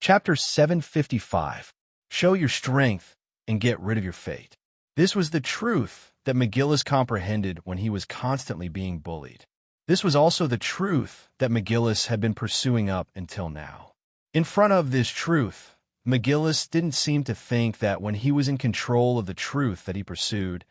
Chapter 755. Show your strength and get rid of your fate. This was the truth that McGillis comprehended when he was constantly being bullied. This was also the truth that McGillis had been pursuing up until now. In front of this truth, McGillis didn't seem to think that when he was in control of the truth that he pursued,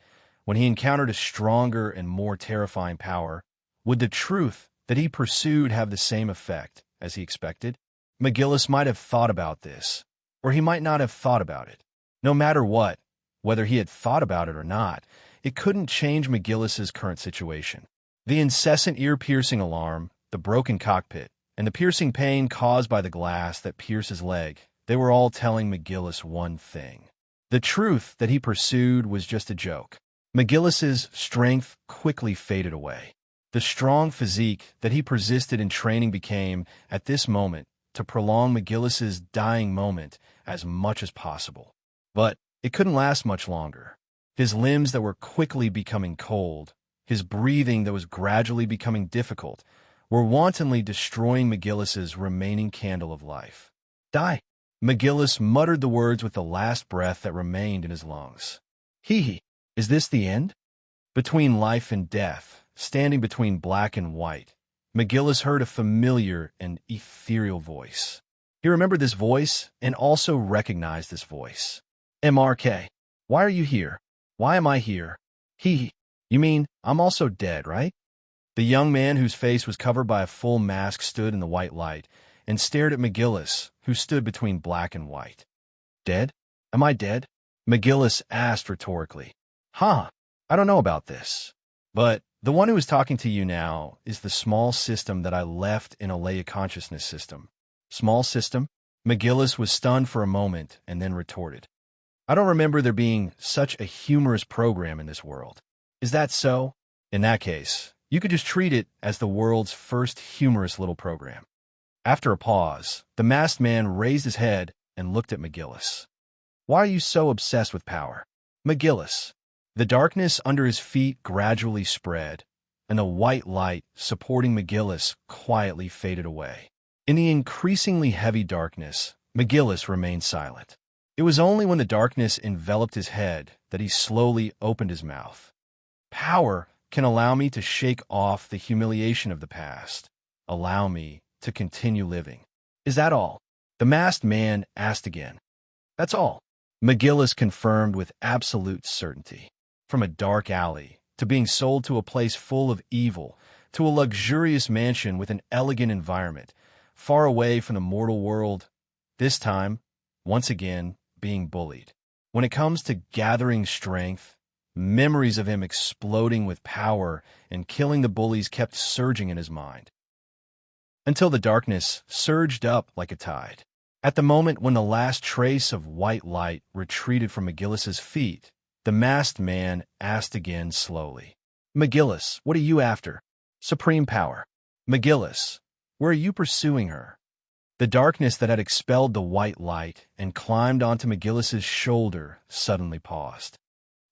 when he encountered a stronger and more terrifying power, would the truth that he pursued have the same effect as he expected? McGillis might have thought about this, or he might not have thought about it. No matter what, whether he had thought about it or not, it couldn't change McGillis's current situation. The incessant ear-piercing alarm, the broken cockpit, and the piercing pain caused by the glass that pierced his leg, they were all telling McGillis one thing. The truth that he pursued was just a joke. McGillis's strength quickly faded away. The strong physique that he persisted in training became, at this moment, to prolong McGillis's dying moment as much as possible. But it couldn't last much longer. His limbs that were quickly becoming cold, his breathing that was gradually becoming difficult, were wantonly destroying McGillis's remaining candle of life. Die! McGillis muttered the words with the last breath that remained in his lungs. Hee. Is this the end? Between life and death, standing between black and white, McGillis heard a familiar and ethereal voice. He remembered this voice and also recognized this voice. Embark. Why are you here? Why am I here? You mean I'm also dead, right? The young man whose face was covered by a full mask stood in the white light and stared at McGillis, who stood between black and white. Dead? Am I dead? McGillis asked rhetorically. I don't know about this. But the one who is talking to you now is the small system that I left in a Leia consciousness system. Small system? McGillis was stunned for a moment and then retorted. I don't remember there being such a humorous program in this world. Is that so? In that case, you could just treat it as the world's first humorous little program. After a pause, the masked man raised his head and looked at McGillis. Why are you so obsessed with power? McGillis. The darkness under his feet gradually spread, and the white light supporting McGillis quietly faded away. In the increasingly heavy darkness, McGillis remained silent. It was only when the darkness enveloped his head that he slowly opened his mouth. Power can allow me to shake off the humiliation of the past. Allow me to continue living. Is that all? The masked man asked again. That's all. McGillis confirmed with absolute certainty. From a dark alley, to being sold to a place full of evil, to a luxurious mansion with an elegant environment, far away from the mortal world, this time, once again, being bullied. When it comes to gathering strength, memories of him exploding with power and killing the bullies kept surging in his mind. Until the darkness surged up like a tide. At the moment when the last trace of white light retreated from McGillis's feet, the masked man asked again slowly. McGillis, what are you after? Supreme power. McGillis, where are you pursuing her? The darkness that had expelled the white light and climbed onto McGillis's shoulder suddenly paused.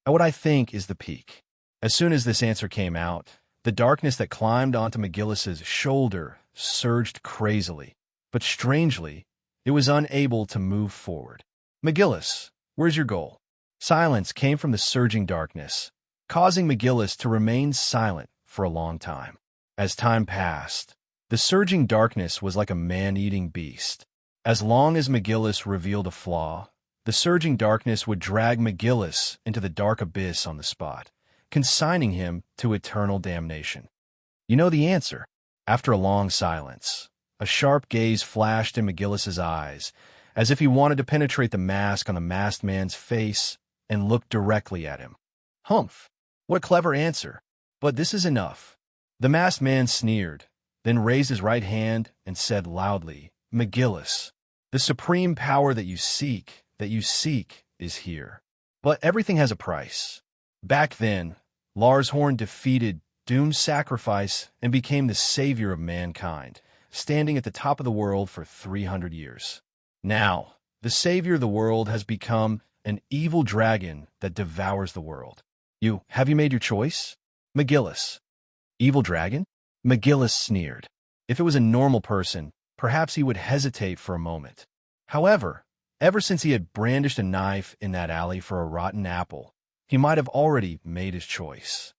At what I think is the peak. As soon as this answer came out, the darkness that climbed onto McGillis's shoulder surged crazily, but strangely, it was unable to move forward. McGillis, where's your goal? Silence came from the surging darkness, causing McGillis to remain silent for a long time. As time passed, the surging darkness was like a man-eating beast. As long as McGillis revealed a flaw, the surging darkness would drag McGillis into the dark abyss on the spot, consigning him to eternal damnation. You know the answer. After a long silence, a sharp gaze flashed in McGillis's eyes, as if he wanted to penetrate the mask on the masked man's face and look directly at him. Humph! What a clever answer. But this is enough. The masked man sneered, then raised his right hand and said loudly, McGillis, the supreme power that you seek is here. But everything has a price. Back then, Lars Horn defeated Doom's sacrifice and became the savior of mankind, standing at the top of the world for 300 years. Now, the savior of the world has become an evil dragon that devours the world. Have you made your choice? McGillis. Evil dragon? McGillis sneered. If it was a normal person, perhaps he would hesitate for a moment. However, ever since he had brandished a knife in that alley for a rotten apple, he might have already made his choice.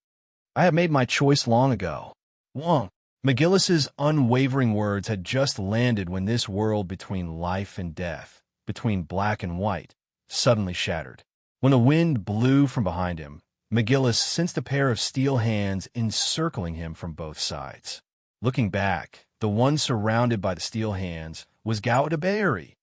I have made my choice long ago. Wong. McGillis's unwavering words had just landed when this world between life and death, between black and white, suddenly shattered. When a wind blew from behind him, McGillis sensed a pair of steel hands encircling him from both sides. Looking back, the one surrounded by the steel hands was Gaudaberry.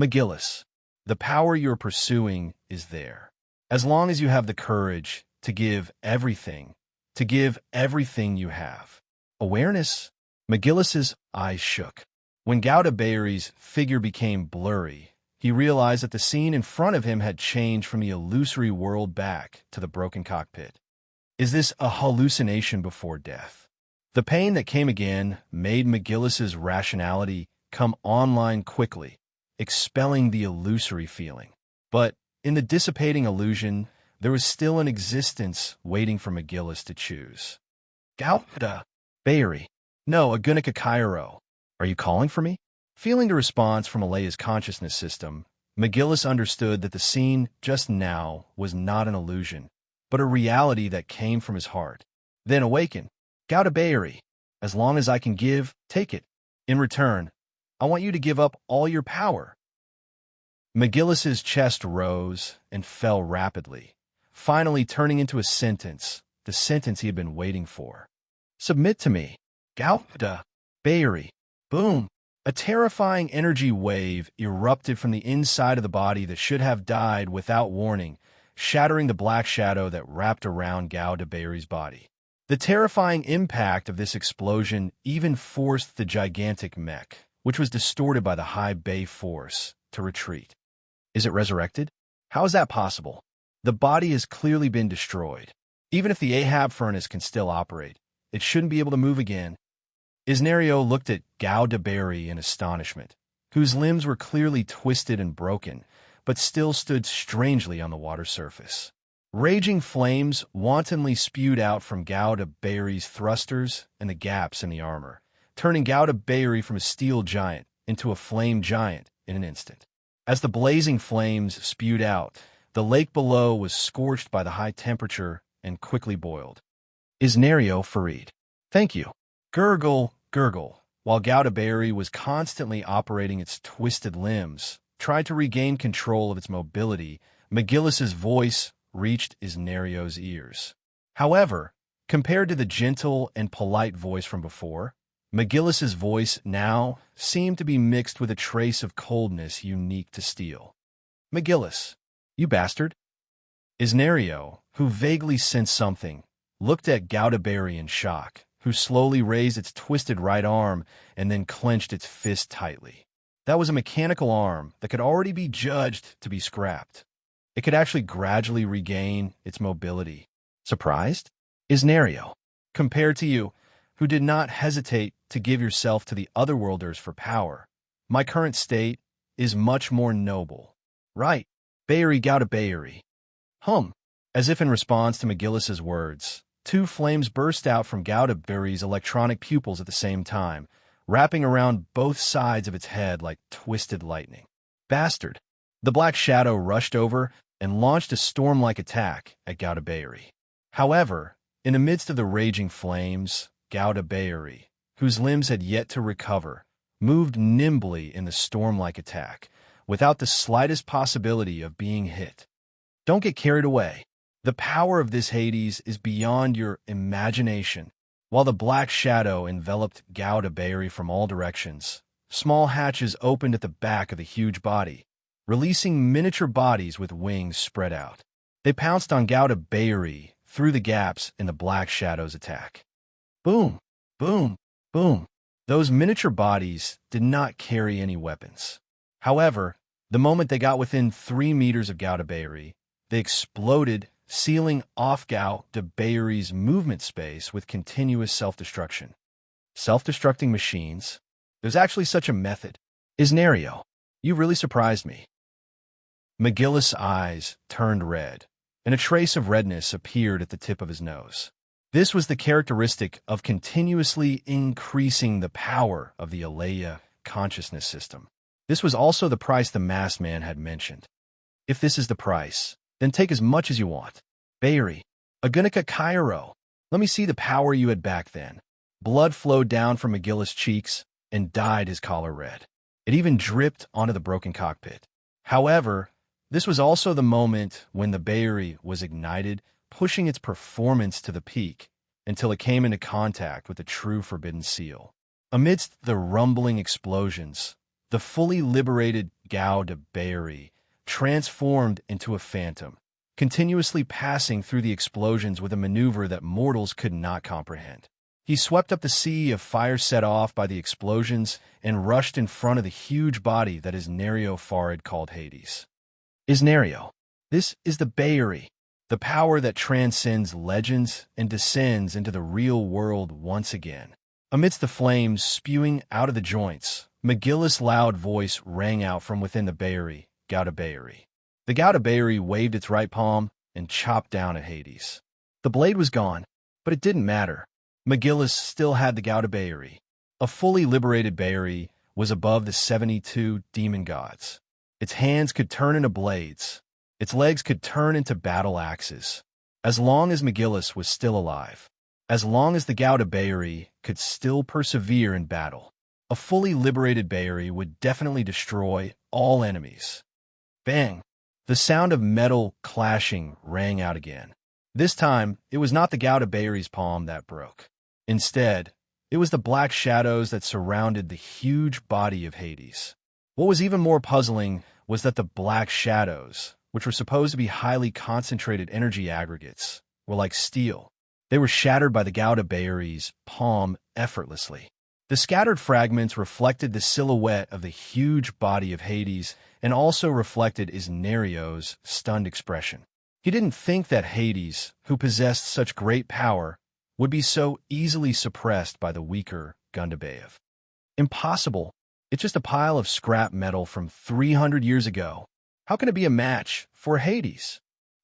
McGillis, the power you're pursuing is there. As long as you have the courage to give everything you have. Awareness? McGillis's eyes shook. When Gaudaberry's figure became blurry, he realized that the scene in front of him had changed from the illusory world back to the broken cockpit. Is this a hallucination before death? The pain that came again made McGillis's rationality come online quickly, expelling the illusory feeling. But in the dissipating illusion, there was still an existence waiting for McGillis to choose. Gaudaberry. No, Agunica Cairo. Are you calling for me? Feeling the response from Alea's consciousness system, McGillis understood that the scene just now was not an illusion, but a reality that came from his heart. Then awaken. Gaudaberry. As long as I can give, take it. In return, I want you to give up all your power. McGillis's chest rose and fell rapidly, finally turning into a sentence, the sentence he had been waiting for. Submit to me. Gaudaberry. Boom. A terrifying energy wave erupted from the inside of the body that should have died without warning, shattering the black shadow that wrapped around Gaudaberry's body. The terrifying impact of this explosion even forced the gigantic mech, which was distorted by the high bay force, to retreat. Is it resurrected? How is that possible? The body has clearly been destroyed. Even if the Ahab furnace can still operate, it shouldn't be able to move again. Isnario looked at Gaudaberry in astonishment, whose limbs were clearly twisted and broken, but still stood strangely on the water surface. Raging flames wantonly spewed out from Gaudaberry's thrusters and the gaps in the armor, turning Gaudaberry from a steel giant into a flame giant in an instant. As the blazing flames spewed out, the lake below was scorched by the high temperature and quickly boiled. Isnario Farid. Thank you. Gurgle, gurgle, while Gaudaberry was constantly operating its twisted limbs, tried to regain control of its mobility, McGillis's voice reached Isnario's ears. However, compared to the gentle and polite voice from before, McGillis's voice now seemed to be mixed with a trace of coldness unique to steel. McGillis, you bastard. Isnario, who vaguely sensed something, looked at Gaudaberry in shock, who slowly raised its twisted right arm and then clenched its fist tightly. That was a mechanical arm that could already be judged to be scrapped. It could actually gradually regain its mobility. Surprised? Isnario, compared to you, who did not hesitate to give yourself to the otherworlders for power, my current state is much more noble. Right, Bayeri Gaudaberry. As if in response to McGillis's words, two flames burst out from Gaudaberry's electronic pupils at the same time, wrapping around both sides of its head like twisted lightning. Bastard! The black shadow rushed over and launched a storm-like attack at Gaudaberry. However, in the midst of the raging flames, Gaudaberry, whose limbs had yet to recover, moved nimbly in the storm-like attack, without the slightest possibility of being hit. Don't get carried away. The power of this Hades is beyond your imagination. While the black shadow enveloped Gaudaberry from all directions, small hatches opened at the back of the huge body, releasing miniature bodies with wings spread out. They pounced on Gaudaberry through the gaps in the black shadow's attack. Boom, boom, boom. Those miniature bodies did not carry any weapons. However, the moment they got within 3 meters of Gaudaberry, they exploded, sealing off Gaudaberry's movement space with continuous self-destruction. Self-destructing machines? There's actually such a method. Isnario, you really surprised me. McGillis' eyes turned red, and a trace of redness appeared at the tip of his nose. This was the characteristic of continuously increasing the power of the Alea consciousness system. This was also the price the masked man had mentioned. If this is the price, then take as much as you want. Bayeri, Agunica Cairo. Let me see the power you had back then. Blood flowed down from McGillis' cheeks and dyed his collar red. It even dripped onto the broken cockpit. However, this was also the moment when the Bayeri was ignited, pushing its performance to the peak until it came into contact with the true Forbidden Seal. Amidst the rumbling explosions, the fully liberated Gao de Bayeri transformed into a phantom, continuously passing through the explosions with a maneuver that mortals could not comprehend. He swept up the sea of fire set off by the explosions and rushed in front of the huge body that Isnario Farid called Hades. Isnario, this is the Bayeri, the power that transcends legends and descends into the real world once again. Amidst the flames spewing out of the joints, McGillis' loud voice rang out from within the Bayeri, Gao de Bayeri. The Gao de Bayeri waved its right palm and chopped down at Hades. The blade was gone, but it didn't matter. McGillis still had the Gao de Bayeri. A fully liberated Bayeri was above the 72 demon gods. Its hands could turn into blades. Its legs could turn into battle axes. As long as McGillis was still alive, as long as the Gao de Bayeri could still persevere in battle, a fully liberated Bayeri would definitely destroy all enemies. Bang! The sound of metal clashing rang out again. This time, it was not the Gao de Bayeri's palm that broke. Instead, it was the black shadows that surrounded the huge body of Hades. What was even more puzzling was that the black shadows, which were supposed to be highly concentrated energy aggregates, were like steel. They were shattered by the Gao de Bayeri's palm effortlessly. The scattered fragments reflected the silhouette of the huge body of Hades and also reflected Isnario's stunned expression. He didn't think that Hades, who possessed such great power, would be so easily suppressed by the weaker Gundabaev. Impossible. It's just a pile of scrap metal from 300 years ago. How can it be a match for Hades?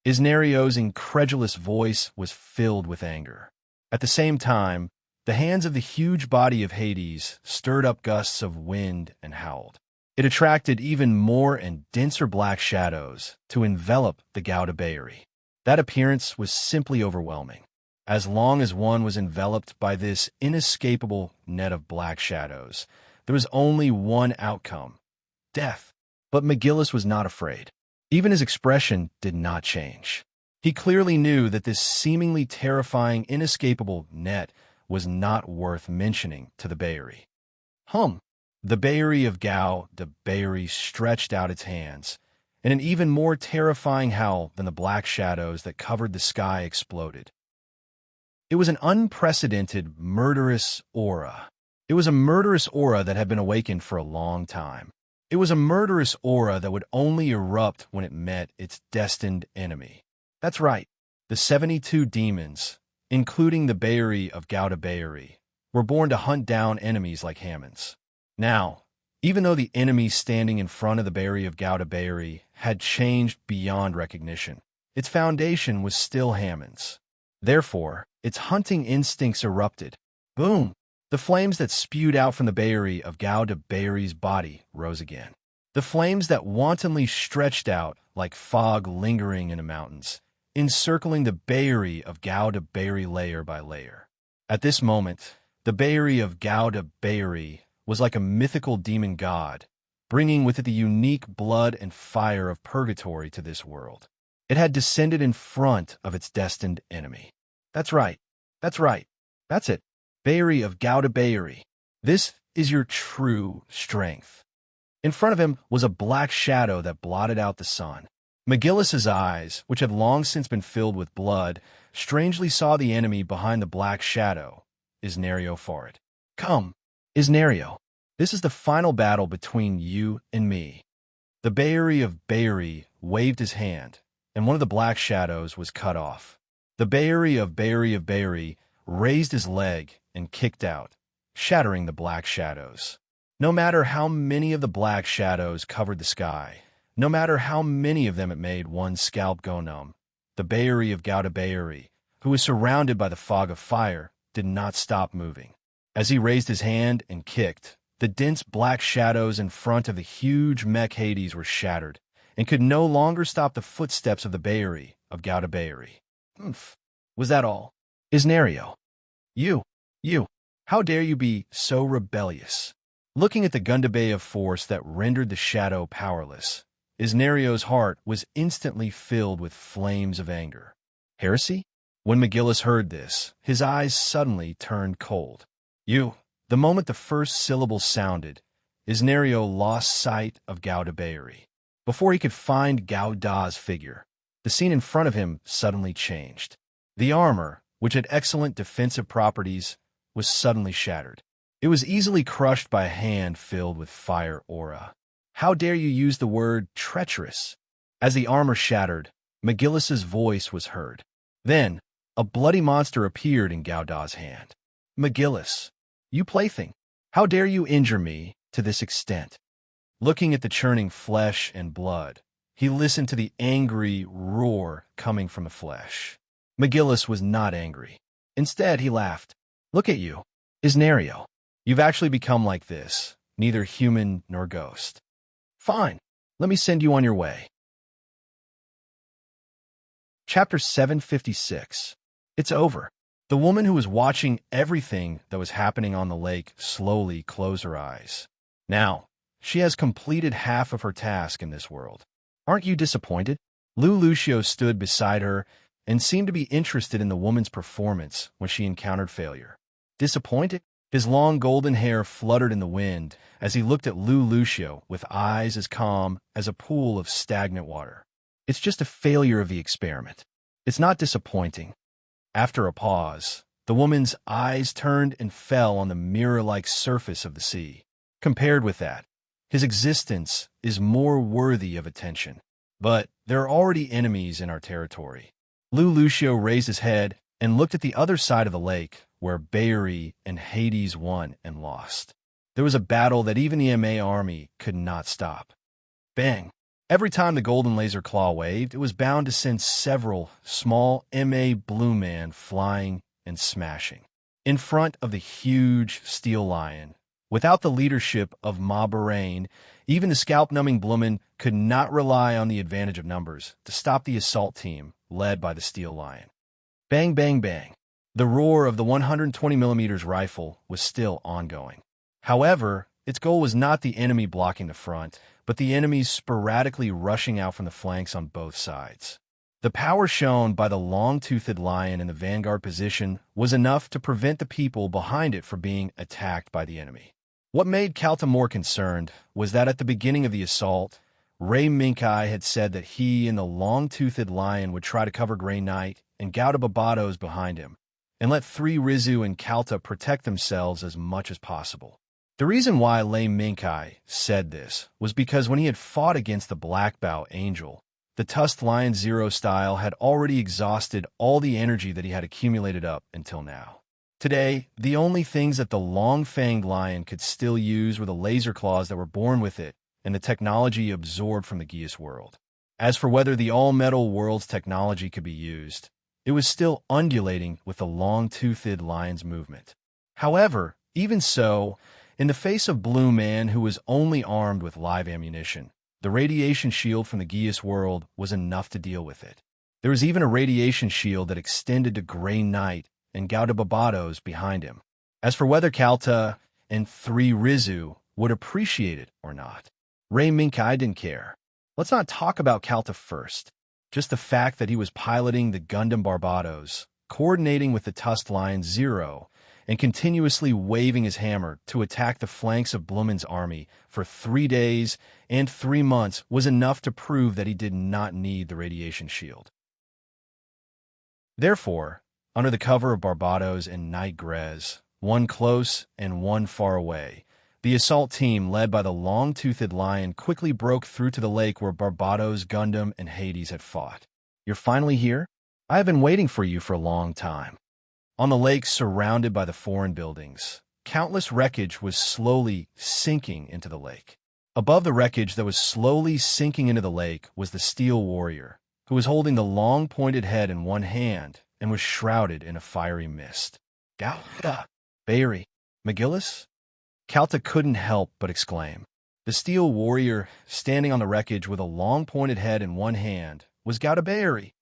Isnario's incredulous voice was filled with anger. At the same time, the hands of the huge body of Hades stirred up gusts of wind and howled. It attracted even more and denser black shadows to envelop the Gao de Bayeri. That appearance was simply overwhelming. As long as one was enveloped by this inescapable net of black shadows, there was only one outcome: death. But McGillis was not afraid. Even his expression did not change. He clearly knew that this seemingly terrifying, inescapable net was not worth mentioning to the Bayeri. The Bayeri of Gao de Bayeri stretched out its hands, and an even more terrifying howl than the black shadows that covered the sky exploded. It was an unprecedented, murderous aura. It was a murderous aura that had been awakened for a long time. It was a murderous aura that would only erupt when it met its destined enemy. That's right, the 72 demons, including the Bayeri of Gao de Bayeri, were born to hunt down enemies like Hammonds. Now, even though the enemy standing in front of the Bayeri of Gao de Bayeri had changed beyond recognition, its foundation was still Hammonds. Therefore, its hunting instincts erupted. Boom! The flames that spewed out from the Bayeri of Gao de Bayeri's body rose again. The flames that wantonly stretched out like fog lingering in the mountains, encircling the Bayeri of Gao de Bayeri layer by layer. At this moment, the Bayeri of Gao de Bayeri was like a mythical demon god, bringing with it the unique blood and fire of purgatory to this world. It had descended in front of its destined enemy. That's right. That's it. Bayeri of Gao de Bayeri. This is your true strength. In front of him was a black shadow that blotted out the sun. McGillis's eyes, which had long since been filled with blood, strangely saw the enemy behind the black shadow, Isnario Farid. Come, Isnario, this is the final battle between you and me. The Bayeri of Bayeri waved his hand, and one of the black shadows was cut off. The Bayeri of Bayeri raised his leg and kicked out, shattering the black shadows. No matter how many of the black shadows covered the sky, no matter how many of them it made one's scalp go numb, the Bayeri of Gao de Bayeri, who was surrounded by the fog of fire, did not stop moving. As he raised his hand and kicked, The dense black shadows in front of the huge mech Hades were shattered, and could no longer stop the footsteps of the Bayeri of Gauda Bayeri. Humph. Was that all? Isnario. You, how dare you be so rebellious? Looking at the Gundabei of force that rendered the shadow powerless, Isnario's heart was instantly filled with flames of anger. Heresy? When McGillis heard this, his eyes suddenly turned cold. The moment the first syllable sounded, Isnario lost sight of Gauda Bayeri. Before he could find Gauda's figure, the scene in front of him suddenly changed. The armor, which had excellent defensive properties, was suddenly shattered. It was easily crushed by a hand filled with fire aura. How dare you use the word treacherous? As the armor shattered, McGillis's voice was heard. Then, a bloody monster appeared in Gauda's hand. McGillis, you plaything, how dare you injure me to this extent? Looking at the churning flesh and blood, he listened to the angry roar coming from the flesh. McGillis was not angry. Instead, he laughed. Look at you, Isnario. You've actually become like this, neither human nor ghost. Fine, let me send you on your way. Chapter 756. It's over. The woman who was watching everything that was happening on the lake slowly closed her eyes. Now, she has completed half of her task in this world. Aren't you disappointed? Lou Lucio stood beside her and seemed to be interested in the woman's performance when she encountered failure. Disappointed? His long golden hair fluttered in the wind as he looked at Lou Lucio with eyes as calm as a pool of stagnant water. It's just a failure of the experiment. It's not disappointing. After a pause, the woman's eyes turned and fell on the mirror-like surface of the sea. Compared with that, his existence is more worthy of attention. But there are already enemies in our territory. Lou Lucio raised his head and looked at the other side of the lake, where Bayeri and Hades won and lost. There was a battle that even the MA army could not stop. Bang! Every time the golden laser claw waved, it was bound to send several small MA Blue Man flying and smashing. In front of the huge steel lion, without the leadership of Ma Bahrain, even the scalp-numbing Blumen could not rely on the advantage of numbers to stop the assault team led by the steel lion. Bang, bang, bang. The roar of the 120mm rifle was still ongoing. However, its goal was not the enemy blocking the front, but the enemies sporadically rushing out from the flanks on both sides. The power shown by the long-toothed lion in the vanguard position was enough to prevent the people behind it from being attacked by the enemy. What made Calta more concerned was that at the beginning of the assault, Ray Minkai had said that he and the long-toothed lion would try to cover Grey Knight and Gauda Babados behind him, and let 3 Rizu and Calta protect themselves as much as possible. The reason why Lei Minkai said this was because when he had fought against the Blackbow Angel, the tusked Lion Zero style had already exhausted all the energy that he had accumulated up until now. Today, the only things that the long-fanged lion could still use were the laser claws that were born with it and the technology absorbed from the Geas world. As for whether the all-metal world's technology could be used, it was still undulating with the long-toothed lion's movement. However, even so, in the face of Blue Man, who was only armed with live ammunition, the radiation shield from the Geas world was enough to deal with it. There was even a radiation shield that extended to Grey Knight and Gauda Babados behind him. As for whether Calta and 3 Rizu would appreciate it or not, Ray Minkai didn't care. Let's not talk about Calta first. Just the fact that he was piloting the Gundam Barbados, coordinating with the tusked Lion Zero, and continuously waving his hammer to attack the flanks of Blumen's army for 3 days and 3 months was enough to prove that he did not need the radiation shield. Therefore, under the cover of Barbados and Night Grez, one close and one far away, the assault team led by the long-toothed lion quickly broke through to the lake where Barbados, Gundam, and Hades had fought. You're finally here? I have been waiting for you for a long time. On the lake surrounded by the foreign buildings, countless wreckage was slowly sinking into the lake. Above the wreckage that was slowly sinking into the lake was the steel warrior, who was holding the long pointed head in one hand and was shrouded in a fiery mist. Gauda! Bayeri! McGillis? Kalta couldn't help but exclaim. The steel warrior, standing on the wreckage with a long pointed head in one hand, was Gaudabeiri.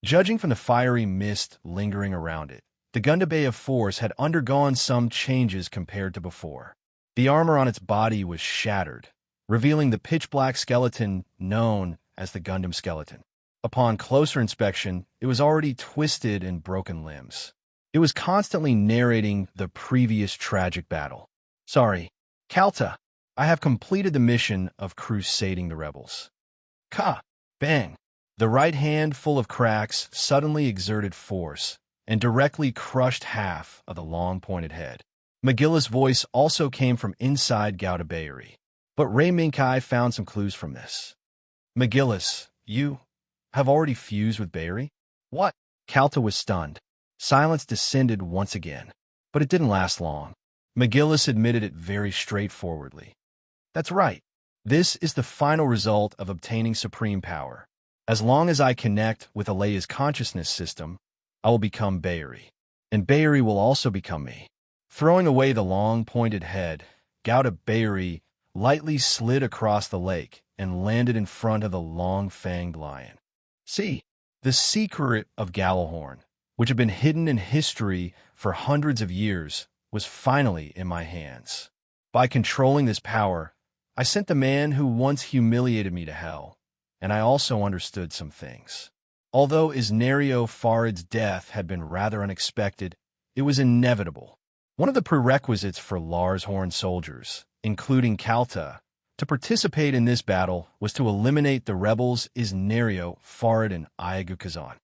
Judging from the fiery mist lingering around it, the Gundabei of Force had undergone some changes compared to before. The armor on its body was shattered, revealing the pitch-black skeleton known as the Gundam skeleton. Upon closer inspection, it was already twisted and broken limbs. It was constantly narrating the previous tragic battle. Sorry, Kalta, I have completed the mission of crusading the rebels. Ka! Bang! The right hand, full of cracks, suddenly exerted force and directly crushed half of the long-pointed head. McGillis' voice also came from inside Gaudabeiri, but Ray Minkai found some clues from this. McGillis, you have already fused with Beiri? What? Kalta was stunned. Silence descended once again, but it didn't last long. McGillis admitted it very straightforwardly. That's right. This is the final result of obtaining supreme power. As long as I connect with Alea's consciousness system, I will become Beiri, and Beiri will also become me. Throwing away the long-pointed head, Gaudabeiri lightly slid across the lake and landed in front of the long-fanged lion. See, the secret of Gjallarhorn, which had been hidden in history for hundreds of years, was finally in my hands. By controlling this power, I sent the man who once humiliated me to hell, and I also understood some things. Although Isnario Farid's death had been rather unexpected, it was inevitable. One of the prerequisites for Lars Horn soldiers, including Kalta, to participate in this battle was to eliminate the rebels Isnario Farid and Iago Kazan.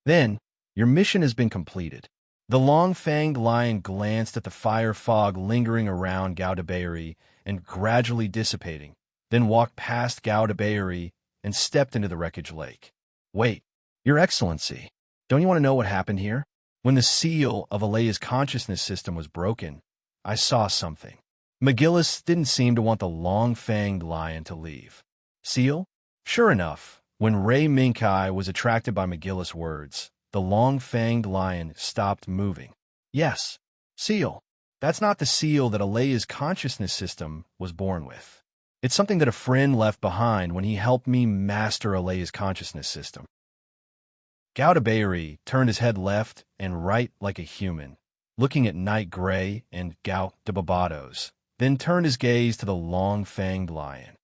Then, your mission has been completed. The long-fanged lion glanced at the fire fog lingering around Gaudabeiri and gradually dissipating, then walked past Gaudabeiri and stepped into the wreckage lake. Wait, Your Excellency, don't you want to know what happened here? When the seal of Alea's consciousness system was broken, I saw something. McGillis didn't seem to want the long-fanged lion to leave. Seal? Sure enough, when Ray Minkai was attracted by McGillis' words, the long-fanged lion stopped moving. Yes, seal. That's not the seal that Alea's consciousness system was born with. It's something that a friend left behind when he helped me master Alea's consciousness system. Gaudabeiri turned his head left and right like a human, looking at Night Gray and Gout de Barbados, then turned his gaze to the long-fanged lion.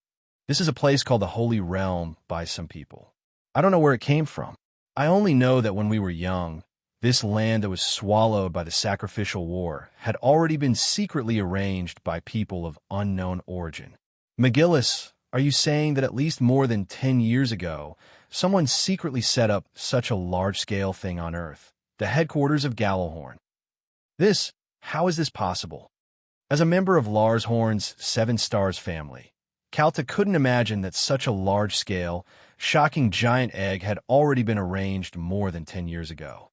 This is a place called the Holy Realm by some people. I don't know where it came from. I only know that when we were young, this land that was swallowed by the sacrificial war had already been secretly arranged by people of unknown origin. McGillis, are you saying that at least more than 10 years ago, someone secretly set up such a large-scale thing on Earth, the headquarters of Gjallarhorn? How is this possible? As a member of Lars Horn's Seven Stars family, Kalta couldn't imagine that such a large-scale, shocking giant egg had already been arranged more than 10 years ago.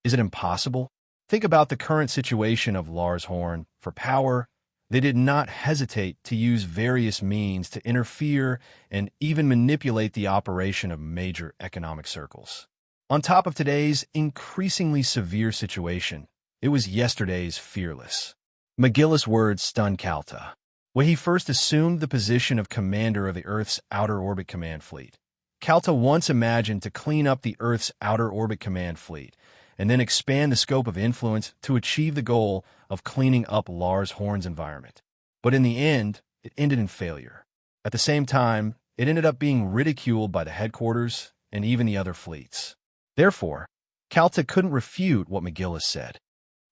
Is it impossible? Think about the current situation of Lars Horn. For power, they did not hesitate to use various means to interfere and even manipulate the operation of major economic circles. On top of today's increasingly severe situation, it was yesterday's fearless. McGillis' words stunned Kalta. When he first assumed the position of commander of the Earth's Outer Orbit Command Fleet, Kalta once imagined to clean up the Earth's Outer Orbit Command Fleet and then expand the scope of influence to achieve the goal of cleaning up Lars Horn's environment. But in the end, it ended in failure. At the same time, it ended up being ridiculed by the headquarters and even the other fleets. Therefore, Kalta couldn't refute what McGillis said.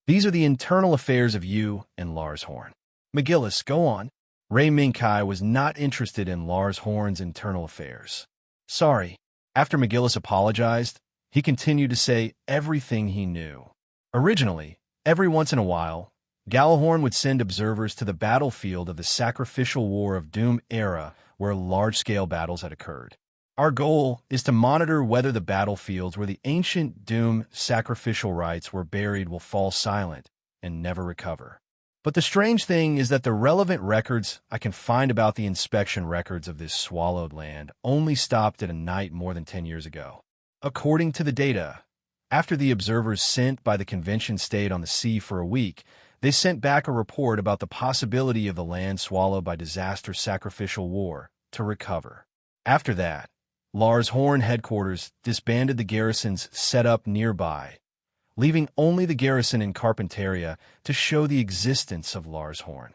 These are the internal affairs of you and Lars Horn. McGillis, go on. Ray Minkai was not interested in Lars Horn's internal affairs. Sorry. After McGillis apologized, he continued to say everything he knew. Originally, every once in a while, Gjallarhorn would send observers to the battlefield of the sacrificial war of Doom era where large-scale battles had occurred. Our goal is to monitor whether the battlefields where the ancient Doom sacrificial rites were buried will fall silent and never recover. But the strange thing is that the relevant records I can find about the inspection records of this swallowed land only stopped at a night more than 10 years ago. According to the data, after the observers sent by the convention stayed on the sea for a week, They sent back a report about the possibility of the land swallowed by disaster sacrificial war to recover. After that, Lars Horn headquarters disbanded the garrisons set up nearby, leaving only the garrison in Carpentaria to show the existence of Lars Horn.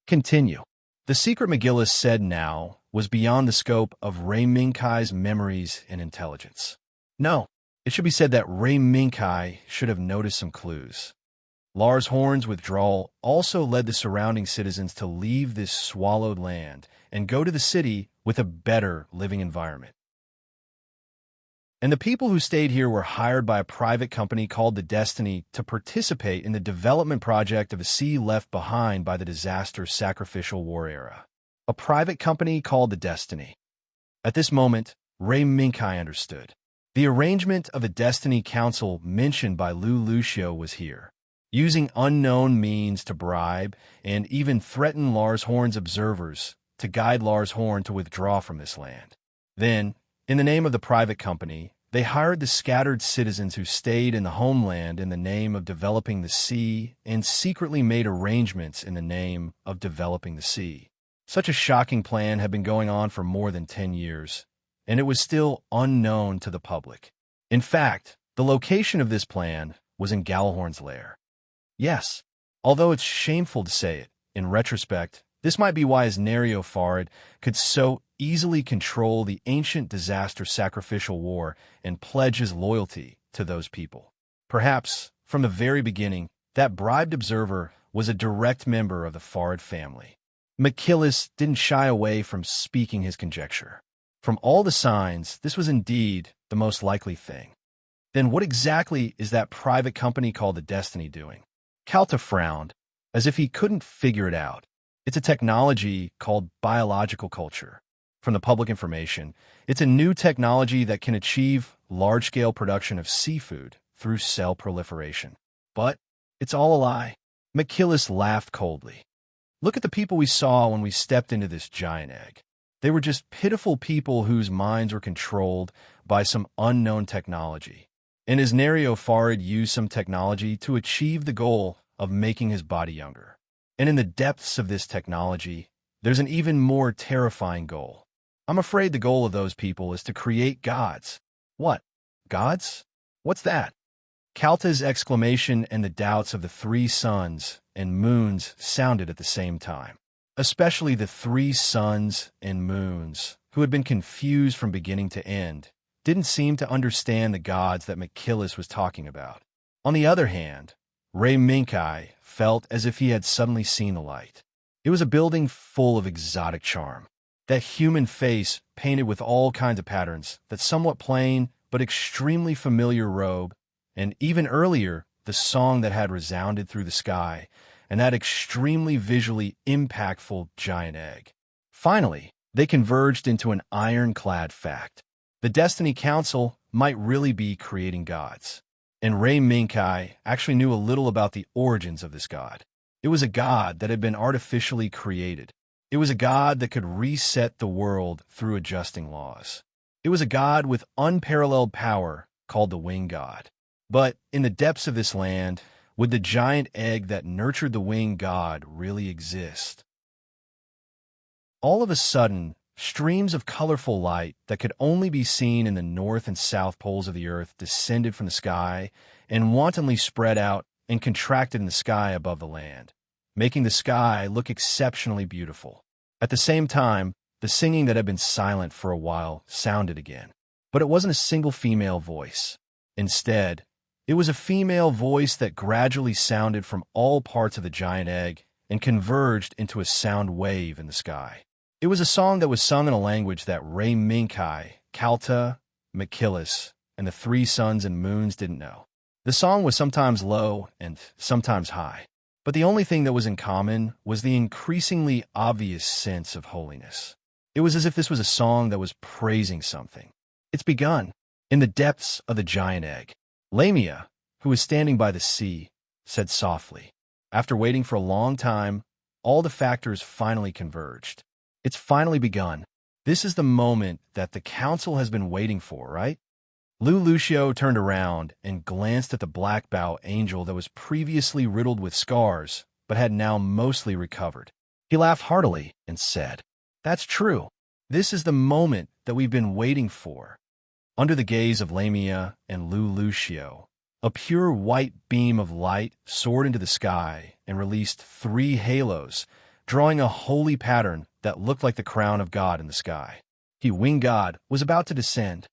Continue. The secret McGillis said now was beyond the scope of Ray Minkai's memories and intelligence. No, it should be said that Ray Minkai should have noticed some clues. Lars Horn's withdrawal also led the surrounding citizens to leave this swallowed land and go to the city with a better living environment. And the people who stayed here were hired by a private company called the Destiny to participate in the development project of a sea left behind by the disaster sacrificial war era. A private company called the Destiny. At this moment, Ray Minkai understood. The arrangement of a Destiny Council mentioned by Lou Lucio was here, using unknown means to bribe and even threaten Lars Horn's observers to guide Lars Horn to withdraw from this land. Then, in the name of the private company, they hired the scattered citizens who stayed in the homeland in the name of developing the sea and secretly made arrangements in the name of developing the sea. Such a shocking plan had been going on for more than 10 years, and it was still unknown to the public. In fact, the location of this plan was in Gallahorn's lair. Yes, although it's shameful to say it, in retrospect, this might be why his Nereofarid could so easily control the ancient disaster sacrificial war and pledge his loyalty to those people. Perhaps, from the very beginning, that bribed observer was a direct member of the Farid family. McGillis didn't shy away from speaking his conjecture. From all the signs, this was indeed the most likely thing. Then what exactly is that private company called the Destiny doing? Calta frowned, as if he couldn't figure it out. It's a technology called biological culture. From the public information, it's a new technology that can achieve large-scale production of seafood through cell proliferation. But it's all a lie. McGillis laughed coldly. Look at the people we saw when we stepped into this giant egg. They were just pitiful people whose minds were controlled by some unknown technology. And his Nereofarid used some technology to achieve the goal of making his body younger. And in the depths of this technology, there's an even more terrifying goal. I'm afraid the goal of those people is to create gods. What? Gods? What's that? Calta's exclamation and the doubts of the 3 suns and moons sounded at the same time. Especially the 3 suns and moons, who had been confused from beginning to end, didn't seem to understand the gods that McGillis was talking about. On the other hand, Ray Minkai felt as if he had suddenly seen the light. It was a building full of exotic charm. That human face painted with all kinds of patterns, that somewhat plain but extremely familiar robe, and even earlier, the song that had resounded through the sky, and that extremely visually impactful giant egg. Finally, they converged into an ironclad fact. The Destiny Council might really be creating gods. And Ray Minkai actually knew a little about the origins of this god. It was a god that had been artificially created. It was a god that could reset the world through adjusting laws. It was a god with unparalleled power called the Winged God. But in the depths of this land, would the giant egg that nurtured the Winged God really exist? All of a sudden, streams of colorful light that could only be seen in the north and south poles of the earth descended from the sky and wantonly spread out and contracted in the sky above the land, making the sky look exceptionally beautiful. At the same time, the singing that had been silent for a while sounded again. But it wasn't a single female voice. Instead, it was a female voice that gradually sounded from all parts of the giant egg and converged into a sound wave in the sky. It was a song that was sung in a language that Ray Minkai, Calta, McGillis, and the 3 suns and moons didn't know. The song was sometimes low and sometimes high, but the only thing that was in common was the increasingly obvious sense of holiness. It was as if this was a song that was praising something. It's begun. In the depths of the giant egg, Lamia, who was standing by the sea, said softly. After waiting for a long time, all the factors finally converged. It's finally begun. This is the moment that the council has been waiting for, right? Lu Lucio turned around and glanced at the black bow angel that was previously riddled with scars, but had now mostly recovered. He laughed heartily and said, "That's true. This is the moment that we've been waiting for." Under the gaze of Lamia and Lu Lucio, a pure white beam of light soared into the sky and released 3 halos, drawing a holy pattern that looked like the crown of God in the sky. He, winged God, was about to descend.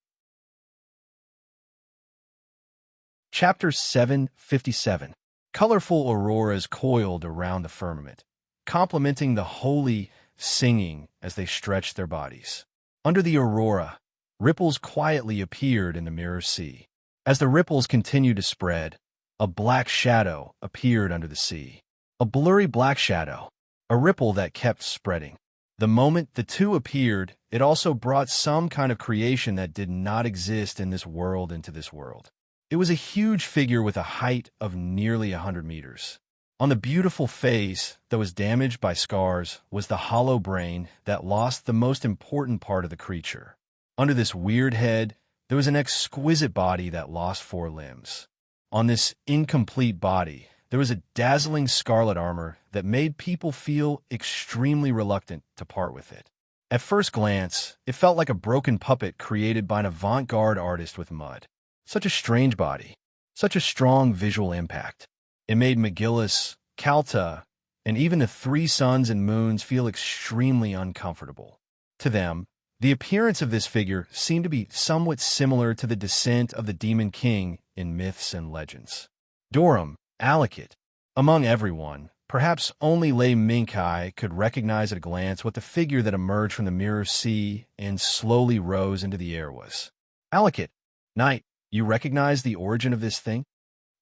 Chapter 757. Colorful auroras coiled around the firmament, complementing the holy singing as they stretched their bodies. Under the aurora, ripples quietly appeared in the mirror sea. As the ripples continued to spread, a black shadow appeared under the sea. A blurry black shadow, a ripple that kept spreading. The moment the two appeared, it also brought some kind of creation that did not exist in this world into this world. It was a huge figure with a height of nearly 100 meters. On the beautiful face that was damaged by scars was the hollow brain that lost the most important part of the creature. Under this weird head, there was an exquisite body that lost 4 limbs. On this incomplete body, there was a dazzling scarlet armor that made people feel extremely reluctant to part with it. At first glance, it felt like a broken puppet created by an avant-garde artist with mud. Such a strange body, such a strong visual impact. It made McGillis, Calta, and even the 3 suns and moons feel extremely uncomfortable. To them, the appearance of this figure seemed to be somewhat similar to the descent of the Demon King in myths and legends. Dorum, Alikit. Among everyone, perhaps only Lei Minkai could recognize at a glance what the figure that emerged from the mirror sea and slowly rose into the air was. Alikit, Knight, you recognize the origin of this thing?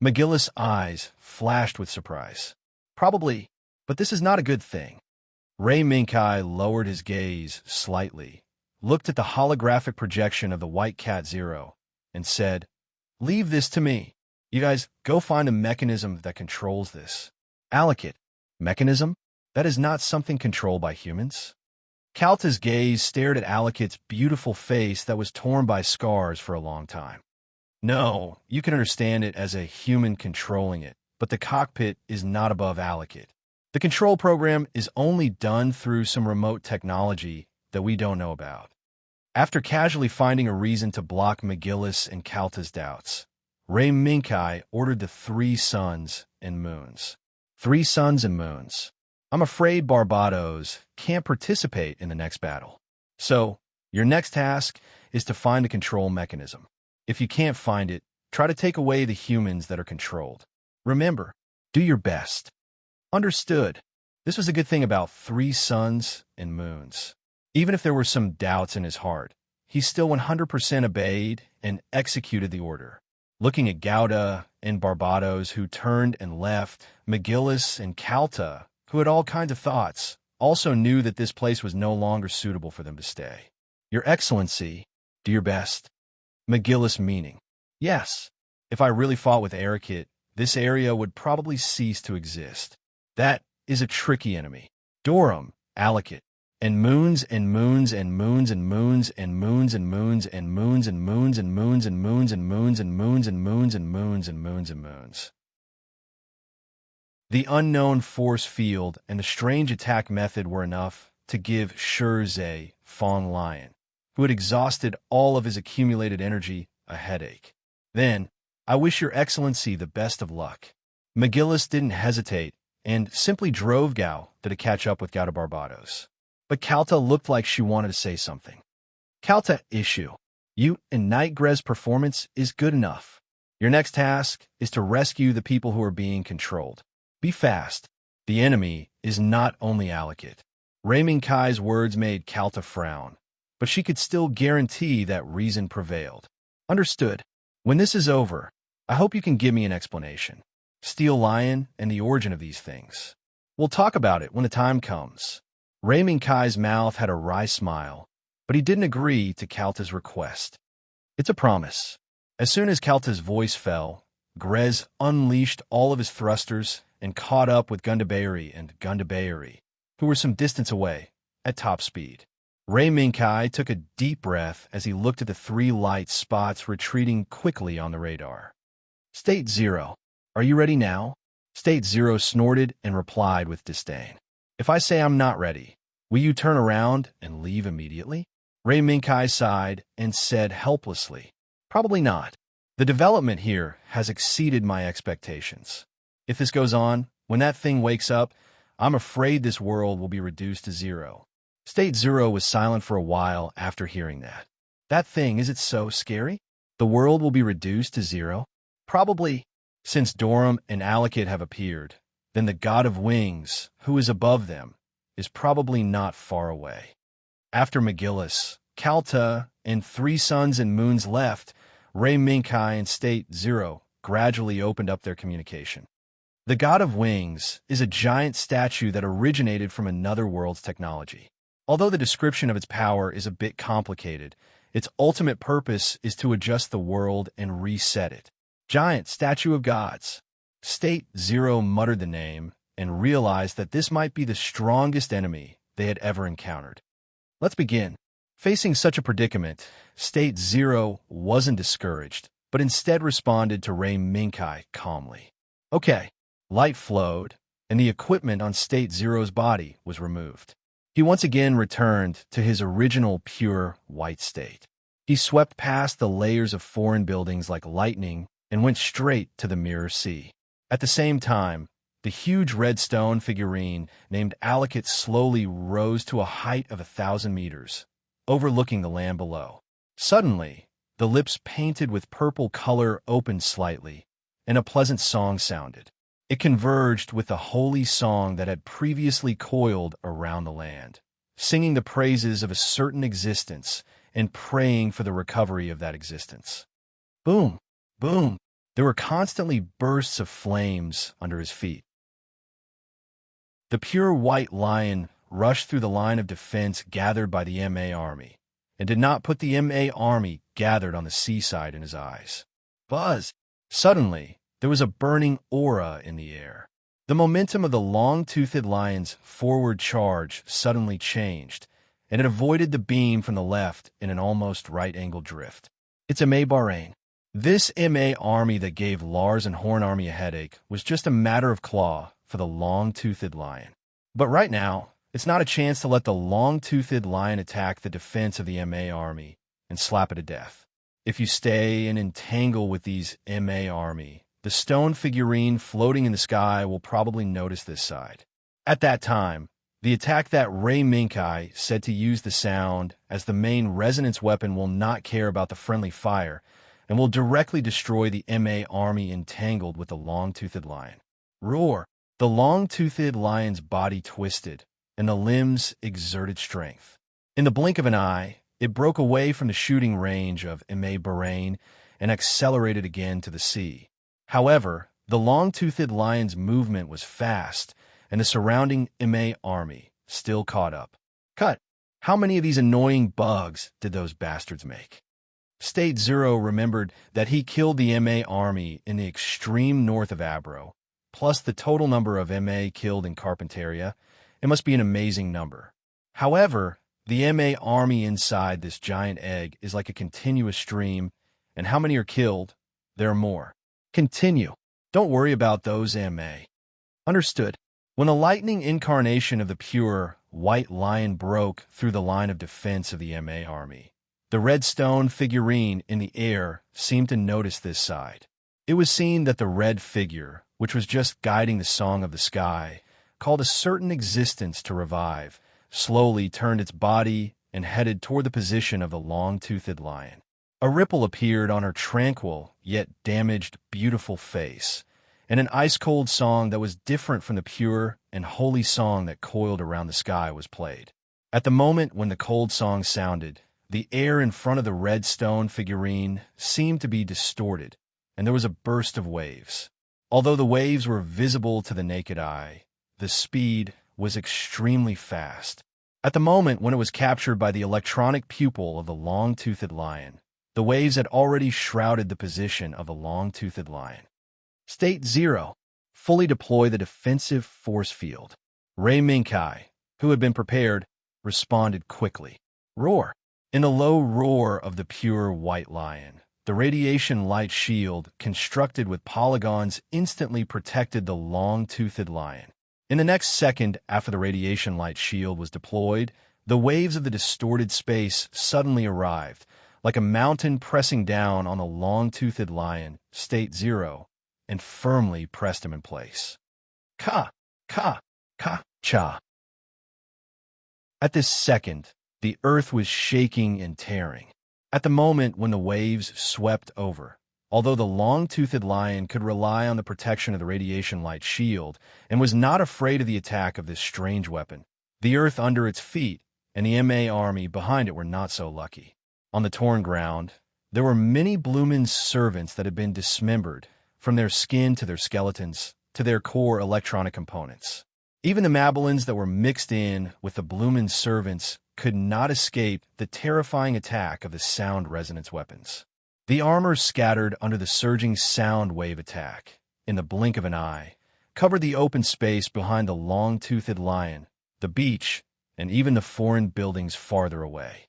McGillis' eyes flashed with surprise. Probably, but this is not a good thing. Ray Minkai lowered his gaze slightly, looked at the holographic projection of the White Cat Zero, and said, "Leave this to me. You guys go find a mechanism that controls this." Alikit, mechanism? That is not something controlled by humans. Kalta's gaze stared at Alikit's beautiful face that was torn by scars for a long time. No, you can understand it as a human controlling it, but the cockpit is not above Alikit. The control program is only done through some remote technology that we don't know about. After casually finding a reason to block McGillis and Kalta's doubts, Ray Minkai ordered the 3 suns and moons. 3 suns and moons. I'm afraid Barbados can't participate in the next battle. So, your next task is to find the control mechanism. If you can't find it, try to take away the humans that are controlled. Remember, do your best. Understood. This was a good thing about 3 suns and moons. Even if there were some doubts in his heart, he still 100% obeyed and executed the order. Looking at Gouda and Barbados, who turned and left, McGillis and Calta, who had all kinds of thoughts, also knew that this place was no longer suitable for them to stay. Your Excellency, do your best. McGillis meaning, yes, if I really fought with Arakit, this area would probably cease to exist. That is a tricky enemy. Dorum, Alikit, and moons and moons and moons and moons and moons and moons and moons and moons and moons and moons and moons and moons and moons and moons and moons and moons. The unknown force field and the strange attack method were enough to give Shirzei, Fawn Lion, who had exhausted all of his accumulated energy, a headache. Then, I wish your Excellency the best of luck. McGillis didn't hesitate and simply drove Gao to catch up with Gao to Barbados. But Calta looked like she wanted to say something. Calta, issue. You and Nightgrez's performance is good enough. Your next task is to rescue the people who are being controlled. Be fast. The enemy is not only Alikit. Raymond Kai's words made Calta frown, but she could still guarantee that reason prevailed. Understood. When this is over, I hope you can give me an explanation. Steel Lion and the origin of these things. We'll talk about it when the time comes. Raymond Kai's mouth had a wry smile, but he didn't agree to Calta's request. It's a promise. As soon as Calta's voice fell, Grez unleashed all of his thrusters and caught up with Gundabayri and Gundabayri, who were some distance away, at top speed. Ray Minkai took a deep breath as he looked at the three light spots retreating quickly on the radar. State Zero, are you ready now? State Zero snorted and replied with disdain. If I say I'm not ready, will you turn around and leave immediately? Ray Minkai sighed and said helplessly, probably not. The development here has exceeded my expectations. If this goes on, when that thing wakes up, I'm afraid this world will be reduced to zero. State Zero was silent for a while after hearing that. That thing, is it so scary? The world will be reduced to zero? Probably. Since Dorum and Alikit have appeared, then the god of wings, who is above them, is probably not far away. After McGillis, Kalta, and three suns and moons left, Ray Minkai and State Zero gradually opened up their communication. The god of wings is a giant statue that originated from another world's technology. Although the description of its power is a bit complicated, its ultimate purpose is to adjust the world and reset it. Giant statue of gods. State Zero muttered the name and realized that this might be the strongest enemy they had ever encountered. Let's begin. Facing such a predicament, State Zero wasn't discouraged, but instead responded to Ray Minkai calmly. Okay. Light flowed, and the equipment on State Zero's body was removed. He once again returned to his original pure white state. He swept past the layers of foreign buildings like lightning and went straight to the Mirror Sea. At the same time, the huge red stone figurine named Alikit slowly rose to a height of 1,000 meters, overlooking the land below. Suddenly, the lips painted with purple color opened slightly, and a pleasant song sounded. It converged with the holy song that had previously coiled around the land, singing the praises of a certain existence and praying for the recovery of that existence. Boom! Boom! There were constantly bursts of flames under his feet. The pure white lion rushed through the line of defense gathered by the MA army, and did not put the MA army gathered on the seaside in his eyes. Buzz! Suddenly, there was a burning aura in the air. The momentum of the long-toothed lion's forward charge suddenly changed, and it avoided the beam from the left in an almost right-angle drift. It's MA Bahrain. This MA army that gave Lars and Horn Army a headache was just a matter of claw for the long-toothed lion. But right now, it's not a chance to let the long-toothed lion attack the defense of the MA army and slap it to death. If you stay and entangle with these MA army, the stone figurine floating in the sky will probably notice this side. At that time, the attack that Ray Minkai said to use the sound as the main resonance weapon will not care about the friendly fire and will directly destroy the MA army entangled with the long-toothed lion. Roar! The long-toothed lion's body twisted, and the limbs exerted strength. In the blink of an eye, it broke away from the shooting range of MA Bahrain and accelerated again to the sea. However, the long-toothed lion's movement was fast, and the surrounding MA army still caught up. Cut! How many of these annoying bugs did those bastards make? State Zero remembered that he killed the MA army in the extreme north of Abro, plus the total number of MA killed in Carpentaria. It must be an amazing number. However, the MA army inside this giant egg is like a continuous stream, and how many are killed? There are more. Continue. Don't worry about those MA. Understood. When the lightning incarnation of the pure white lion broke through the line of defense of the MA army, the red stone figurine in the air seemed to notice this side. It was seen that the red figure, which was just guiding the song of the sky, called a certain existence to revive, slowly turned its body and headed toward the position of the long-toothed lion. A ripple appeared on her tranquil, yet damaged, beautiful face, and an ice-cold song that was different from the pure and holy song that coiled around the sky was played. At the moment when the cold song sounded, the air in front of the red stone figurine seemed to be distorted, and there was a burst of waves. Although the waves were visible to the naked eye, the speed was extremely fast. At the moment when it was captured by the electronic pupil of the long-toothed lion, the waves had already shrouded the position of the long-toothed lion. State Zero, fully deploy the defensive force field. Ray Minkai, who had been prepared, responded quickly. Roar. In the low roar of the pure white lion, the radiation light shield constructed with polygons instantly protected the long-toothed lion. In the next second after the radiation light shield was deployed, the waves of the distorted space suddenly arrived, like a mountain pressing down on the long-toothed lion, State Zero, and firmly pressed him in place. Ka, ka, ka, cha. At this second, the earth was shaking and tearing. At the moment when the waves swept over, although the long-toothed lion could rely on the protection of the radiation light shield and was not afraid of the attack of this strange weapon, the earth under its feet and the MA army behind it were not so lucky. On the torn ground, there were many Bloomin's servants that had been dismembered, from their skin to their skeletons to their core electronic components. Even the Mablins that were mixed in with the Bloomin servants could not escape the terrifying attack of the sound resonance weapons. The armor scattered under the surging sound wave attack, in the blink of an eye, covered the open space behind the long-toothed lion, the beach, and even the foreign buildings farther away.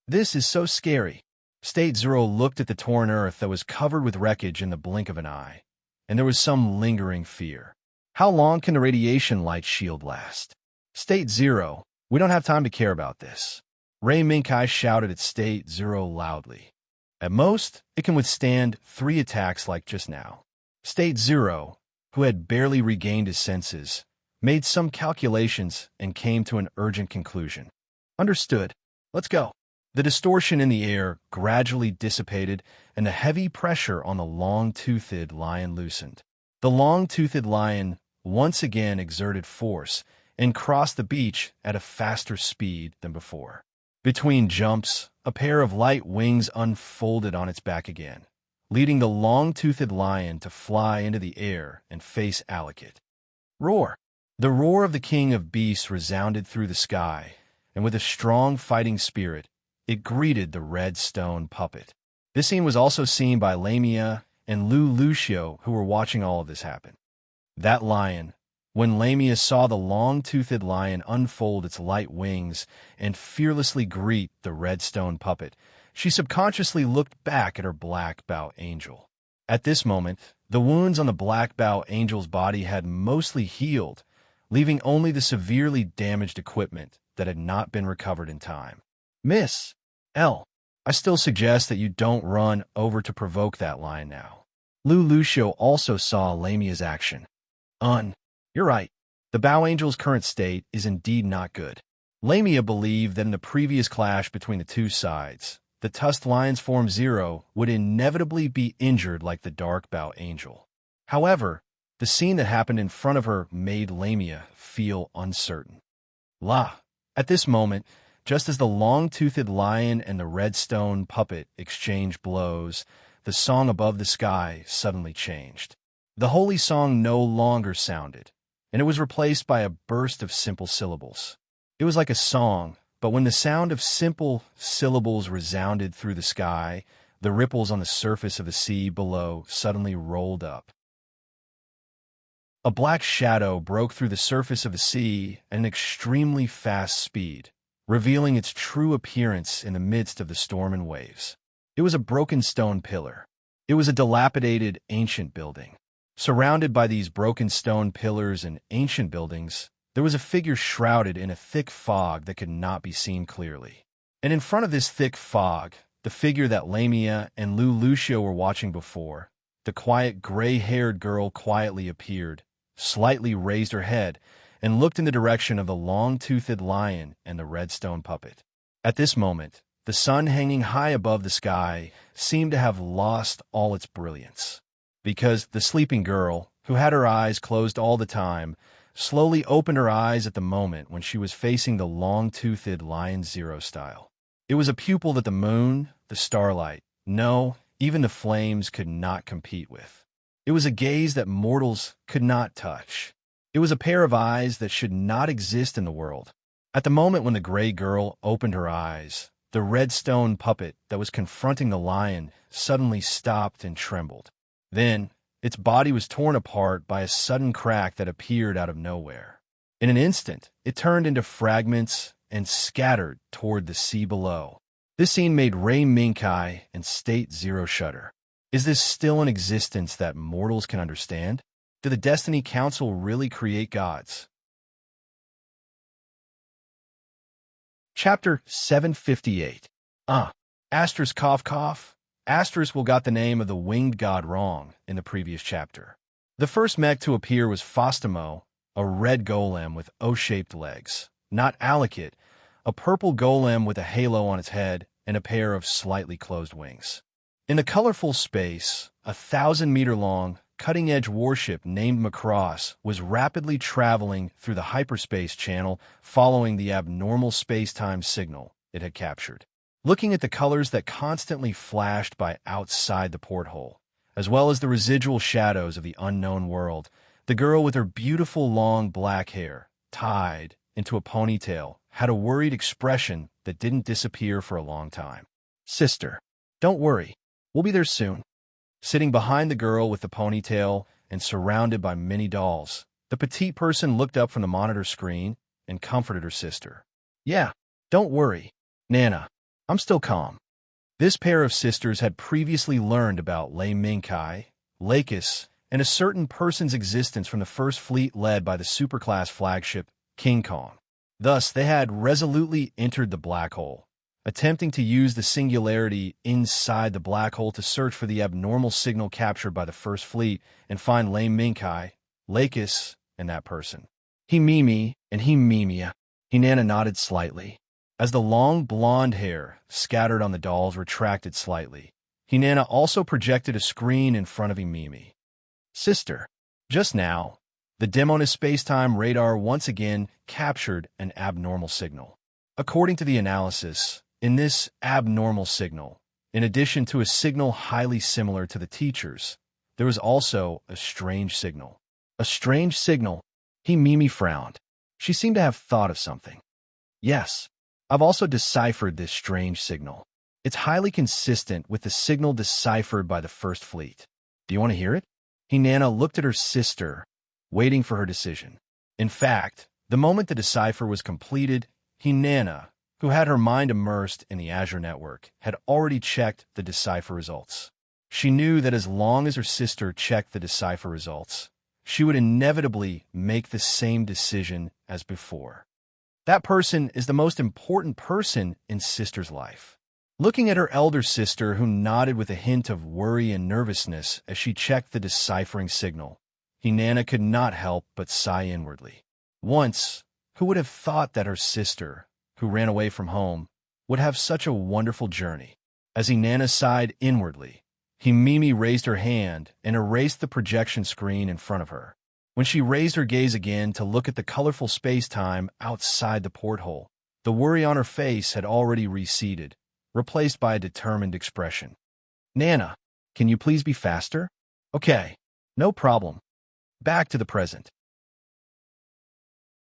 This is so scary. State Zero looked at the torn earth that was covered with wreckage in the blink of an eye, and there was some lingering fear. How long can the radiation light shield last? State Zero, we don't have time to care about this. Ray Minkai shouted at State Zero loudly. At most, it can withstand 3 attacks like just now. State Zero, who had barely regained his senses, made some calculations and came to an urgent conclusion. Understood. Let's go. The distortion in the air gradually dissipated and the heavy pressure on the long-toothed lion loosened. The long-toothed lion once again exerted force and crossed the beach at a faster speed than before. Between jumps, a pair of light wings unfolded on its back again, leading the long-toothed lion to fly into the air and face Alakit. Roar! The roar of the king of beasts resounded through the sky, and with a strong fighting spirit, it greeted the red stone puppet. This scene was also seen by Lamia and Lu Lucio, who were watching all of this happen. That lion, when Lamia saw the long-toothed lion unfold its light wings and fearlessly greet the red stone puppet, she subconsciously looked back at her black bow angel. At this moment, the wounds on the black bow angel's body had mostly healed, leaving only the severely damaged equipment that had not been recovered in time. Miss L, I still suggest that you don't run over to provoke that lion now. Lu Lucio also saw Lamia's action. You're right. The bow angel's current state is indeed not good. Lamia believed that in the previous clash between the two sides, the tusked lion's form 0 would inevitably be injured like the dark bow angel. However, the scene that happened in front of her made Lamia feel uncertain. At this moment, just as the long-toothed lion and the red stone puppet exchanged blows, the song above the sky suddenly changed. The holy song no longer sounded, and it was replaced by a burst of simple syllables. It was like a song, but when the sound of simple syllables resounded through the sky, the ripples on the surface of the sea below suddenly rolled up. A black shadow broke through the surface of the sea at an extremely fast speed, revealing its true appearance in the midst of the storm and waves. It was a broken stone pillar. It was a dilapidated, ancient building. Surrounded by these broken stone pillars and ancient buildings, there was a figure shrouded in a thick fog that could not be seen clearly. And in front of this thick fog, the figure that Lamia and Lu Lucio were watching before, the quiet gray-haired girl quietly appeared, slightly raised her head, and looked in the direction of the long-toothed lion and the red stone puppet. At this moment, the sun hanging high above the sky seemed to have lost all its brilliance, because the sleeping girl, who had her eyes closed all the time, slowly opened her eyes at the moment when she was facing the long-toothed lion 0 style. It was a pupil that the moon, the starlight, no, even the flames could not compete with. It was a gaze that mortals could not touch. It was a pair of eyes that should not exist in the world. At the moment when the gray girl opened her eyes, the red stone puppet that was confronting the lion suddenly stopped and trembled. Then, its body was torn apart by a sudden crack that appeared out of nowhere. In an instant, it turned into fragments and scattered toward the sea below. This scene made Ray Minkai and State Zero shudder. Is this still an existence that mortals can understand? Did the Destiny Council really create gods? Chapter 758. Asterisk cough cough. Asterisk will got the name of the winged god wrong in the previous chapter. The first mech to appear was Fostamo, a red golem with O-shaped legs, not Alikit, a purple golem with a halo on its head and a pair of slightly closed wings. In the colorful space, a 1,000-meter-long, cutting-edge warship named Macross was rapidly traveling through the hyperspace channel following the abnormal space-time signal it had captured. Looking at the colors that constantly flashed by outside the porthole, as well as the residual shadows of the unknown world, the girl with her beautiful long black hair, tied into a ponytail, had a worried expression that didn't disappear for a long time. "Sister, don't worry. We'll be there soon." Sitting behind the girl with the ponytail and surrounded by many dolls, the petite person looked up from the monitor screen and comforted her sister. "Yeah, don't worry, Nana. I'm still calm." This pair of sisters had previously learned about Lei Minkai, Lakis, and a certain person's existence from the First Fleet led by the superclass flagship King Kong. Thus, they had resolutely entered the black hole, attempting to use the singularity inside the black hole to search for the abnormal signal captured by the First Fleet and find Lei Minkai, Lakis, and that person. "He Mimi, and he Mimia." Hinana nodded slightly. As the long blonde hair scattered on the dolls retracted slightly, Hinana also projected a screen in front of Mimi. "Sister, just now, the Demonis space-time radar once again captured an abnormal signal. According to the analysis, in this abnormal signal, in addition to a signal highly similar to the teacher's, there was also a strange signal." "A strange signal?" Mimi frowned. She seemed to have thought of something. "Yes. I've also deciphered this strange signal. It's highly consistent with the signal deciphered by the First Fleet. Do you want to hear it?" Hinana looked at her sister, waiting for her decision. In fact, the moment the decipher was completed, Hinana, who had her mind immersed in the Azure network, had already checked the decipher results. She knew that as long as her sister checked the decipher results, she would inevitably make the same decision as before. That person is the most important person in sister's life. Looking at her elder sister, who nodded with a hint of worry and nervousness as she checked the deciphering signal, Hinana could not help but sigh inwardly. Once, who would have thought that her sister, who ran away from home, would have such a wonderful journey? As Hinana sighed inwardly, Mimi raised her hand and erased the projection screen in front of her. When she raised her gaze again to look at the colorful space-time outside the porthole, the worry on her face had already receded, replaced by a determined expression. "Nana, can you please be faster?" "Okay, no problem. Back to the present."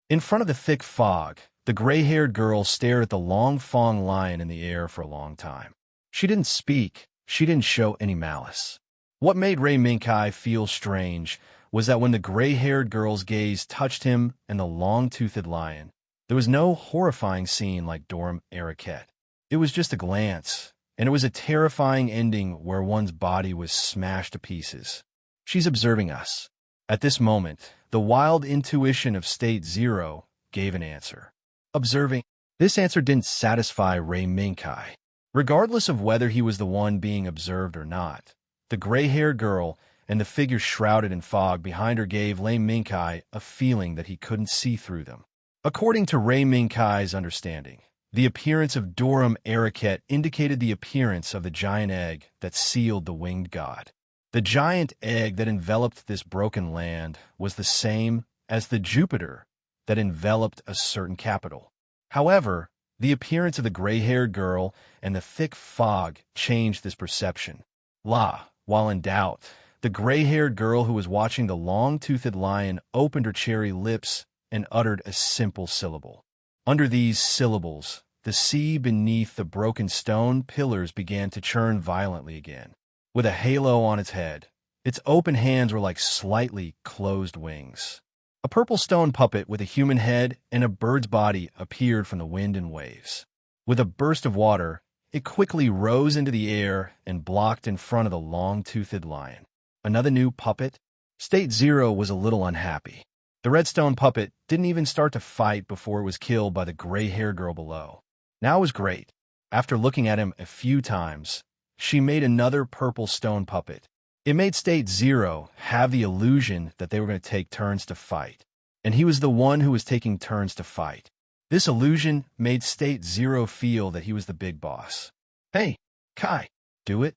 In front of the thick fog, the gray-haired girl stared at the long Fong lion in the air for a long time. She didn't speak. She didn't show any malice. What made Ray Minkai feel strange was that when the gray-haired girl's gaze touched him and the long-toothed lion, there was no horrifying scene like Dorum Araket. It was just a glance, and it was a terrifying ending where one's body was smashed to pieces. "She's observing us." At this moment, the wild intuition of State Zero gave an answer. "Observing?" This answer didn't satisfy Ray Minkai. Regardless of whether he was the one being observed or not, the gray-haired girl and the figure shrouded in fog behind her gave Lei Minkai a feeling that he couldn't see through them. According to Ray Minkai's understanding, the appearance of Dorum Araket indicated the appearance of the giant egg that sealed the winged god. The giant egg that enveloped this broken land was the same as the Jupiter that enveloped a certain capital. However, the appearance of the gray-haired girl and the thick fog changed this perception. While in doubt, the gray-haired girl who was watching the long-toothed lion opened her cherry lips and uttered a simple syllable. Under these syllables, the sea beneath the broken stone pillars began to churn violently again. With a halo on its head, its open hands were like slightly closed wings. A purple stone puppet with a human head and a bird's body appeared from the wind and waves. With a burst of water, it quickly rose into the air and blocked in front of the long-toothed lion. Another new puppet? State Zero was a little unhappy. The red stone puppet didn't even start to fight before it was killed by the gray-haired girl below. Now it was great. After looking at him a few times, she made another purple stone puppet. It made State Zero have the illusion that they were going to take turns to fight, and he was the one who was taking turns to fight. This illusion made State Zero feel that he was the big boss. Hey, Kai, do it.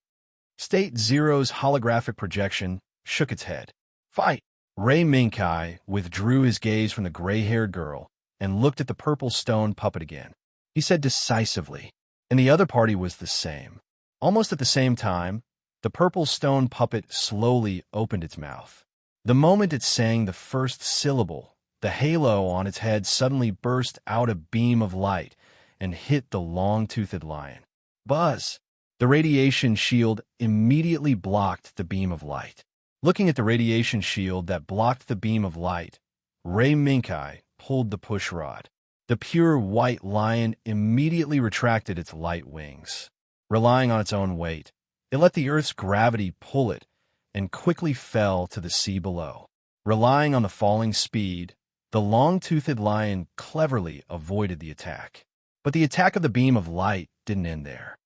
State Zero's holographic projection shook its head. Fight! Ray Minkai withdrew his gaze from the gray-haired girl and looked at the purple stone puppet again. He said decisively, and the other party was the same. Almost at the same time, the purple stone puppet slowly opened its mouth. The moment it sang the first syllable, the halo on its head suddenly burst out a beam of light and hit the long-toothed lion. Buzz! The radiation shield immediately blocked the beam of light. Looking at the radiation shield that blocked the beam of light, Ray Minkai pulled the push rod. The pure white lion immediately retracted its light wings. Relying on its own weight, it let the Earth's gravity pull it and quickly fell to the sea below. Relying on the falling speed, the long-toothed lion cleverly avoided the attack. But the attack of the beam of light didn't end there.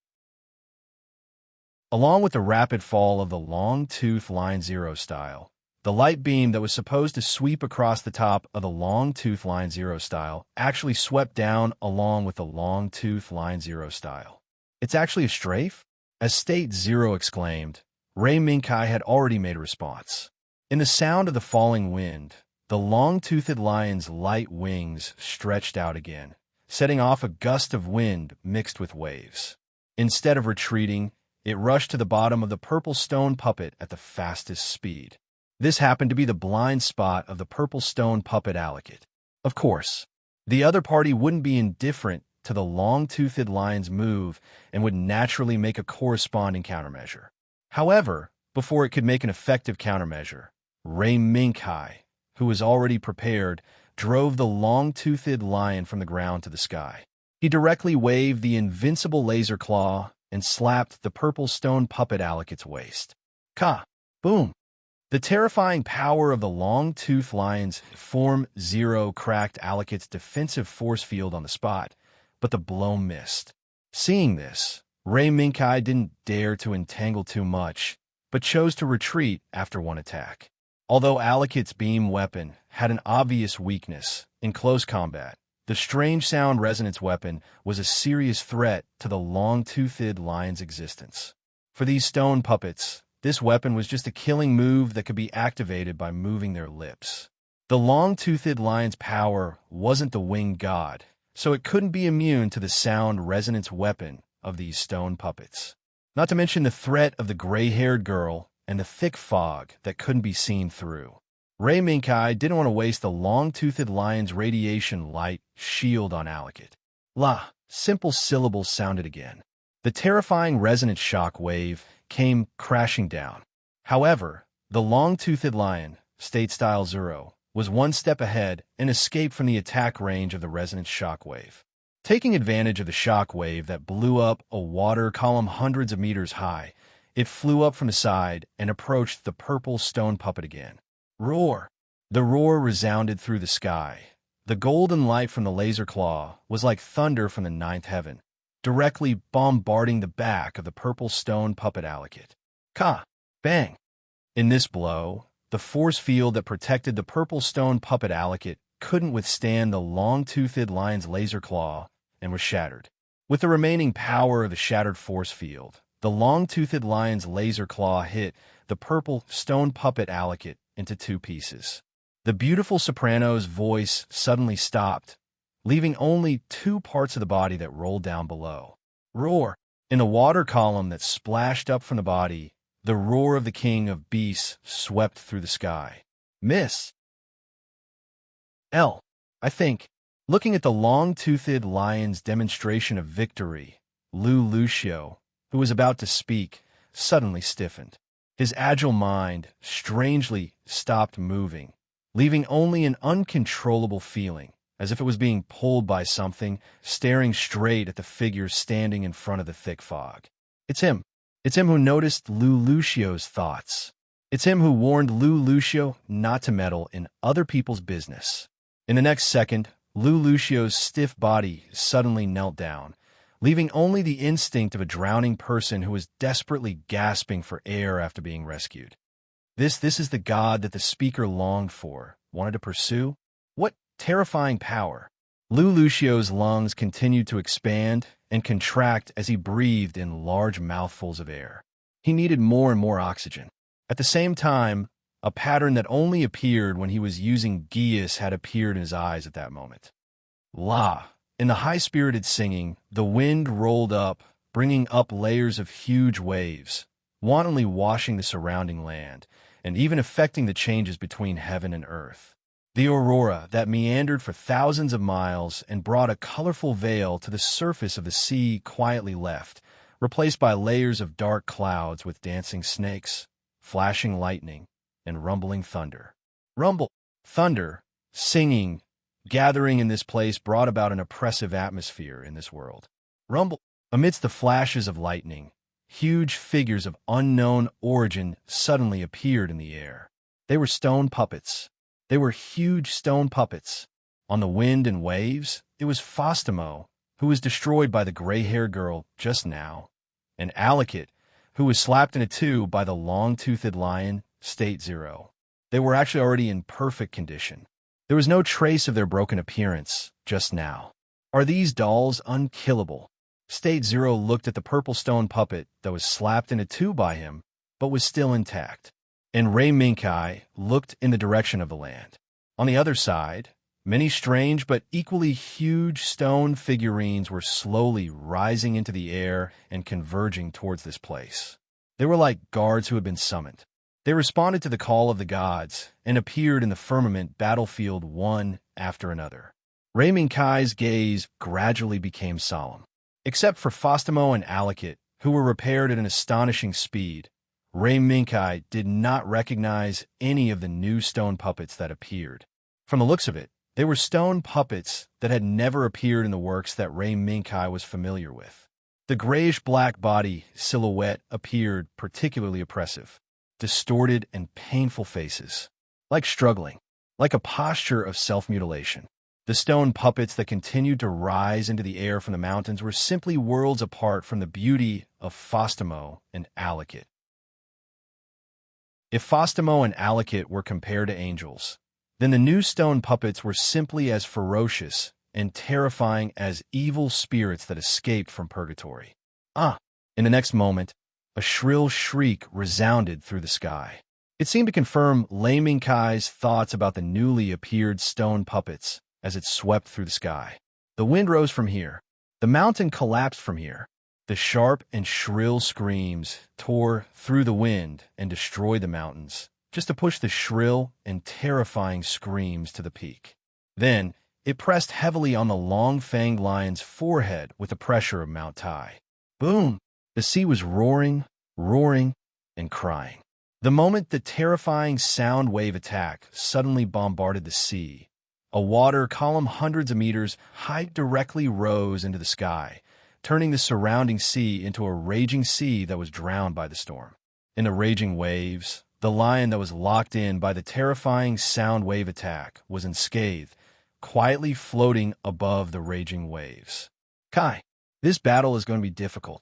Along with the rapid fall of the long-toothed lion Zero style, the light beam that was supposed to sweep across the top of the long-toothed lion Zero style actually swept down along with the long-toothed lion Zero style. It's actually a strafe? As State Zero exclaimed, Ray Minkai had already made a response. In the sound of the falling wind, the long-toothed lion's light wings stretched out again, setting off a gust of wind mixed with waves. Instead of retreating, it rushed to the bottom of the purple stone puppet at the fastest speed. This happened to be the blind spot of the purple stone puppet Allocate. Of course, the other party wouldn't be indifferent to the long-toothed lion's move and would naturally make a corresponding countermeasure. However, before it could make an effective countermeasure, Ray Minkai, who was already prepared, drove the long-toothed lion from the ground to the sky. He directly waved the invincible laser claw and slapped the purple stone puppet Allocate's waist. Ka! Boom! The terrifying power of the long-toothed lion's Form Zero cracked Allocate's defensive force field on the spot, but the blow missed. Seeing this, Ray Minkai didn't dare to entangle too much, but chose to retreat after one attack. Although Allocate's beam weapon had an obvious weakness in close combat, the strange sound resonance weapon was a serious threat to the long-toothed lion's existence. For these stone puppets, this weapon was just a killing move that could be activated by moving their lips. The long-toothed lion's power wasn't the winged god, so it couldn't be immune to the sound resonance weapon of these stone puppets. Not to mention the threat of the gray-haired girl and the thick fog that couldn't be seen through. Ray Minkai didn't want to waste the long-toothed lion's radiation light shield on Allocate. La, simple syllables sounded again. The terrifying resonant shock wave came crashing down. However, the long-toothed lion, State Style Zero, was one step ahead and escaped from the attack range of the resonant shock wave. Taking advantage of the shock wave that blew up a water column hundreds of meters high, it flew up from the side and approached the purple stone puppet again. Roar! The roar resounded through the sky. The golden light from the laser claw was like thunder from the ninth heaven, directly bombarding the back of the purple stone puppet Allocate. Ka! Bang! In this blow, the force field that protected the purple stone puppet Allocate couldn't withstand the long-toothed lion's laser claw and was shattered. With the remaining power of the shattered force field, the long-toothed lion's laser claw hit the purple stone puppet Allocate into two pieces. The beautiful soprano's voice suddenly stopped, leaving only two parts of the body that rolled down below. Roar! In the water column that splashed up from the body, the roar of the king of beasts swept through the sky. Miss! I think. Looking at the long-toothed lion's demonstration of victory, Lucio, who was about to speak, suddenly stiffened. His agile mind strangely stopped moving, leaving only an uncontrollable feeling, as if it was being pulled by something, staring straight at the figure standing in front of the thick fog. It's him. It's him who noticed Lu Lucio's thoughts. It's him who warned Lu Lucio not to meddle in other people's business. In the next second, Lu Lucio's stiff body suddenly knelt down, leaving only the instinct of a drowning person who was desperately gasping for air after being rescued. This is the god that the speaker longed for, wanted to pursue? What terrifying power! Lu Lucio's lungs continued to expand and contract as he breathed in large mouthfuls of air. He needed more and more oxygen. At the same time, a pattern that only appeared when he was using Geas had appeared in his eyes at that moment. La! In the high-spirited singing, the wind rolled up, bringing up layers of huge waves, wantonly washing the surrounding land, and even affecting the changes between heaven and earth. The aurora that meandered for thousands of miles and brought a colorful veil to the surface of the sea quietly left, replaced by layers of dark clouds with dancing snakes, flashing lightning, and rumbling thunder. Rumble, thunder, singing, gathering in this place brought about an oppressive atmosphere in this world. Rumble, amidst the flashes of lightning, huge figures of unknown origin suddenly appeared in the air. They were stone puppets. They were huge stone puppets. On the wind and waves, it was Fostimo, who was destroyed by the gray-haired girl just now, and Alikit, who was slapped in a tube by the long-toothed lion, State Zero. They were actually already in perfect condition. There was no trace of their broken appearance just now. Are these dolls unkillable? State Zero looked at the purple stone puppet that was slapped in a tube by him, but was still intact. And Ray Minkai looked in the direction of the land. On the other side, many strange but equally huge stone figurines were slowly rising into the air and converging towards this place. They were like guards who had been summoned. They responded to the call of the gods and appeared in the firmament battlefield one after another. Ray Minkai's gaze gradually became solemn. Except for Fostimo and Alikit, who were repaired at an astonishing speed, Ray Minkai did not recognize any of the new stone puppets that appeared. From the looks of it, they were stone puppets that had never appeared in the works that Ray Minkai was familiar with. The grayish-black body silhouette appeared particularly oppressive. Distorted and painful faces, like struggling, like a posture of self-mutilation. The stone puppets that continued to rise into the air from the mountains were simply worlds apart from the beauty of Fostimo and Alikit. If Fostimo and Alikit were compared to angels, then the new stone puppets were simply as ferocious and terrifying as evil spirits that escaped from purgatory. In the next moment, a shrill shriek resounded through the sky. It seemed to confirm Lei Minkai's thoughts about the newly appeared stone puppets as it swept through the sky. The wind rose from here. The mountain collapsed from here. The sharp and shrill screams tore through the wind and destroyed the mountains, just to push the shrill and terrifying screams to the peak. Then, it pressed heavily on the long-fanged lion's forehead with the pressure of Mount Tai. Boom! The sea was roaring, and crying. The moment the terrifying sound wave attack suddenly bombarded the sea, a water column hundreds of meters high directly rose into the sky, turning the surrounding sea into a raging sea that was drowned by the storm. In the raging waves, the lion that was locked in by the terrifying sound wave attack was unscathed, quietly floating above the raging waves. Kai, this battle is going to be difficult.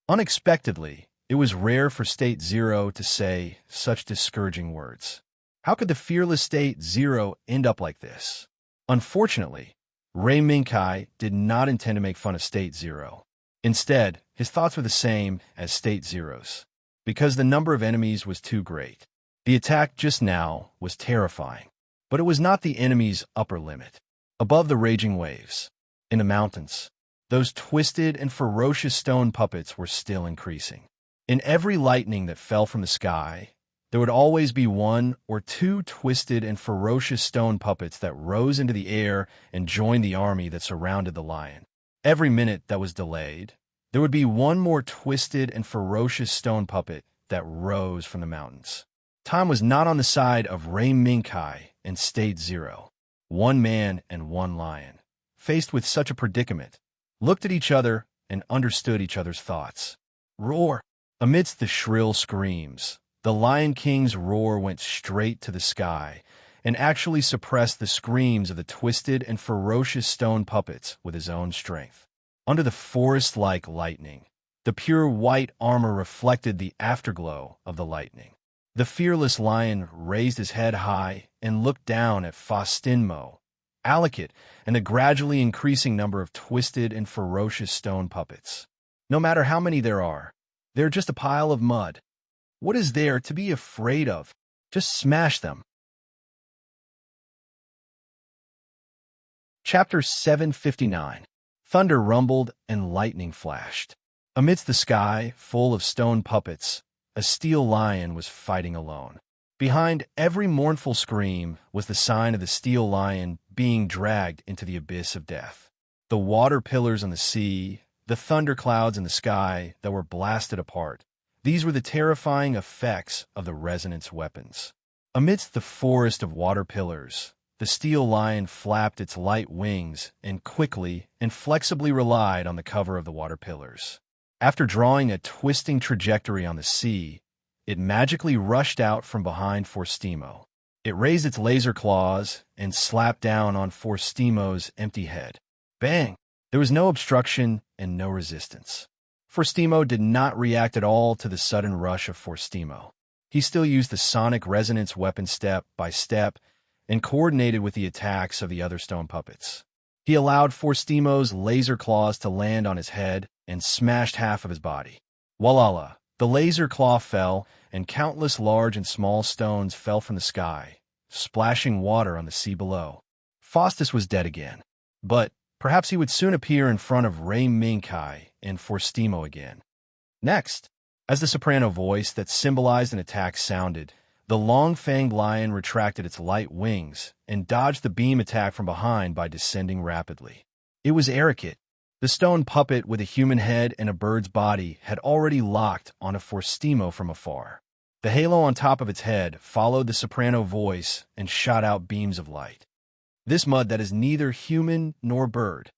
Unexpectedly, it was rare for State Zero to say such discouraging words. How could the fearless State Zero end up like this? Unfortunately, Ray Minkai did not intend to make fun of State Zero. Instead, his thoughts were the same as State Zero's, because the number of enemies was too great. The attack just now was terrifying, but it was not the enemy's upper limit. Above the raging waves, in the mountains, those twisted and ferocious stone puppets were still increasing. In every lightning that fell from the sky, there would always be one or two twisted and ferocious stone puppets that rose into the air and joined the army that surrounded the lion. Every minute that was delayed, there would be one more twisted and ferocious stone puppet that rose from the mountains. Time was not on the side of Ray Minkai and State Zero. One man and one lion, faced with such a predicament, looked at each other and understood each other's thoughts. Roar! Amidst the shrill screams, the Lion King's roar went straight to the sky and actually suppressed the screams of the twisted and ferocious stone puppets with his own strength. Under the forest-like lightning, the pure white armor reflected the afterglow of the lightning. The fearless lion raised his head high and looked down at Faustinmo, Alikit, and the gradually increasing number of twisted and ferocious stone puppets. No matter how many there are, they're just a pile of mud. What is there to be afraid of? Just smash them. Chapter 759. Thunder rumbled and lightning flashed. Amidst the sky, full of stone puppets, a steel lion was fighting alone. Behind every mournful scream was the sign of the steel lion being dragged into the abyss of death. The water pillars on the sea, the thunderclouds in the sky that were blasted apart, these were the terrifying effects of the resonance weapons. Amidst the forest of water pillars, the steel lion flapped its light wings and quickly and flexibly relied on the cover of the water pillars. After drawing a twisting trajectory on the sea, it magically rushed out from behind Forstimo. It raised its laser claws and slapped down on Forstimo's empty head. Bang! There was no obstruction and no resistance. Forstimo did not react at all to the sudden rush of Forstimo. He still used the sonic resonance weapon step by step and coordinated with the attacks of the other stone puppets. He allowed Forstimo's laser claws to land on his head and smashed half of his body. Walala! The laser claw fell, and countless large and small stones fell from the sky, splashing water on the sea below. Faustus was dead again. But perhaps he would soon appear in front of Ray Minkai and Forstimo again. Next, as the soprano voice that symbolized an attack sounded, the long-fanged lion retracted its light wings and dodged the beam attack from behind by descending rapidly. It was Arakit. The stone puppet with a human head and a bird's body had already locked on a Forstimo from afar. The halo on top of its head followed the soprano voice and shot out beams of light. This mud that is neither human nor bird.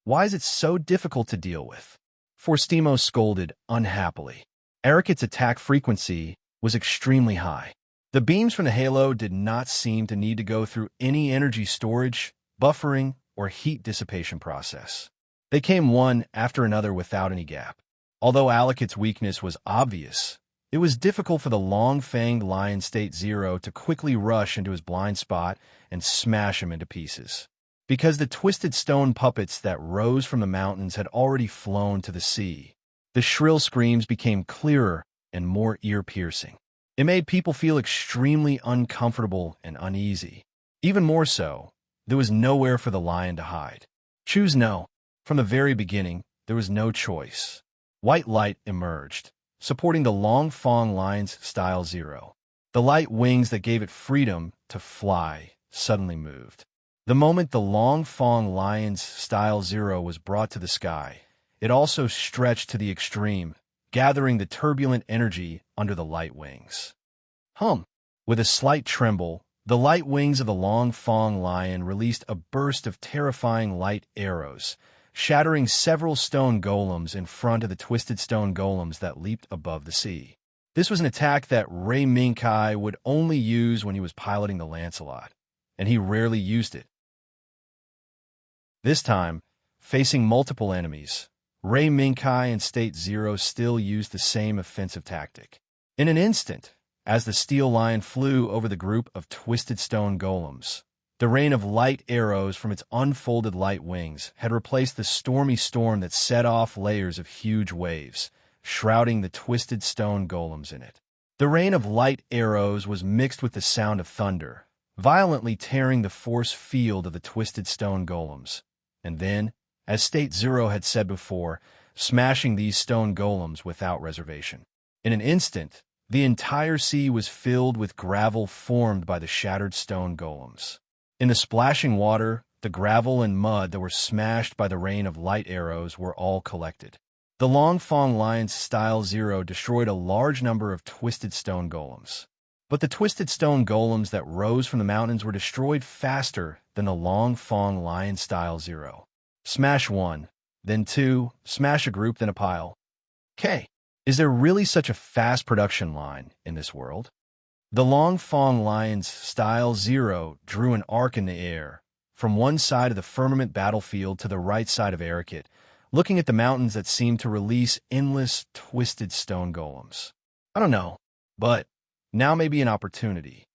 Why is it so difficult to deal with? Forstimo scolded unhappily. Arakit's attack frequency was extremely high. The beams from the halo did not seem to need to go through any energy storage, buffering, or heat dissipation process. They came one after another without any gap. Although Alikit's weakness was obvious, it was difficult for the long-fanged lion State Zero to quickly rush into his blind spot and smash him into pieces. Because the twisted stone puppets that rose from the mountains had already flown to the sea, the shrill screams became clearer and more ear-piercing. It made people feel extremely uncomfortable and uneasy. Even more so, there was nowhere for the lion to hide. Choose no. From the very beginning, there was no choice. White light emerged, supporting the long Fong lion's Style Zero. The light wings that gave it freedom to fly suddenly moved. The moment the long Fong lion's Style Zero was brought to the sky, it also stretched to the extreme, gathering the turbulent energy under the light wings. With a slight tremble, the light wings of the long Fong lion released a burst of terrifying light arrows, shattering several stone golems in front of the twisted stone golems that leaped above the sea. This was an attack that Ray Minkai would only use when he was piloting the Lancelot, and he rarely used it. This time, facing multiple enemies, Ray Minkai and State Zero still used the same offensive tactic. In an instant, as the steel lion flew over the group of twisted stone golems, the rain of light arrows from its unfolded light wings had replaced the stormy storm that set off layers of huge waves, shrouding the twisted stone golems in it. The rain of light arrows was mixed with the sound of thunder, violently tearing the force field of the twisted stone golems, and then, as State Zero had said before, smashing these stone golems without reservation. In an instant, the entire sea was filled with gravel formed by the shattered stone golems. In the splashing water, the gravel and mud that were smashed by the rain of light arrows were all collected. The long Fong lion's Style Zero destroyed a large number of twisted stone golems. But the twisted stone golems that rose from the mountains were destroyed faster than the Long Fong Lion Style Zero. Smash one, then two, smash a group, then a pile. K. Is there really such a fast production line in this world? The Long Fong Lion's Style Zero drew an arc in the air, from one side of the firmament battlefield to the right side of Arikit, looking at the mountains that seemed to release endless twisted stone golems. I don't know, but now may be an opportunity.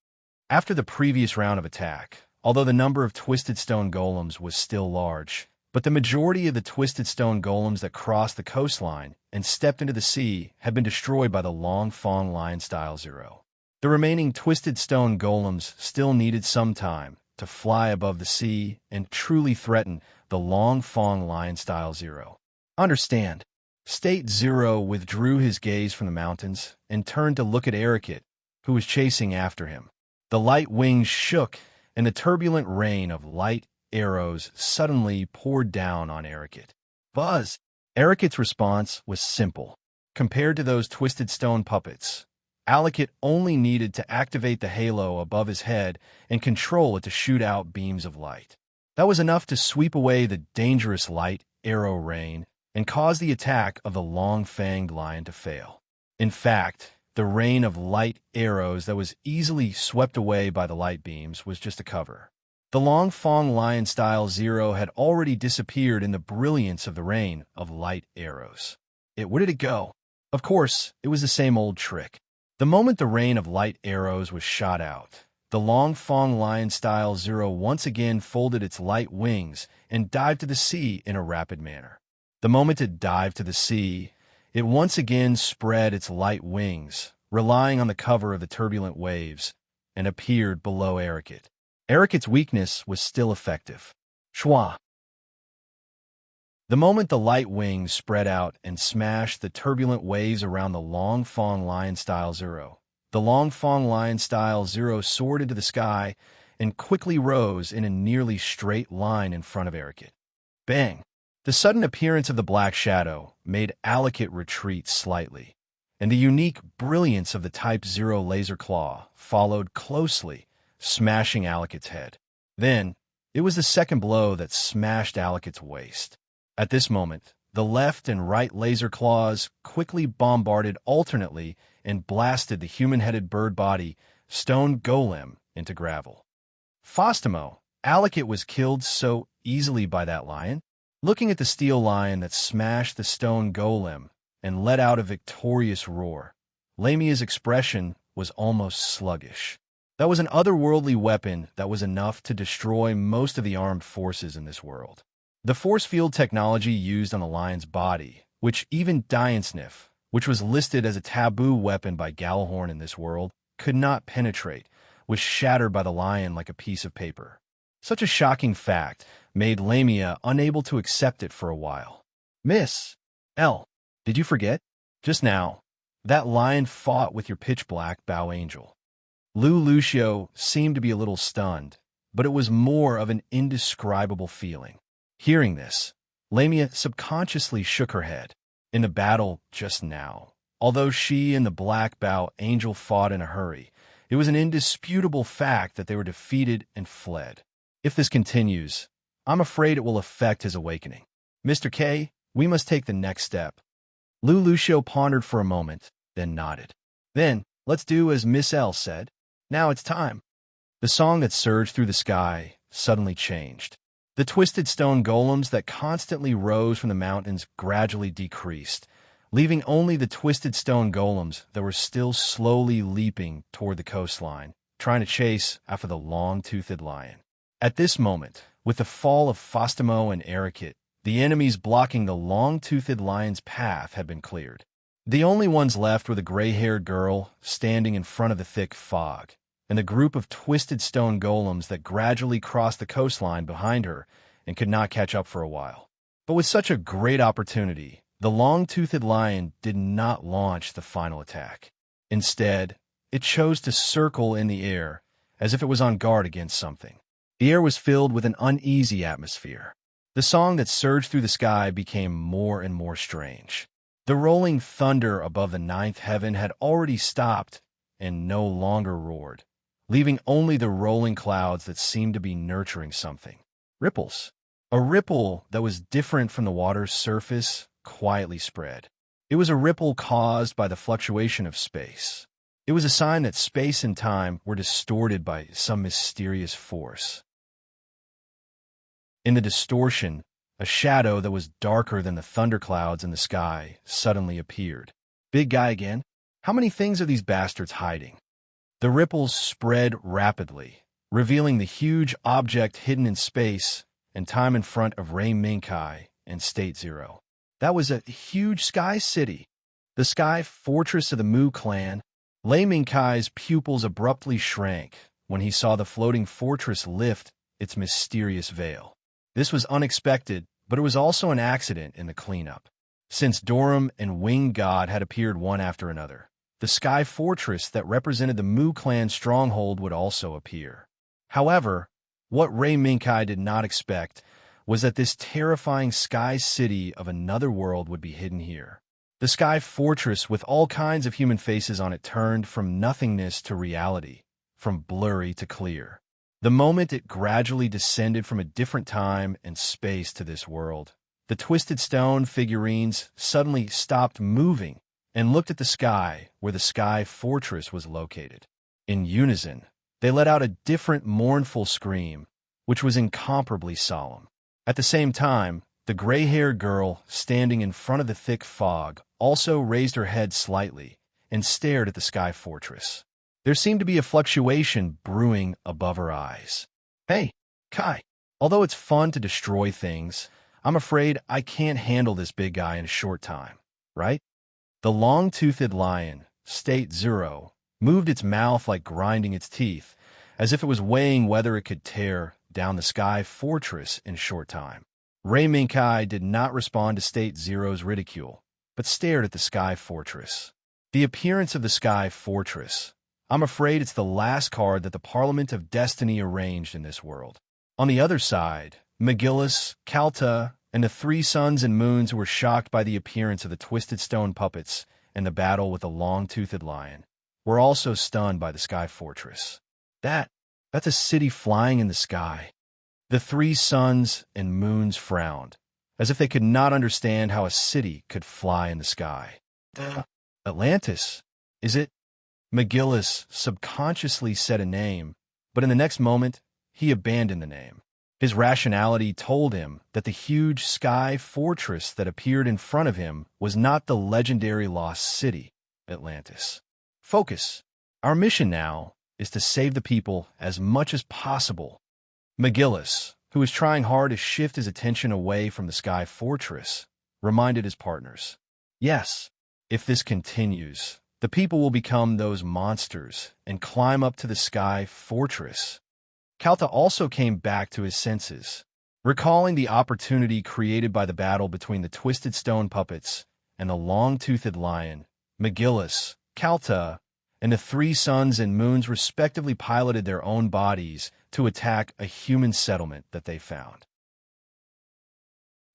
After the previous round of attack, although the number of twisted stone golems was still large, but the majority of the twisted stone golems that crossed the coastline and stepped into the sea had been destroyed by the Long Fong Lion Style Zero. The remaining twisted stone golems still needed some time to fly above the sea and truly threaten the Long Fong Lion Style Zero. Understand. State Zero withdrew his gaze from the mountains and turned to look at Arikit, who was chasing after him. The light wings shook, and the turbulent rain of light arrows suddenly poured down on Arikit. Buzz! Arikit's response was simple. Compared to those twisted stone puppets, Arikit only needed to activate the halo above his head and control it to shoot out beams of light. That was enough to sweep away the dangerous light arrow rain and cause the attack of the long-fanged lion to fail. In fact, the rain of light arrows that was easily swept away by the light beams was just a cover. The Long Fong Lion Style Zero had already disappeared in the brilliance of the rain of light arrows. Where did it go? Of course, it was the same old trick. The moment the rain of light arrows was shot out, the Long Fong Lion Style Zero once again folded its light wings and dived to the sea in a rapid manner. The moment it dived to the sea, it once again spread its light wings, relying on the cover of the turbulent waves, and appeared below Arikit. Arikit's weakness was still effective. Schwa! The moment the light wings spread out and smashed the turbulent waves around the Long Fong Lion Style Zero, the Long Fong Lion Style Zero soared into the sky and quickly rose in a nearly straight line in front of Arikit. Bang! The sudden appearance of the black shadow made Arikit retreat slightly, and the unique brilliance of the Type Zero laser claw followed closely, smashing Arikit's head. Then, it was the second blow that smashed Arikit's waist. At this moment, the left and right laser claws quickly bombarded alternately and blasted the human-headed bird body, stone golem, into gravel. Fostimo, Arikit was killed so easily by that lion. Looking at the steel lion that smashed the stone golem and let out a victorious roar, Lamia's expression was almost sluggish. That was an otherworldly weapon that was enough to destroy most of the armed forces in this world. The force field technology used on the lion's body, which even Diansniff, which was listed as a taboo weapon by Gallahorn in this world, could not penetrate, was shattered by the lion like a piece of paper. Such a shocking fact made Lamia unable to accept it for a while. Miss L, did you forget? Just now, that lion fought with your pitch-black bow angel. Lu Lucio seemed to be a little stunned, but it was more of an indescribable feeling. Hearing this, Lamia subconsciously shook her head. In the battle just now, although she and the black bow angel fought in a hurry, it was an indisputable fact that they were defeated and fled. If this continues, I'm afraid it will affect his awakening. Mr. K, we must take the next step. Lu Lucio pondered for a moment, then nodded. Then, let's do as Miss L said. Now it's time. The song that surged through the sky suddenly changed. The twisted stone golems that constantly rose from the mountains gradually decreased, leaving only the twisted stone golems that were still slowly leaping toward the coastline, trying to chase after the long-toothed lion. At this moment, with the fall of Fostimo and Arikit, the enemies blocking the long-toothed lion's path had been cleared. The only ones left were the gray-haired girl standing in front of the thick fog, and the group of twisted stone golems that gradually crossed the coastline behind her and could not catch up for a while. But with such a great opportunity, the long-toothed lion did not launch the final attack. Instead, it chose to circle in the air as if it was on guard against something. The air was filled with an uneasy atmosphere. The song that surged through the sky became more and more strange. The rolling thunder above the ninth heaven had already stopped, and no longer roared, leaving only the rolling clouds that seemed to be nurturing something. Ripples. A ripple that was different from the water's surface quietly spread. It was a ripple caused by the fluctuation of space. It was a sign that space and time were distorted by some mysterious force. In the distortion, a shadow that was darker than the thunderclouds in the sky suddenly appeared. Big guy again? How many things are these bastards hiding? The ripples spread rapidly, revealing the huge object hidden in space and time in front of Ray Minkai and State Zero. That was a huge sky city, the sky fortress of the Mu clan. Lei Minkai's pupils abruptly shrank when he saw the floating fortress lift its mysterious veil. This was unexpected, but it was also an accident in the cleanup. Since Dorum and Winged God had appeared one after another, the sky fortress that represented the Mu clan stronghold would also appear. However, what Ray Minkai did not expect was that this terrifying sky city of another world would be hidden here. The sky fortress with all kinds of human faces on it turned from nothingness to reality, from blurry to clear. The moment it gradually descended from a different time and space to this world, the twisted stone figurines suddenly stopped moving and looked at the sky where the sky fortress was located. In unison, they let out a different mournful scream, which was incomparably solemn. At the same time, the gray-haired girl standing in front of the thick fog also raised her head slightly and stared at the sky fortress. There seemed to be a fluctuation brewing above her eyes. Hey, Kai, although it's fun to destroy things, I'm afraid I can't handle this big guy in a short time, right? The long-toothed lion, State Zero, moved its mouth like grinding its teeth, as if it was weighing whether it could tear down the sky fortress in a short time. Ray Minkai did not respond to State Zero's ridicule, but stared at the sky fortress. The appearance of the sky fortress. I'm afraid it's the last card that the Parliament of Destiny arranged in this world. On the other side, McGillis, Kalta, and the three suns and moons who were shocked by the appearance of the twisted stone puppets and the battle with the long-toothed lion were also stunned by the sky fortress. That's a city flying in the sky. The three suns and moons frowned, as if they could not understand how a city could fly in the sky. Atlantis, is it? McGillis subconsciously said a name, but in the next moment, he abandoned the name. His rationality told him that the huge sky fortress that appeared in front of him was not the legendary lost city, Atlantis. Focus. Our mission now is to save the people as much as possible. McGillis, who was trying hard to shift his attention away from the sky fortress, reminded his partners, yes, if this continues, the people will become those monsters and climb up to the sky fortress. Kalta also came back to his senses, recalling the opportunity created by the battle between the twisted stone puppets and the long-toothed lion. McGillis, Kalta, and the three suns and moons respectively piloted their own bodies to attack a human settlement that they found.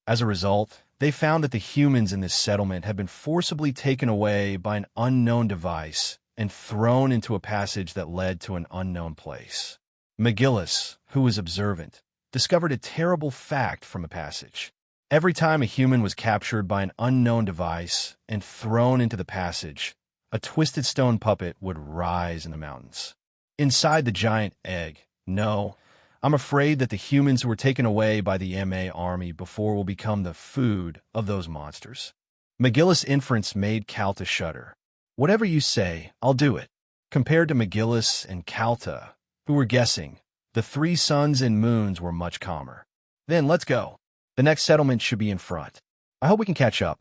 As a result, they found that the humans in this settlement had been forcibly taken away by an unknown device and thrown into a passage that led to an unknown place. McGillis, who was observant, discovered a terrible fact from the passage. Every time a human was captured by an unknown device and thrown into the passage, a twisted stone puppet would rise in the mountains. Inside the giant egg, no, I'm afraid that the humans who were taken away by the MA army before will become the food of those monsters. McGillis' inference made Kalta shudder. Whatever you say, I'll do it. Compared to McGillis and Kalta, who were guessing, the three suns and moons were much calmer. Then let's go. The next settlement should be in front. I hope we can catch up.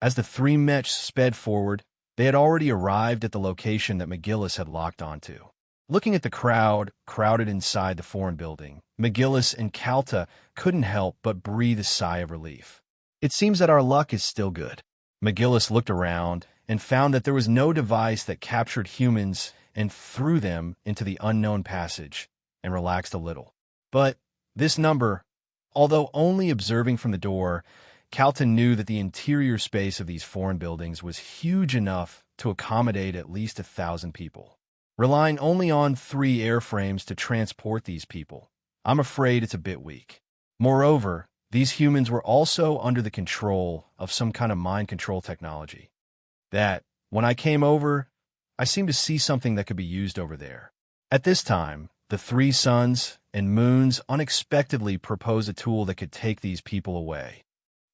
As the three mechs sped forward, they had already arrived at the location that McGillis had locked onto. Looking at the crowd crowded inside the foreign building, McGillis and Kalta couldn't help but breathe a sigh of relief. It seems that our luck is still good. McGillis looked around and found that there was no device that captured humans and threw them into the unknown passage, and relaxed a little. But this number, although only observing from the door, Calton knew that the interior space of these foreign buildings was huge enough to accommodate at least 1,000 people. Relying only on 3 airframes to transport these people, I'm afraid it's a bit weak. Moreover, these humans were also under the control of some kind of mind control technology. That, when I came over, I seemed to see something that could be used over there. At this time, the 3 suns and moons unexpectedly proposed a tool that could take these people away.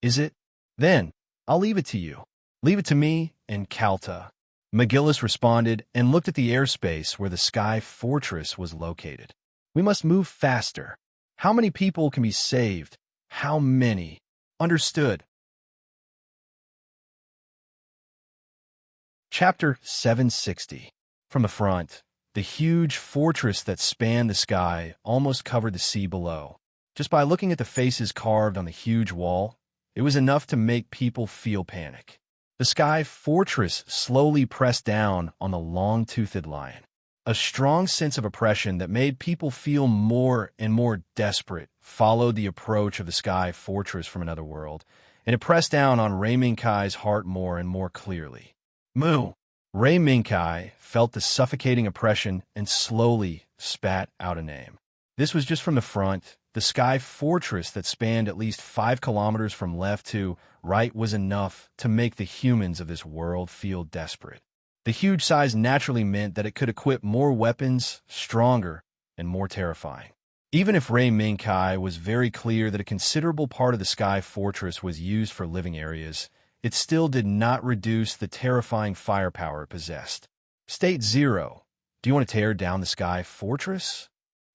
Is it? Then, I'll leave it to you. Leave it to me and Calta. McGillis responded and looked at the airspace where the Sky Fortress was located. We must move faster. How many people can be saved? How many? Understood. Chapter 760. From the front, the huge fortress that spanned the sky almost covered the sea below. Just by looking at the faces carved on the huge wall, it was enough to make people feel panic. The Sky Fortress slowly pressed down on the long-toothed lion. A strong sense of oppression that made people feel more and more desperate followed the approach of the Sky Fortress from another world, and it pressed down on Rei Minkai's heart more and more clearly. Moo! Rei Minkai felt the suffocating oppression and slowly spat out a name. This was just from the front. The Sky Fortress that spanned at least 5 kilometers from left to right was enough to make the humans of this world feel desperate. The huge size naturally meant that it could equip more weapons, stronger, and more terrifying. Even if Rei Minkai was very clear that a considerable part of the Sky Fortress was used for living areas, it still did not reduce the terrifying firepower it possessed. State 0, do you want to tear down the Sky Fortress?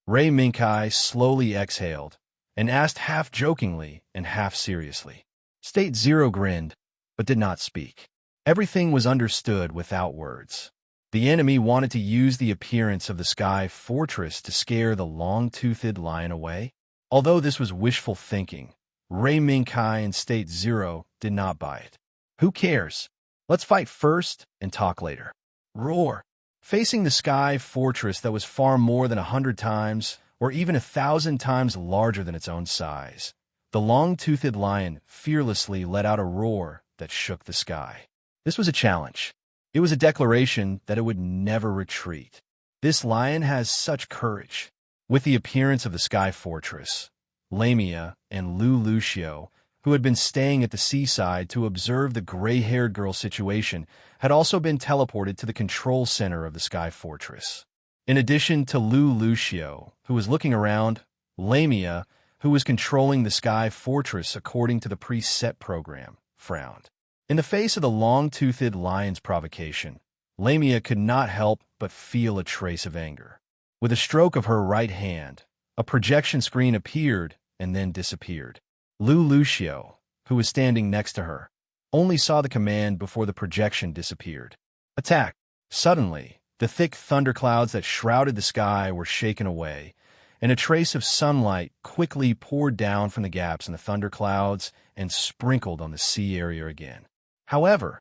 Rei Minkai slowly exhaled and asked half jokingly and half seriously. State 0 grinned, but did not speak. Everything was understood without words. The enemy wanted to use the appearance of the Sky Fortress to scare the long-toothed lion away. Although this was wishful thinking, Rei Minkai and State 0 did not buy it. Who cares? Let's fight first and talk later. Roar! Facing the Sky Fortress that was far more than 100 times, or even 1,000 times larger than its own size, the long-toothed lion fearlessly let out a roar that shook the sky. This was a challenge. It was a declaration that it would never retreat. This lion has such courage. With the appearance of the Sky Fortress, Lamia and Lu Lucio, who had been staying at the seaside to observe the gray-haired girl situation, had also been teleported to the control center of the Sky Fortress. In addition to Lu Lucio, who was looking around, Lamia, who was controlling the Sky Fortress according to the preset program, frowned. In the face of the long-toothed lion's provocation, Lamia could not help but feel a trace of anger. With a stroke of her right hand, a projection screen appeared and then disappeared. Lu Lucio, who was standing next to her, only saw the command before the projection disappeared. Attack! Suddenly, the thick thunderclouds that shrouded the sky were shaken away, and a trace of sunlight quickly poured down from the gaps in the thunderclouds and sprinkled on the sea area again. However,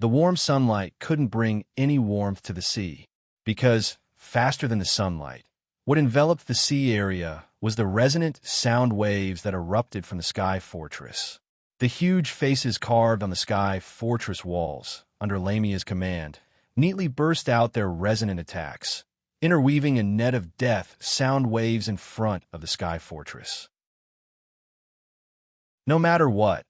the warm sunlight couldn't bring any warmth to the sea, because, faster than the sunlight, what enveloped the sea area was the resonant sound waves that erupted from the Sky Fortress. The huge faces carved on the Sky Fortress walls, under Lamia's command, neatly burst out their resonant attacks, interweaving a net of death sound waves in front of the Sky Fortress. No matter what,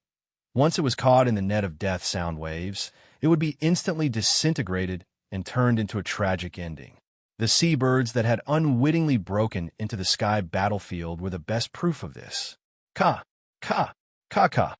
once it was caught in the net of death sound waves, it would be instantly disintegrated and turned into a tragic ending. The seabirds that had unwittingly broken into the sky battlefield were the best proof of this. Ka! Ka! Ka! Ka!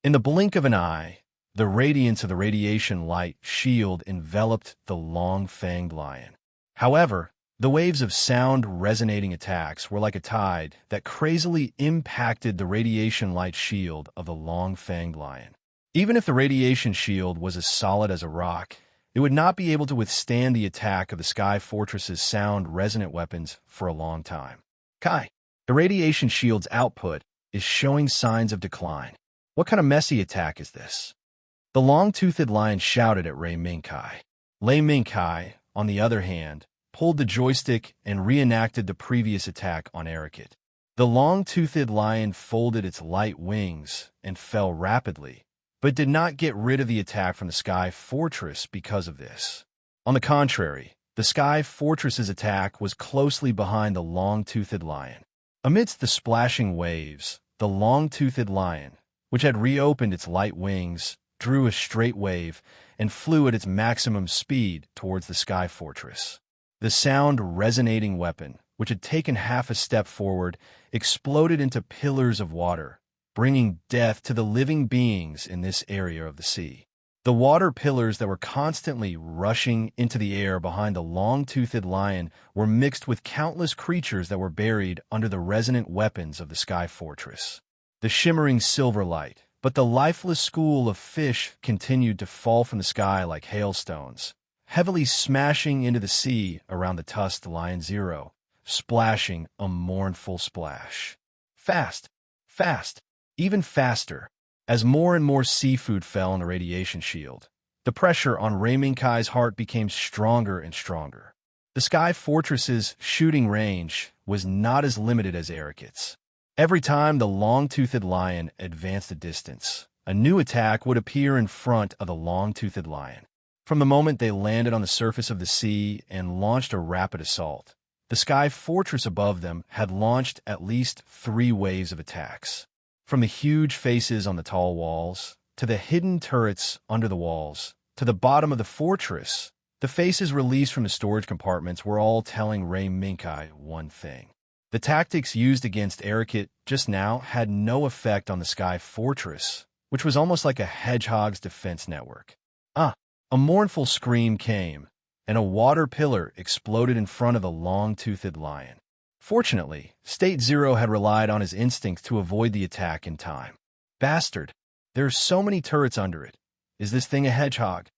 In the blink of an eye, the radiance of the radiation light shield enveloped the long-fanged lion. However, the waves of sound resonating attacks were like a tide that crazily impacted the radiation light shield of the long-fanged lion. Even if the radiation shield was as solid as a rock, it would not be able to withstand the attack of the Sky Fortress's sound-resonant weapons for a long time. Kai, the radiation shield's output is showing signs of decline. What kind of messy attack is this? The long-toothed lion shouted at Rei Minkai. Rei Minkai, on the other hand, pulled the joystick and reenacted the previous attack on Arikit. The long-toothed lion folded its light wings and fell rapidly, but did not get rid of the attack from the Sky Fortress because of this. On the contrary, the Sky Fortress's attack was closely behind the long-toothed lion. Amidst the splashing waves, the long-toothed lion, which had reopened its light wings, drew a straight wave and flew at its maximum speed towards the Sky Fortress. The sound-resonating weapon, which had taken half a step forward, exploded into pillars of water, bringing death to the living beings in this area of the sea. The water pillars that were constantly rushing into the air behind the long-toothed lion were mixed with countless creatures that were buried under the resonant weapons of the Sky Fortress. The shimmering silver light, but the lifeless school of fish continued to fall from the sky like hailstones, heavily smashing into the sea around the tusked Lion Zero, splashing a mournful splash. Fast, fast, even faster. As more and more seafood fell on the radiation shield, the pressure on Rei Minkai's heart became stronger and stronger. The Sky Fortress's shooting range was not as limited as Eric's. Every time the long-toothed lion advanced a distance, a new attack would appear in front of the long-toothed lion. From the moment they landed on the surface of the sea and launched a rapid assault, the Sky Fortress above them had launched at least 3 waves of attacks. From the huge faces on the tall walls, to the hidden turrets under the walls, to the bottom of the fortress, the faces released from the storage compartments were all telling Rei Minkai one thing. The tactics used against Ericit just now had no effect on the Sky Fortress, which was almost like a hedgehog's defense network. A mournful scream came, and a water pillar exploded in front of the long-toothed lion. Fortunately, State Zero had relied on his instincts to avoid the attack in time. Bastard! There are so many turrets under it. Is this thing a hedgehog?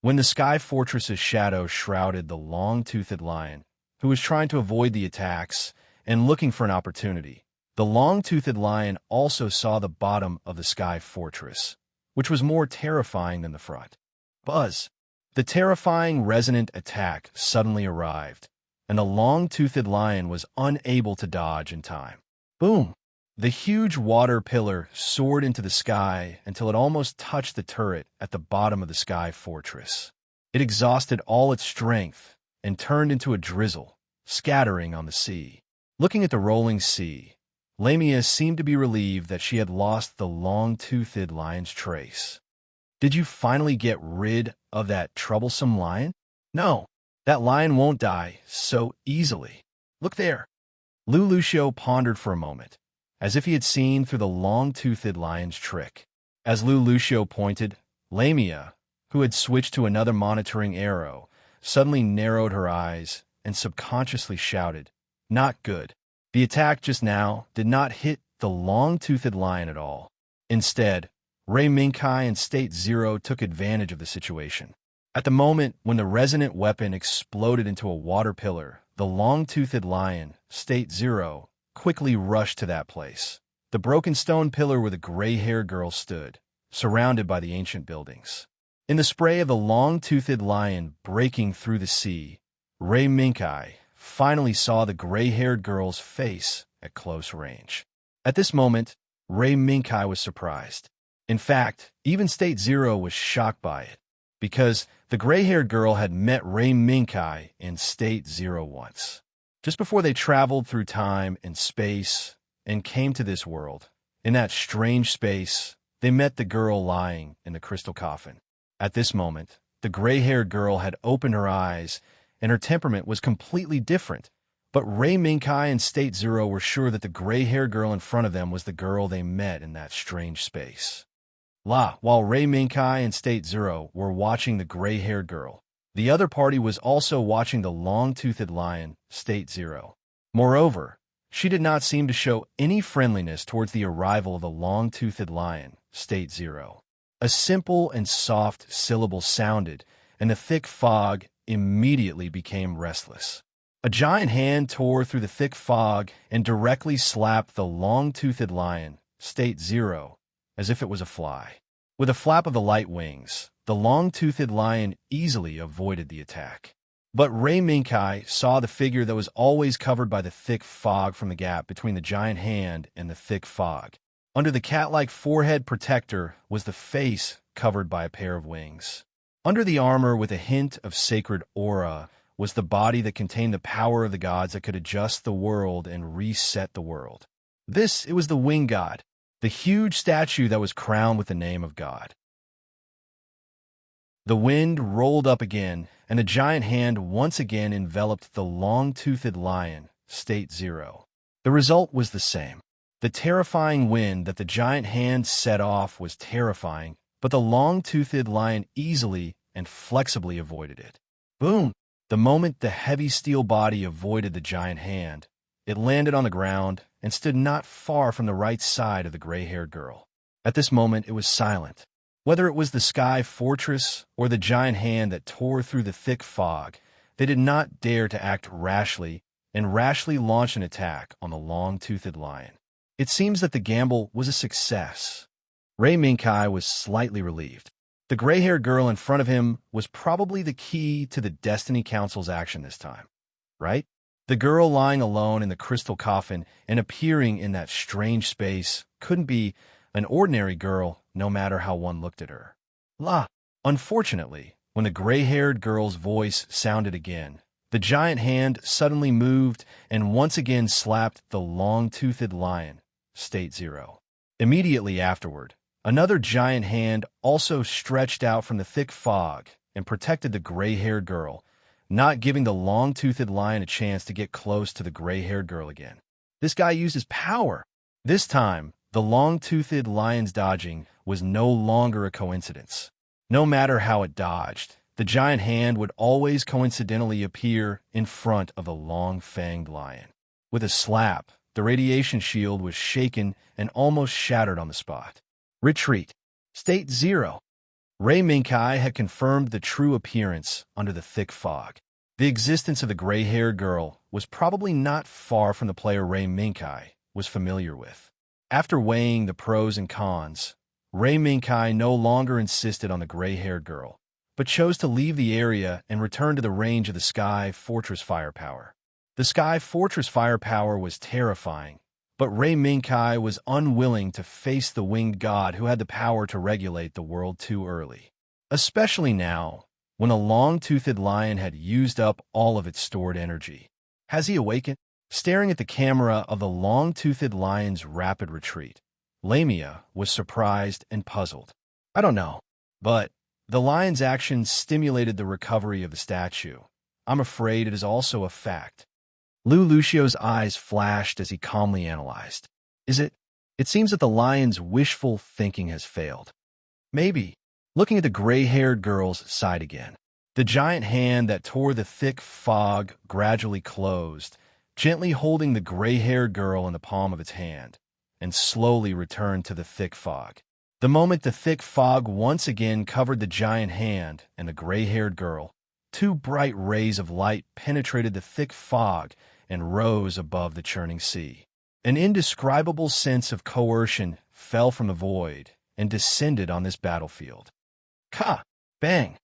When the Sky Fortress's shadow shrouded the long-toothed lion, who was trying to avoid the attacks and looking for an opportunity, the long-toothed lion also saw the bottom of the Sky Fortress, which was more terrifying than the front. Buzz! The terrifying resonant attack suddenly arrived, and the long-toothed lion was unable to dodge in time. Boom! The huge water pillar soared into the sky until it almost touched the turret at the bottom of the Sky Fortress. It exhausted all its strength and turned into a drizzle, scattering on the sea. Looking at the rolling sea, Lamia seemed to be relieved that she had lost the long-toothed lion's trace. Did you finally get rid of that troublesome lion? No. That lion won't die so easily. Look there. Lucio pondered for a moment, as if he had seen through the long-toothed lion's trick. As Lucio pointed, Lamia, who had switched to another monitoring arrow, suddenly narrowed her eyes and subconsciously shouted, "Not good." The attack just now did not hit the long-toothed lion at all. Instead, Rei Minkai and State Zero took advantage of the situation. At the moment when the resonant weapon exploded into a water pillar, the long-toothed lion, State Zero, quickly rushed to that place. The broken stone pillar where the gray-haired girl stood, surrounded by the ancient buildings. In the spray of the long-toothed lion breaking through the sea, Rei Minkai finally saw the gray-haired girl's face at close range. At this moment, Rei Minkai was surprised. In fact, even State Zero was shocked by it, because the gray-haired girl had met Rei Minkai in State Zero once. Just before they traveled through time and space and came to this world, in that strange space, they met the girl lying in the crystal coffin. At this moment, the gray-haired girl had opened her eyes, and her temperament was completely different. But Rei Minkai and State Zero were sure that the gray-haired girl in front of them was the girl they met in that strange space. While Rei Minkai and State Zero were watching the gray-haired girl, the other party was also watching the long-toothed lion, State Zero. Moreover, she did not seem to show any friendliness towards the arrival of the long-toothed lion, State Zero. A simple and soft syllable sounded, and the thick fog immediately became restless. A giant hand tore through the thick fog and directly slapped the long-toothed lion, State Zero, as if it was a fly. With a flap of the light wings, the long-toothed lion easily avoided the attack. But Ray Minkai saw the figure that was always covered by the thick fog from the gap between the giant hand and the thick fog. Under the cat-like forehead protector was the face covered by a pair of wings. Under the armor with a hint of sacred aura was the body that contained the power of the gods that could adjust the world and reset the world. It was the winged god, the huge statue that was crowned with the name of God. The wind rolled up again, and the giant hand once again enveloped the long-toothed lion, State Zero. The result was the same. The terrifying wind that the giant hand set off was terrifying, but the long-toothed lion easily and flexibly avoided it. Boom! The moment the heavy steel body avoided the giant hand, it landed on the ground and stood not far from the right side of the gray-haired girl. At this moment, it was silent. Whether it was the sky fortress or the giant hand that tore through the thick fog, they did not dare to act rashly and rashly launch an attack on the long-toothed lion. It seems that the gamble was a success. Ray Minkai was slightly relieved. The gray-haired girl in front of him was probably the key to the Destiny Council's action this time, right? The girl lying alone in the crystal coffin and appearing in that strange space couldn't be an ordinary girl, no matter how one looked at her. Unfortunately, when the gray-haired girl's voice sounded again, the giant hand suddenly moved and once again slapped the long-toothed lion, State Zero. Immediately afterward, another giant hand also stretched out from the thick fog and protected the gray-haired girl, not giving the long-toothed lion a chance to get close to the gray-haired girl again. This guy uses power. This time, the long-toothed lion's dodging was no longer a coincidence. No matter how it dodged, the giant hand would always coincidentally appear in front of the long-fanged lion. With a slap, the radiation shield was shaken and almost shattered on the spot. Retreat. State Zero. Ray Minkai had confirmed the true appearance under the thick fog. The existence of the gray-haired girl was probably not far from the player Ray Minkai was familiar with. After weighing the pros and cons, Ray Minkai no longer insisted on the gray-haired girl, but chose to leave the area and return to the range of the Sky Fortress firepower. The Sky Fortress firepower was terrifying, but Ray Minkai was unwilling to face the winged god who had the power to regulate the world too early. Especially now, when the long-toothed lion had used up all of its stored energy. Has he awakened? Staring at the camera of the long-toothed lion's rapid retreat, Lamia was surprised and puzzled. I don't know, but the lion's actions stimulated the recovery of the statue. I'm afraid it is also a fact. Lucio's eyes flashed as he calmly analyzed. Is it? It seems that the lion's wishful thinking has failed. Maybe. Looking at the gray-haired girl's side again. The giant hand that tore the thick fog gradually closed, gently holding the gray-haired girl in the palm of its hand, and slowly returned to the thick fog. The moment the thick fog once again covered the giant hand and the gray-haired girl, two bright rays of light penetrated the thick fog and rose above the churning sea. An indescribable sense of coercion fell from the void and descended on this battlefield. Ka! Bang!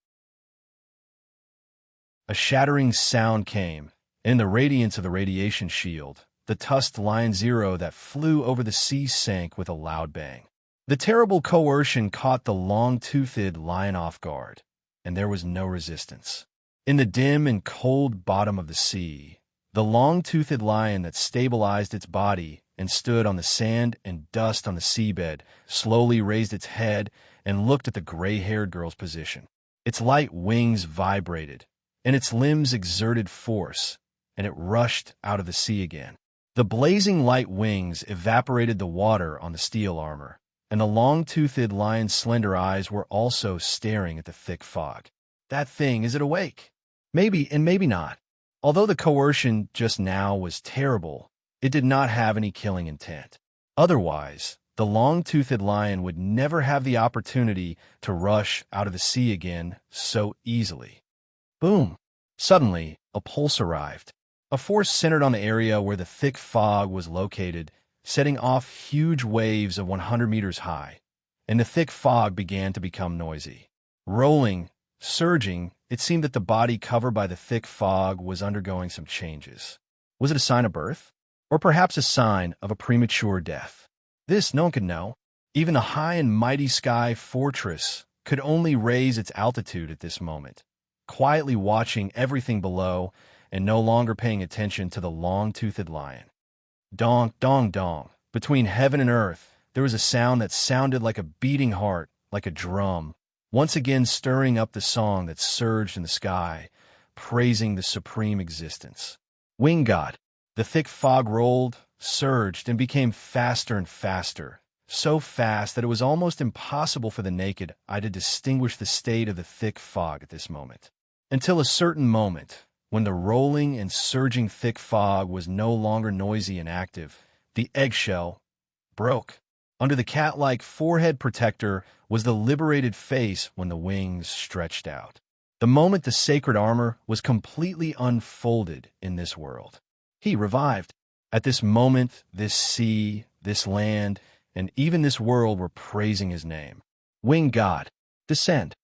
A shattering sound came, and in the radiance of the radiation shield, the tusked Lion Zero that flew over the sea sank with a loud bang. The terrible coercion caught the long-toothed lion off guard, and there was no resistance. In the dim and cold bottom of the sea, the long-toothed lion that stabilized its body and stood on the sand and dust on the seabed slowly raised its head and looked at the gray-haired girl's position. Its light wings vibrated, and its limbs exerted force, and it rushed out of the sea again. The blazing light wings evaporated the water on the steel armor, and the long-toothed lion's slender eyes were also staring at the thick fog. That thing, is it awake? Maybe and maybe not. Although the coercion just now was terrible, it did not have any killing intent. Otherwise, the long-toothed lion would never have the opportunity to rush out of the sea again so easily. Boom! Suddenly, a pulse arrived. A force centered on the area where the thick fog was located, setting off huge waves of 100 meters high, and the thick fog began to become noisy. Rolling, surging, it seemed that the body covered by the thick fog was undergoing some changes. Was it a sign of birth? Or perhaps a sign of a premature death? This no one could know. Even the high and mighty sky fortress could only raise its altitude at this moment, quietly watching everything below and no longer paying attention to the long-toothed lion. Dong, dong, dong. Between heaven and earth, there was a sound that sounded like a beating heart, like a drum, once again stirring up the song that surged in the sky, praising the supreme existence. Winged God. The thick fog rolled, surged, and became faster and faster, so fast that it was almost impossible for the naked eye to distinguish the state of the thick fog at this moment. Until a certain moment, when the rolling and surging thick fog was no longer noisy and active, the eggshell broke. Under the cat-like forehead protector was the liberated face when the wings stretched out. The moment the sacred armor was completely unfolded in this world. He revived. At this moment, this sea, this land, and even this world were praising his name. Winged God, descend.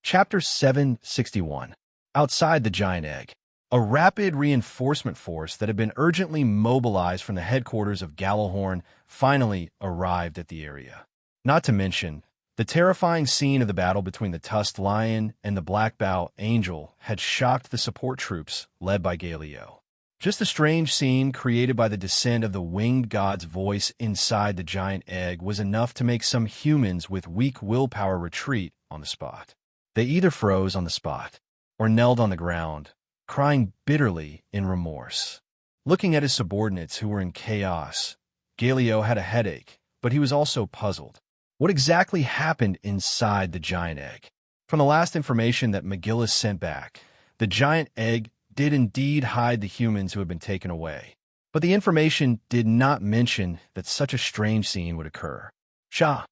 Chapter 761. Outside the giant egg. A rapid reinforcement force that had been urgently mobilized from the headquarters of Gallowhorn finally arrived at the area. Not to mention, the terrifying scene of the battle between the tusked lion and the black-bow angel had shocked the support troops led by Galio. Just the strange scene created by the descent of the winged god's voice inside the giant egg was enough to make some humans with weak willpower retreat on the spot. They either froze on the spot or knelt on the ground, crying bitterly in remorse. Looking at his subordinates who were in chaos, Galio had a headache, but he was also puzzled. What exactly happened inside the giant egg? From the last information that McGillis sent back, the giant egg did indeed hide the humans who had been taken away. But the information did not mention that such a strange scene would occur. Shah!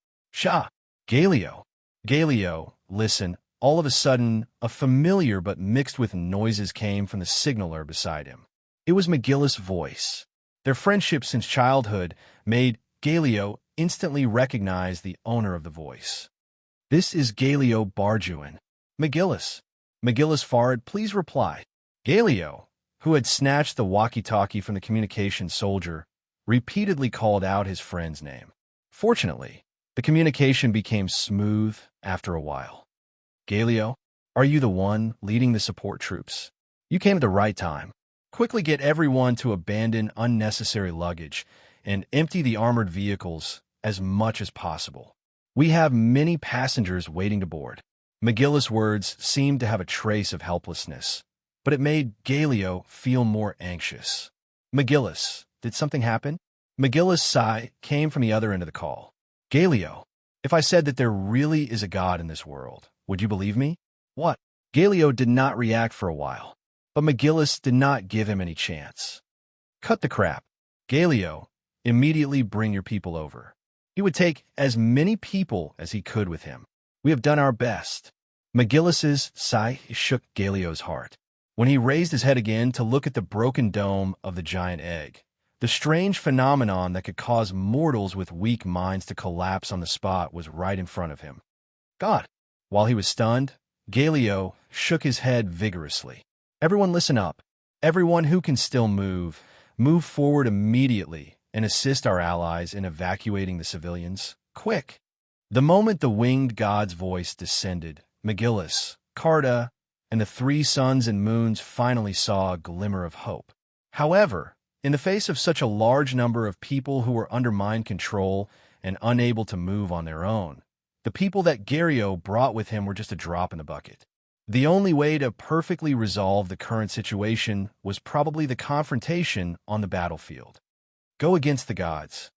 Galio! Listen. All of a sudden, a familiar but mixed with noises came from the signaler beside him. It was McGillis' voice. Their friendship since childhood made Galio instantly recognize the owner of the voice. This is Galio Barjuan. McGillis. Farad, please reply. Galio, who had snatched the walkie-talkie from the communication soldier, repeatedly called out his friend's name. Fortunately, the communication became smooth after a while. Galio, are you the one leading the support troops? You came at the right time. Quickly get everyone to abandon unnecessary luggage and empty the armored vehicles as much as possible. We have many passengers waiting to board. McGillis' words seemed to have a trace of helplessness, but it made Galio feel more anxious. McGillis, did something happen? McGillis' sigh came from the other end of the call. Galio, if I said that there really is a God in this world, would you believe me? What? Galio did not react for a while, but McGillis did not give him any chance. Cut the crap. Galio, immediately bring your people over. He would take as many people as he could with him. We have done our best. McGillis's sigh shook Galio's heart. When he raised his head again to look at the broken dome of the giant egg, the strange phenomenon that could cause mortals with weak minds to collapse on the spot was right in front of him. God! While he was stunned, Galio shook his head vigorously. Everyone listen up. Everyone who can still move forward immediately and assist our allies in evacuating the civilians. Quick! The moment the winged god's voice descended, McGillis, Carta, and the three suns and moons finally saw a glimmer of hope. However, in the face of such a large number of people who were under mind control and unable to move on their own, the people that Galio brought with him were just a drop in the bucket. The only way to perfectly resolve the current situation was probably the confrontation on the battlefield. Go against the gods.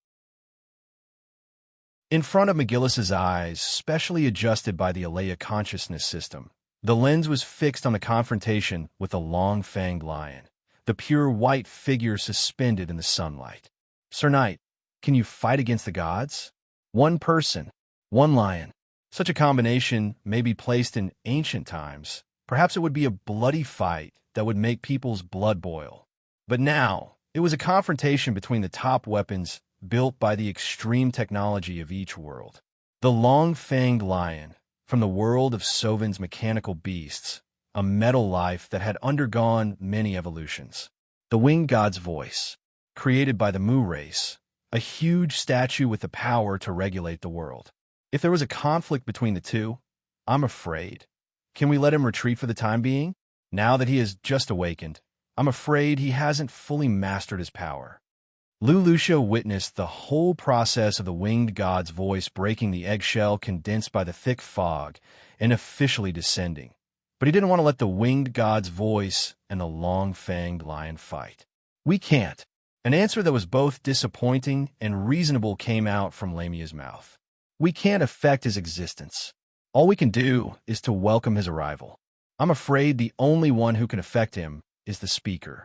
In front of McGillis's eyes, specially adjusted by the Alea consciousness system, the lens was fixed on the confrontation with the long-fanged lion, the pure white figure suspended in the sunlight. Sir Knight, can you fight against the gods? One person, one lion. Such a combination may be placed in ancient times. Perhaps it would be a bloody fight that would make people's blood boil. But now, it was a confrontation between the top weapons built by the extreme technology of each world. The long-fanged lion, from the world of Sovin's mechanical beasts, a metal life that had undergone many evolutions. The winged god's voice, created by the Mu race, a huge statue with the power to regulate the world. If there was a conflict between the two, I'm afraid. Can we let him retreat for the time being? Now that he has just awakened, I'm afraid he hasn't fully mastered his power. Lucio witnessed the whole process of the winged god's voice breaking the eggshell condensed by the thick fog and officially descending. But he didn't want to let the winged god's voice and the long-fanged lion fight. We can't. An answer that was both disappointing and reasonable came out from Lamia's mouth. We can't affect his existence. All we can do is to welcome his arrival. I'm afraid the only one who can affect him is the speaker.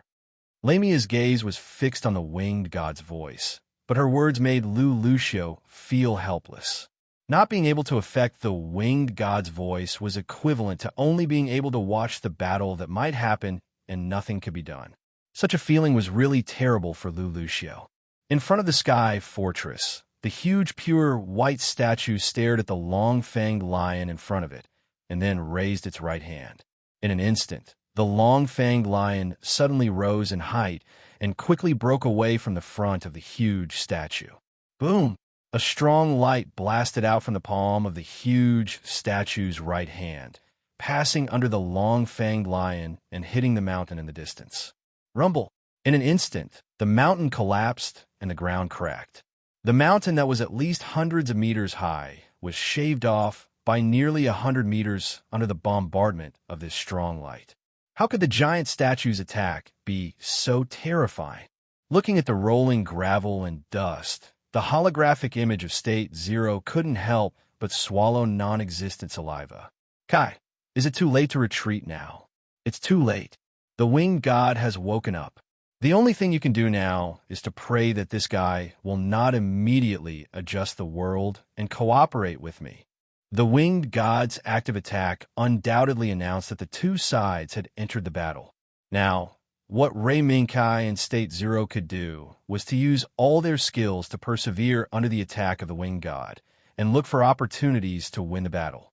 Lamia's gaze was fixed on the winged god's voice, but her words made Lucio feel helpless. Not being able to affect the winged god's voice was equivalent to only being able to watch the battle that might happen and nothing could be done. Such a feeling was really terrible for Lucio. In front of the sky fortress, the huge pure white statue stared at the long-fanged lion in front of it, and then raised its right hand. In an instant, the long-fanged lion suddenly rose in height and quickly broke away from the front of the huge statue. Boom! A strong light blasted out from the palm of the huge statue's right hand, passing under the long-fanged lion and hitting the mountain in the distance. Rumble! In an instant, the mountain collapsed and the ground cracked. The mountain that was at least hundreds of meters high was shaved off by nearly 100 meters under the bombardment of this strong light. How could the giant statue's attack be so terrifying? Looking at the rolling gravel and dust, the holographic image of State Zero couldn't help but swallow non-existent saliva. Kai, is it too late to retreat now? It's too late. The winged god has woken up. The only thing you can do now is to pray that this guy will not immediately adjust the world and cooperate with me. The winged god's active attack undoubtedly announced that the two sides had entered the battle. Now, what Ray Minkai and State Zero could do was to use all their skills to persevere under the attack of the winged god and look for opportunities to win the battle.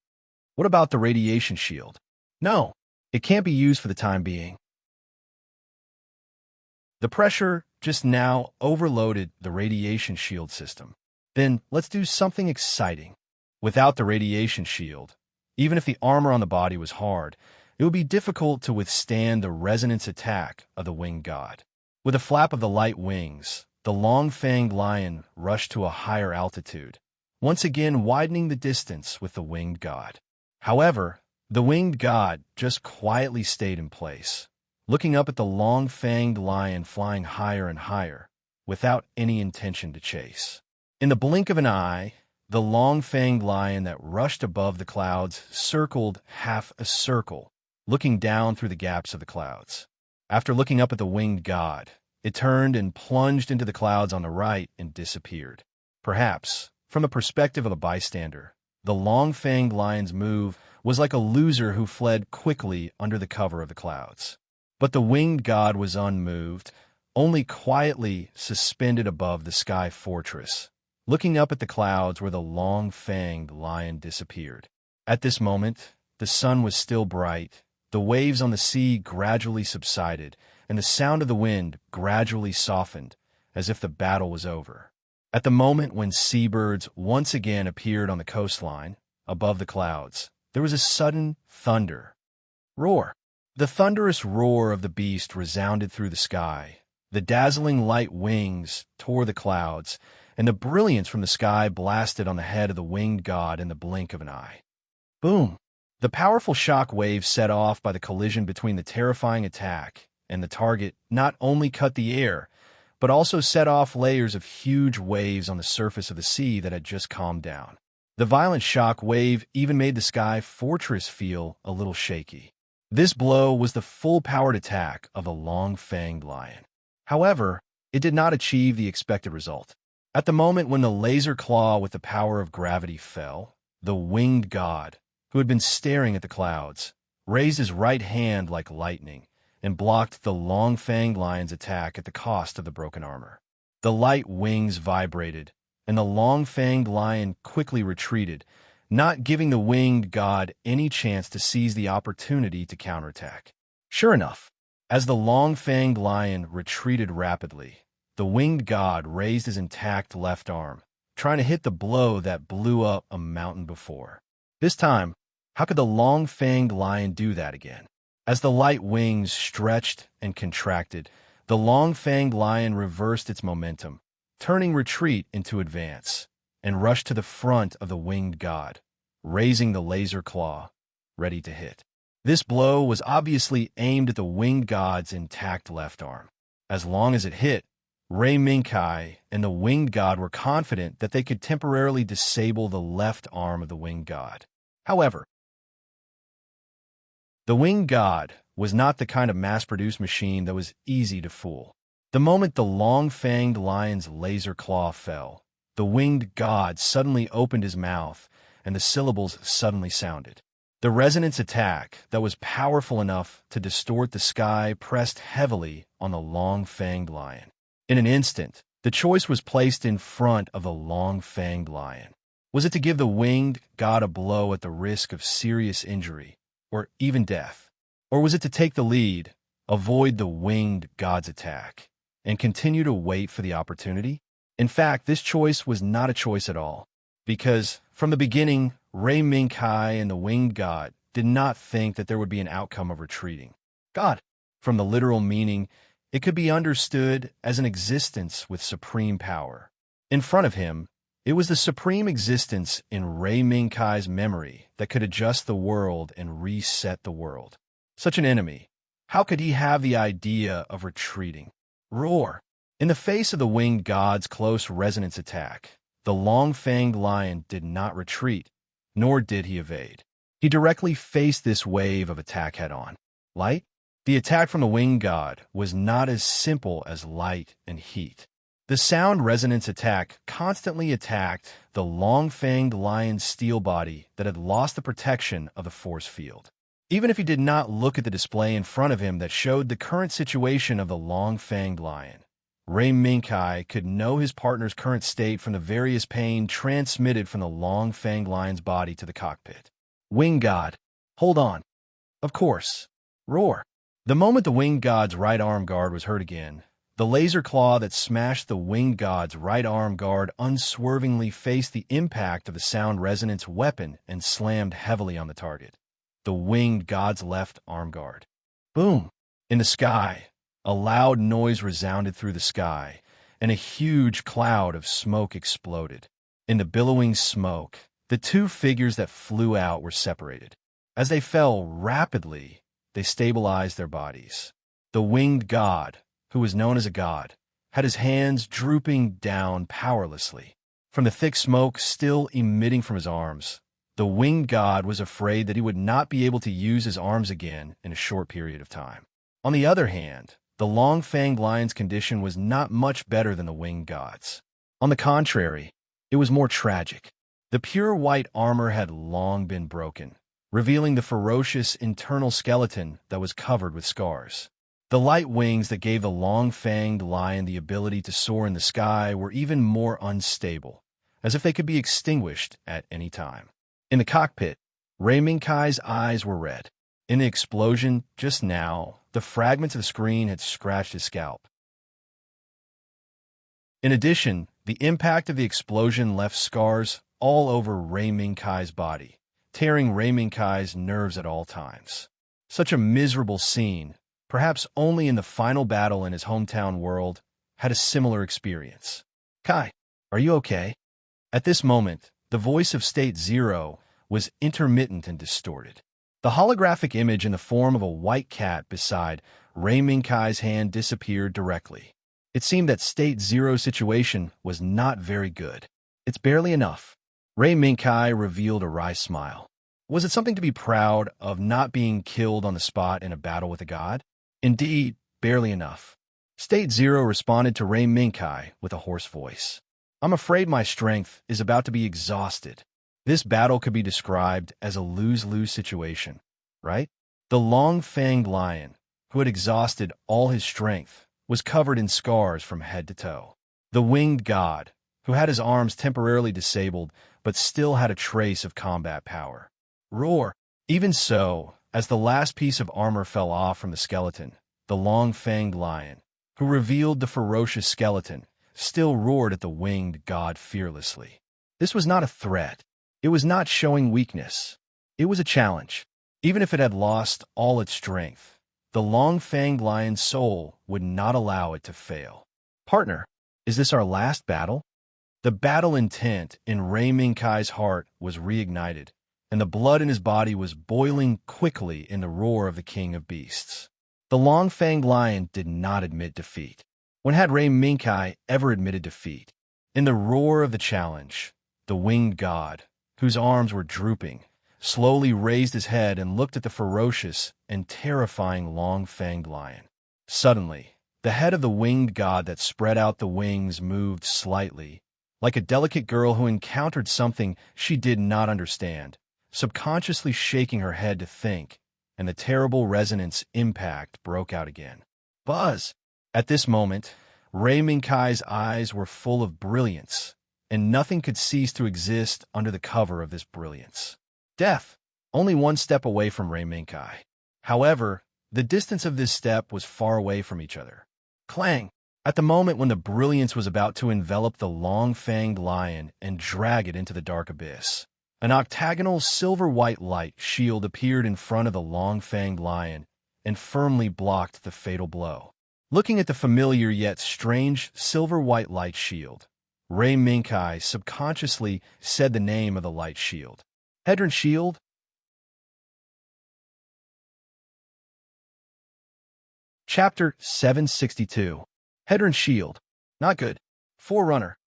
What about the radiation shield? No, it can't be used for the time being. The pressure just now overloaded the radiation shield system. Then let's do something exciting. Without the radiation shield, even if the armor on the body was hard, it would be difficult to withstand the resonance attack of the winged god. With a flap of the light wings, the long-fanged lion rushed to a higher altitude, once again widening the distance with the winged god. However, the winged god just quietly stayed in place, looking up at the long-fanged lion flying higher and higher, without any intention to chase. In the blink of an eye, the long-fanged lion that rushed above the clouds circled half a circle, looking down through the gaps of the clouds. After looking up at the winged god, it turned and plunged into the clouds on the right and disappeared. Perhaps, from the perspective of a bystander, the long-fanged lion's move was like a loser who fled quickly under the cover of the clouds. But the winged god was unmoved, only quietly suspended above the sky fortress, looking up at the clouds where the long-fanged lion disappeared. At this moment, the sun was still bright, the waves on the sea gradually subsided, and the sound of the wind gradually softened, as if the battle was over. At the moment when seabirds once again appeared on the coastline, above the clouds, there was a sudden thunder. Roar! The thunderous roar of the beast resounded through the sky. The dazzling light wings tore the clouds, and the brilliance from the sky blasted on the head of the winged god in the blink of an eye. Boom! The powerful shock wave set off by the collision between the terrifying attack and the target not only cut the air, but also set off layers of huge waves on the surface of the sea that had just calmed down. The violent shock wave even made the sky fortress feel a little shaky. This blow was the full-powered attack of a long-fanged lion. However, it did not achieve the expected result. At the moment when the laser claw with the power of gravity fell, the winged god, who had been staring at the clouds, raised his right hand like lightning and blocked the long-fanged lion's attack at the cost of the broken armor. The light wings vibrated, and the long-fanged lion quickly retreated, not giving the winged god any chance to seize the opportunity to counterattack. Sure enough, as the long-fanged lion retreated rapidly, the winged god raised his intact left arm, trying to hit the blow that blew up a mountain before. This time, how could the long-fanged lion do that again? As the light wings stretched and contracted, the long-fanged lion reversed its momentum, turning retreat into advance, and rushed to the front of the winged god, raising the laser claw, ready to hit. This blow was obviously aimed at the winged god's intact left arm. As long as it hit, Rei Minkai and the winged god were confident that they could temporarily disable the left arm of the winged god. However, the winged god was not the kind of mass-produced machine that was easy to fool. The moment the long-fanged lion's laser claw fell, the winged god suddenly opened his mouth, and the syllables suddenly sounded. The resonance attack that was powerful enough to distort the sky pressed heavily on the long-fanged lion. In an instant, the choice was placed in front of the long-fanged lion. Was it to give the winged god a blow at the risk of serious injury, or even death? Or was it to take the lead, avoid the winged god's attack, and continue to wait for the opportunity? In fact, this choice was not a choice at all, because from the beginning, Rei Minkai and the winged god did not think that there would be an outcome of retreating. God, from the literal meaning, it could be understood as an existence with supreme power. In front of him, it was the supreme existence in Rei Minkai's memory that could adjust the world and reset the world. Such an enemy, how could he have the idea of retreating? Roar! In the face of the winged god's close resonance attack, the long-fanged lion did not retreat, nor did he evade. He directly faced this wave of attack head-on. Light? The attack from the winged god was not as simple as light and heat. The sound resonance attack constantly attacked the long-fanged lion's steel body that had lost the protection of the force field. Even if he did not look at the display in front of him that showed the current situation of the long-fanged lion, Rei Minkai could know his partner's current state from the various pain transmitted from the long-fanged lion's body to the cockpit. Winged god, hold on. Of course. Roar. The moment the winged god's right arm guard was hurt again, the laser claw that smashed the winged god's right arm guard unswervingly faced the impact of the sound resonance weapon and slammed heavily on the target, the winged god's left arm guard. Boom! In the sky, a loud noise resounded through the sky, and a huge cloud of smoke exploded. In the billowing smoke, the two figures that flew out were separated. As they fell rapidly, they stabilized their bodies. The winged god, who was known as a god, had his hands drooping down powerlessly. From the thick smoke still emitting from his arms, the winged god was afraid that he would not be able to use his arms again in a short period of time. On the other hand, the long-fanged lion's condition was not much better than the winged god's. On the contrary, it was more tragic. The pure white armor had long been broken, revealing the ferocious internal skeleton that was covered with scars. The light wings that gave the long-fanged lion the ability to soar in the sky were even more unstable, as if they could be extinguished at any time. In the cockpit, Rei Minkai's eyes were red. In the explosion just now, the fragments of the screen had scratched his scalp. In addition, the impact of the explosion left scars all over Rei Minkai's body, tearing Rei Minkai's nerves at all times. Such a miserable scene, perhaps only in the final battle in his hometown world, had a similar experience. Kai, are you okay? At this moment, the voice of State Zero was intermittent and distorted. The holographic image in the form of a white cat beside Rei Minkai's hand disappeared directly. It seemed that State Zero's situation was not very good. It's barely enough. Rei Minkai revealed a wry smile. Was it something to be proud of not being killed on the spot in a battle with a god? Indeed, barely enough. State Zero responded to Rei Minkai with a hoarse voice. I'm afraid my strength is about to be exhausted. This battle could be described as a lose-lose situation, right? The long-fanged lion, who had exhausted all his strength, was covered in scars from head to toe. The winged god, who had his arms temporarily disabled but still had a trace of combat power. Roar! Even so, as the last piece of armor fell off from the skeleton, the long-fanged lion, who revealed the ferocious skeleton, still roared at the winged god fearlessly. This was not a threat. It was not showing weakness. It was a challenge. Even if it had lost all its strength, the long-fanged lion's soul would not allow it to fail. Partner, is this our last battle? The battle intent in Rei Minkai's heart was reignited, and the blood in his body was boiling quickly in the roar of the king of beasts. The long-fanged lion did not admit defeat. When had Rei Minkai ever admitted defeat? In the roar of the challenge, the winged god, whose arms were drooping, slowly raised his head and looked at the ferocious and terrifying long-fanged lion. Suddenly, the head of the winged god that spread out the wings moved slightly, like a delicate girl who encountered something she did not understand, subconsciously shaking her head to think, and the terrible resonance impact broke out again. Buzz! At this moment, Rei Minkai's eyes were full of brilliance, and nothing could cease to exist under the cover of this brilliance. Death, only one step away from Rei Minkai. However, the distance of this step was far away from each other. Clang! At the moment when the brilliance was about to envelop the long-fanged lion and drag it into the dark abyss, an octagonal silver-white light shield appeared in front of the long-fanged lion and firmly blocked the fatal blow. Looking at the familiar yet strange silver-white light shield, Rei Minkai subconsciously said the name of the light shield. Hedron Shield? Chapter 762. Hedron Shield. Not good. Forerunner.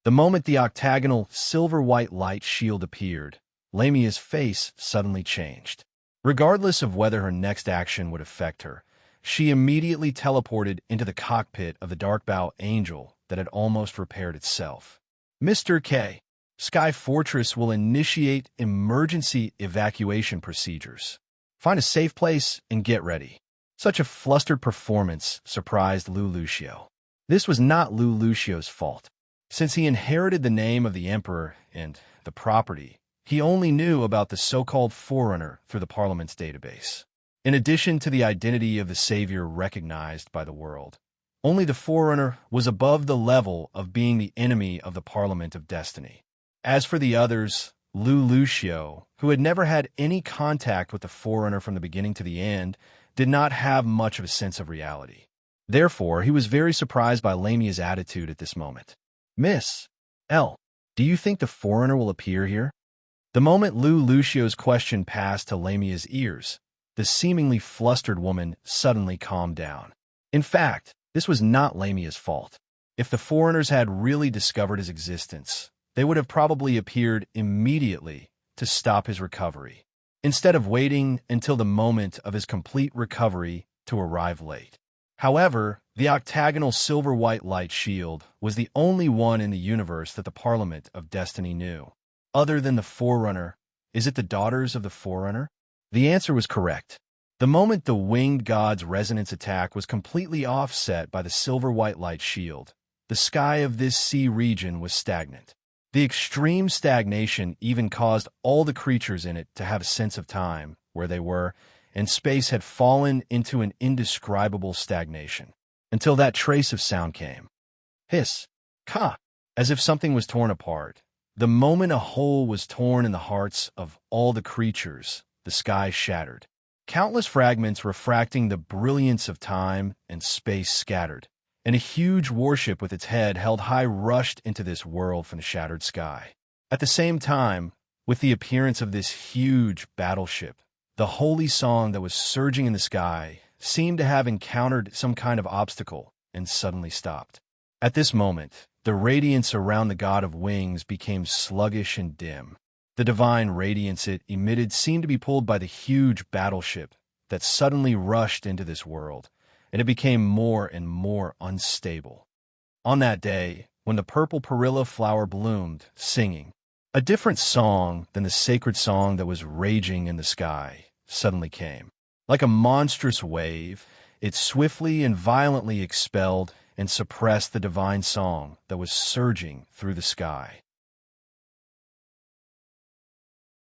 The moment the octagonal silver-white light shield appeared, Lamia's face suddenly changed. Regardless of whether her next action would affect her, she immediately teleported into the cockpit of the Darkbow Angel that had almost repaired itself. Mr. K. Sky Fortress will initiate emergency evacuation procedures. Find a safe place and get ready. Such a flustered performance surprised Lu Lucio. This was not Lu Lucio's fault. Since he inherited the name of the Emperor and the property, he only knew about the so-called Forerunner through the Parliament's database. In addition to the identity of the savior recognized by the world, only the Forerunner was above the level of being the enemy of the Parliament of Destiny. As for the others, Lu Lucio, who had never had any contact with the Forerunner from the beginning to the end, did not have much of a sense of reality. Therefore, he was very surprised by Lamia's attitude at this moment. Miss L, do you think the Forerunner will appear here? The moment Lu Lucio's question passed to Lamia's ears, the seemingly flustered woman suddenly calmed down. In fact, this was not Lamia's fault. If the Foreigners had really discovered his existence, they would have probably appeared immediately to stop his recovery, instead of waiting until the moment of his complete recovery to arrive late. However, the octagonal silver-white light shield was the only one in the universe that the Parliament of Destiny knew. Other than the Forerunner, is it the daughters of the Forerunner? The answer was correct. The moment the winged god's resonance attack was completely offset by the silver-white light shield, the sky of this sea region was stagnant. The extreme stagnation even caused all the creatures in it to have a sense of time, where they were, and space had fallen into an indescribable stagnation, until that trace of sound came. Hiss, ka, as if something was torn apart. The moment a hole was torn in the hearts of all the creatures, the sky shattered. Countless fragments refracting the brilliance of time and space scattered, and a huge warship with its head held high rushed into this world from the shattered sky. At the same time, with the appearance of this huge battleship, the holy song that was surging in the sky seemed to have encountered some kind of obstacle and suddenly stopped. At this moment, the radiance around the god of wings became sluggish and dim. The divine radiance it emitted seemed to be pulled by the huge battleship that suddenly rushed into this world, and it became more and more unstable. On that day, when the purple perilla flower bloomed, singing, a different song than the sacred song that was raging in the sky suddenly came. Like a monstrous wave, it swiftly and violently expelled and suppressed the divine song that was surging through the sky.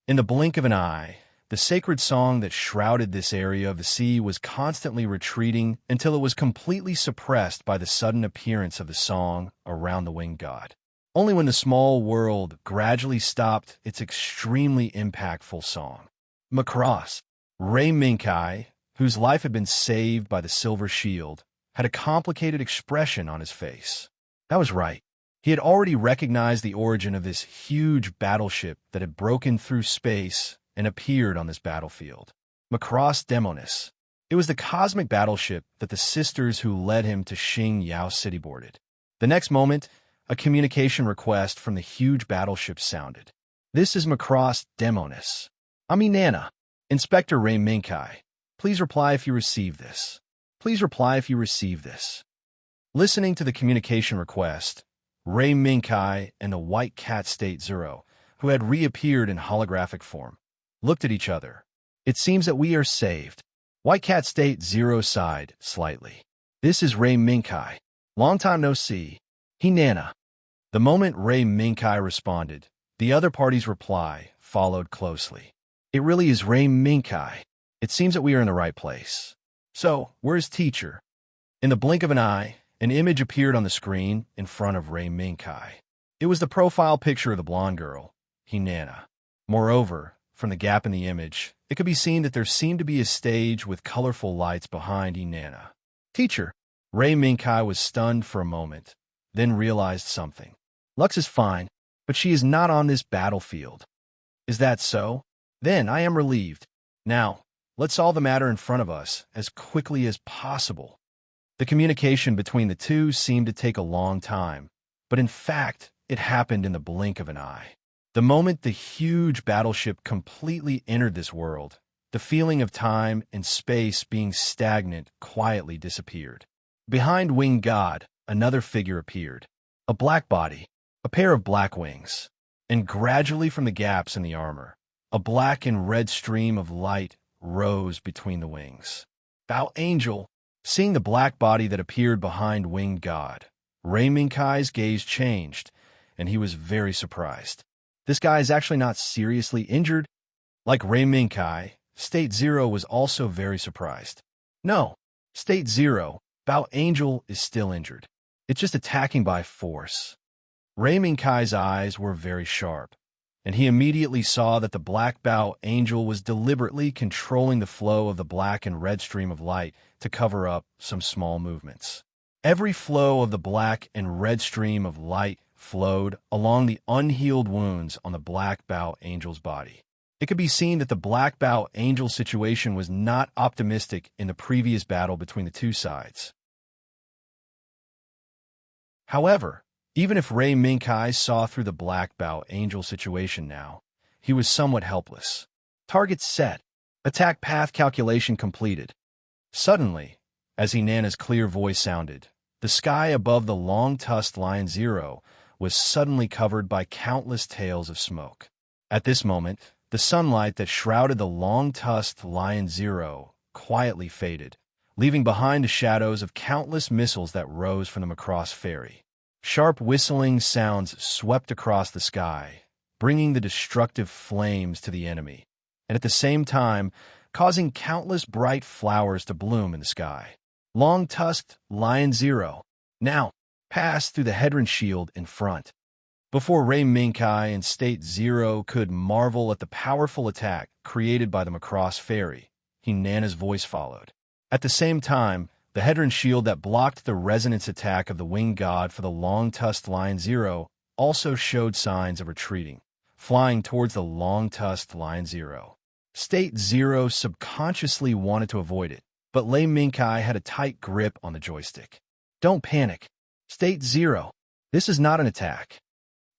In the blink of an eye, the sacred song that shrouded this area of the sea was constantly retreating until it was completely suppressed by the sudden appearance of the song around the winged god. Only when the small world gradually stopped its extremely impactful song. Macross, Ray Minkai, whose life had been saved by the silver shield, had a complicated expression on his face. That was right. He had already recognized the origin of this huge battleship that had broken through space and appeared on this battlefield. Macross Demonis. It was the cosmic battleship that the sisters who led him to Xing Yao City boarded. The next moment, a communication request from the huge battleship sounded. This is Macross Demonis. Ami Nana. Inspector Ray Minkai. Please reply if you receive this. Please reply if you receive this. Listening to the communication request, Ray Minkai and the White Cat State Zero, who had reappeared in holographic form, looked at each other. It seems that we are saved. White Cat State Zero sighed slightly. This is Ray Minkai. Long time no see. He Nana. The moment Ray Minkai responded, the other party's reply followed closely. It really is Ray Minkai. It seems that we are in the right place. So, where's teacher? In the blink of an eye, an image appeared on the screen in front of Ray Minkai. It was the profile picture of the blonde girl, Hinana. Moreover, from the gap in the image, it could be seen that there seemed to be a stage with colorful lights behind Hinana. Teacher. Ray Minkai was stunned for a moment, then realized something. Lux is fine, but she is not on this battlefield. Is that so? Then I am relieved. Now, let's solve the matter in front of us as quickly as possible. The communication between the two seemed to take a long time, but in fact, it happened in the blink of an eye. The moment the huge battleship completely entered this world, the feeling of time and space being stagnant quietly disappeared. Behind Winged God, another figure appeared. A black body, a pair of black wings, and gradually from the gaps in the armor, a black and red stream of light rose between the wings. Thou angel, seeing the black body that appeared behind Winged God, Ray Minkai's gaze changed, and he was very surprised. This guy is actually not seriously injured. Like Ray Minkai, State Zero was also very surprised. No, State Zero, Bao Angel is still injured. It's just attacking by force. Ray Minkai's eyes were very sharp, and he immediately saw that the black Bao Angel was deliberately controlling the flow of the black and red stream of light to cover up some small movements. Every flow of the black and red stream of light flowed along the unhealed wounds on the black Bao Angel's body. It could be seen that the black Bao Angel situation was not optimistic in the previous battle between the two sides. However, even if Ray Minkai saw through the black Bao Angel situation now, he was somewhat helpless. Target set. Attack path calculation completed. Suddenly, as Hinana's clear voice sounded, the sky above the long-tusked Lion Zero was suddenly covered by countless tails of smoke. At this moment, the sunlight that shrouded the long-tusked Lion Zero quietly faded, leaving behind the shadows of countless missiles that rose from the Macross Ferry. Sharp whistling sounds swept across the sky, bringing the destructive flames to the enemy, and at the same time, causing countless bright flowers to bloom in the sky. Long-tusked Lion Zero now passed through the Hedron shield in front. Before Ray Minkai and State Zero could marvel at the powerful attack created by the Macross Ferry, Hinana's voice followed. At the same time, the Hedron shield that blocked the resonance attack of the Winged God for the long-tusked Lion Zero also showed signs of retreating, flying towards the long-tusked Lion Zero. State Zero subconsciously wanted to avoid it, but Ray Minkai had a tight grip on the joystick. Don't panic. State Zero, this is not an attack.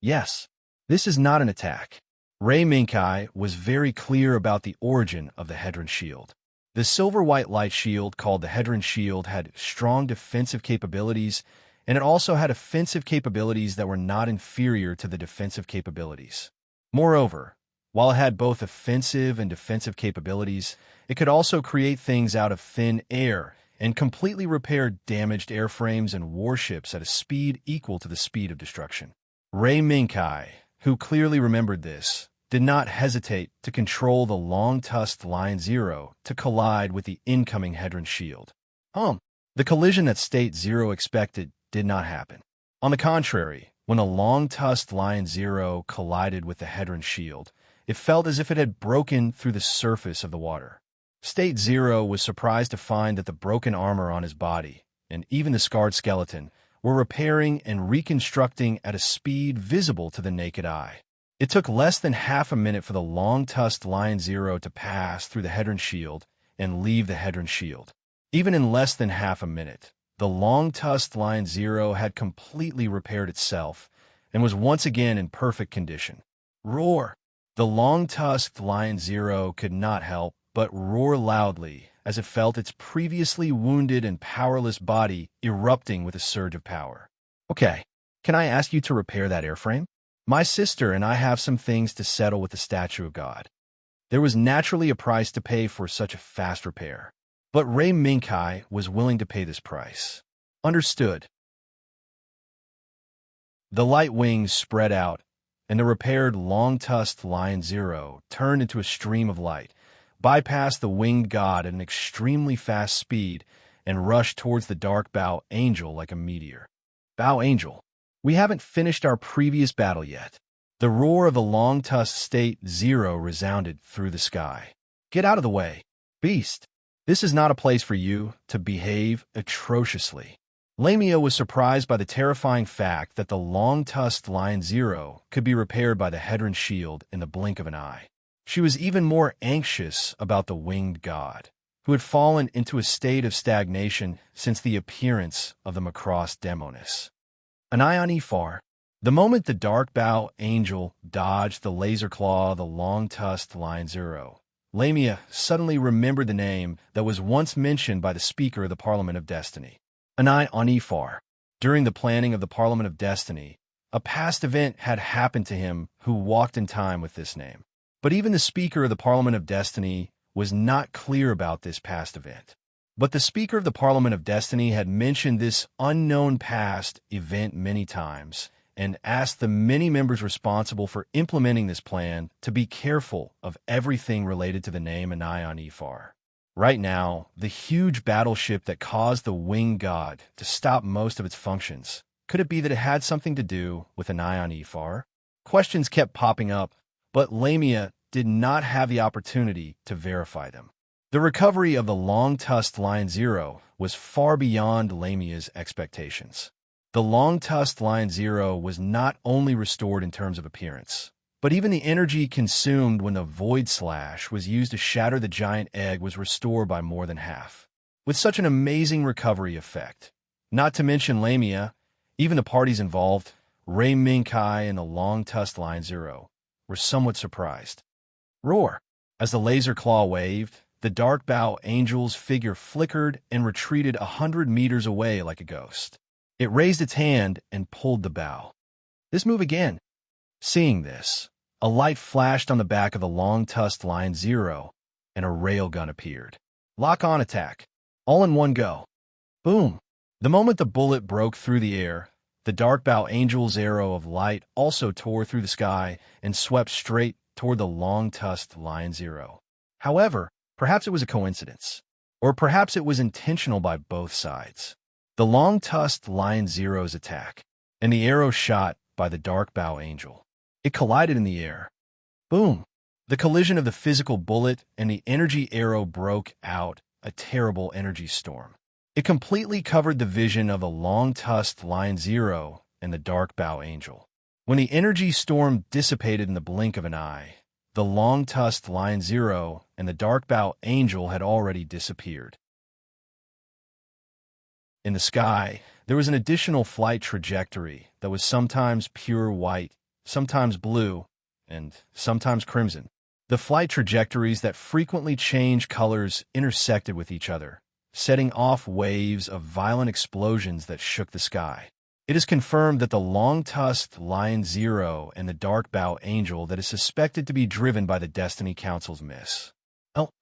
Yes, this is not an attack. Ray Minkai was very clear about the origin of the Hedron shield. The silver-white light shield called the Hedron shield had strong defensive capabilities, and it also had offensive capabilities that were not inferior to the defensive capabilities. Moreover, while it had both offensive and defensive capabilities, it could also create things out of thin air and completely repaired damaged airframes and warships at a speed equal to the speed of destruction. Ray Minkai, who clearly remembered this, did not hesitate to control the long-tusked Lion Zero to collide with the incoming Hedron shield. The collision that State Zero expected did not happen. On the contrary, when the long-tusked Lion Zero collided with the Hedron shield, it felt as if it had broken through the surface of the water. State Zero was surprised to find that the broken armor on his body, and even the scarred skeleton, were repairing and reconstructing at a speed visible to the naked eye. It took less than half a minute for the long-tusked Lion Zero to pass through the Hedron shield and leave the Hedron shield. Even in less than half a minute, the long-tusked Lion Zero had completely repaired itself and was once again in perfect condition. Roar! The long-tusked Lion Zero could not help but roar loudly as it felt its previously wounded and powerless body erupting with a surge of power. Okay, can I ask you to repair that airframe? My sister and I have some things to settle with the statue of God. There was naturally a price to pay for such a fast repair, but Ray Minkai was willing to pay this price. Understood. The light wings spread out, and the repaired long-tusked Lion Zero turned into a stream of light, bypassed the winged god at an extremely fast speed, and rushed towards the dark Bow Angel like a meteor. Bow Angel. We haven't finished our previous battle yet. The roar of the long-tusked State Zero resounded through the sky. Get out of the way, beast. This is not a place for you to behave atrociously. Lamia was surprised by the terrifying fact that the long-tusked Lion Zero could be repaired by the Hedron shield in the blink of an eye. She was even more anxious about the winged god, who had fallen into a state of stagnation since the appearance of the Macross Demonis. An eye on Ifar. The moment the dark Bow Angel dodged the laser claw of the long-tusked Lion Zero, Lamia suddenly remembered the name that was once mentioned by the Speaker of the Parliament of Destiny. An eye on Ifar. During the planning of the Parliament of Destiny, a past event had happened to him who walked in time with this name. But even the Speaker of the Parliament of Destiny was not clear about this past event. But the Speaker of the Parliament of Destiny had mentioned this unknown past event many times and asked the many members responsible for implementing this plan to be careful of everything related to the name Anion Ifar. Right now, the huge battleship that caused the winged god to stop most of its functions, could it be that it had something to do with Anion Ifar? Questions kept popping up, but Lamia did not have the opportunity to verify them. The recovery of the long-tusked Lion Zero was far beyond Lamia's expectations. The long-tusked Lion Zero was not only restored in terms of appearance, but even the energy consumed when the Void Slash was used to shatter the giant egg was restored by more than half. With such an amazing recovery effect, not to mention Lamia, even the parties involved, Ray Minkai and the long-tusked Lion Zero, were somewhat surprised. Roar! As the laser claw waved, the dark Bow Angel's figure flickered and retreated 100 meters away like a ghost. It raised its hand and pulled the bow. This move again. Seeing this, a light flashed on the back of the long-tusked Lion Zero, and a railgun appeared. Lock-on attack. All in one go. Boom! The moment the bullet broke through the air, the dark Bow Angel's arrow of light also tore through the sky and swept straight toward the long-tusked Lion Zero. However, perhaps it was a coincidence, or perhaps it was intentional by both sides. The long-tusked Lion Zero's attack, and the arrow shot by the dark Bow Angel. It collided in the air. Boom! The collision of the physical bullet and the energy arrow broke out a terrible energy storm. It completely covered the vision of the long-tusked Lion Zero and the dark Bow Angel. When the energy storm dissipated in the blink of an eye, the long-tusked Lion Zero and the dark Bow Angel had already disappeared. In the sky, there was an additional flight trajectory that was sometimes pure white, sometimes blue, and sometimes crimson. The flight trajectories that frequently changed colors intersected with each other, setting off waves of violent explosions that shook the sky. It is confirmed that the long-tusked Lion Zero and the dark Bow Angel that is suspected to be driven by the Destiny Council's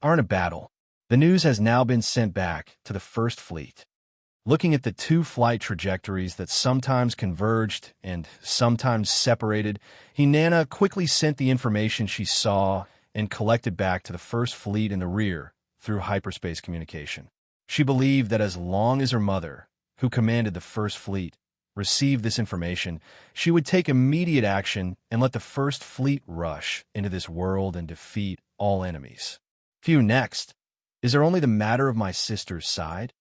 are in a battle. The news has now been sent back to the First Fleet. Looking at the two flight trajectories that sometimes converged and sometimes separated, Hinana quickly sent the information she saw and collected back to the First Fleet in the rear through hyperspace communication. She believed that as long as her mother, who commanded the First Fleet, received this information, she would take immediate action and let the First Fleet rush into this world and defeat all enemies. Few next. Is there only the matter of my sister's side?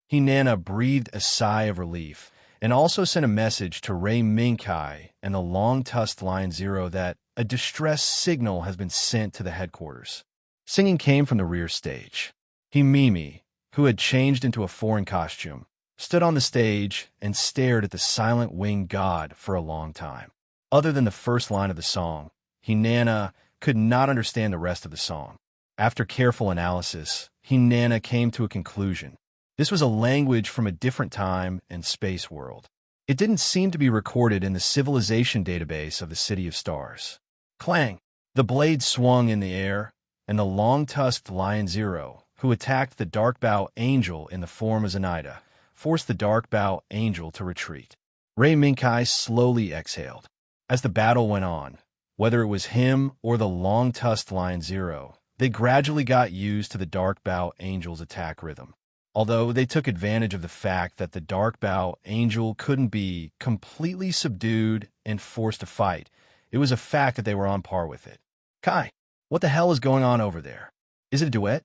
Hinana breathed a sigh of relief and also sent a message to Ray Minkai and the long-tusked Lion Zero that a distress signal has been sent to the headquarters. Singing came from the rear stage. Himimi, who had changed into a foreign costume, stood on the stage and stared at the silent winged god for a long time. Other than the first line of the song, Hinana could not understand the rest of the song. After careful analysis, Hinana came to a conclusion. This was a language from a different time and space world. It didn't seem to be recorded in the civilization database of the City of Stars. Clang! The blade swung in the air, and the long-tusked Lion Zero, who attacked the Dark-Bow Angel in the form of Zenaida, forced the Dark-Bow Angel to retreat. Ray Minkai slowly exhaled. As the battle went on, whether it was him or the long-tusked Lion Zero, they gradually got used to the Dark-Bow Angel's attack rhythm. Although they took advantage of the fact that the Dark-Bow Angel couldn't be completely subdued and forced to fight, it was a fact that they were on par with it. Kai, what the hell is going on over there? Is it a duet?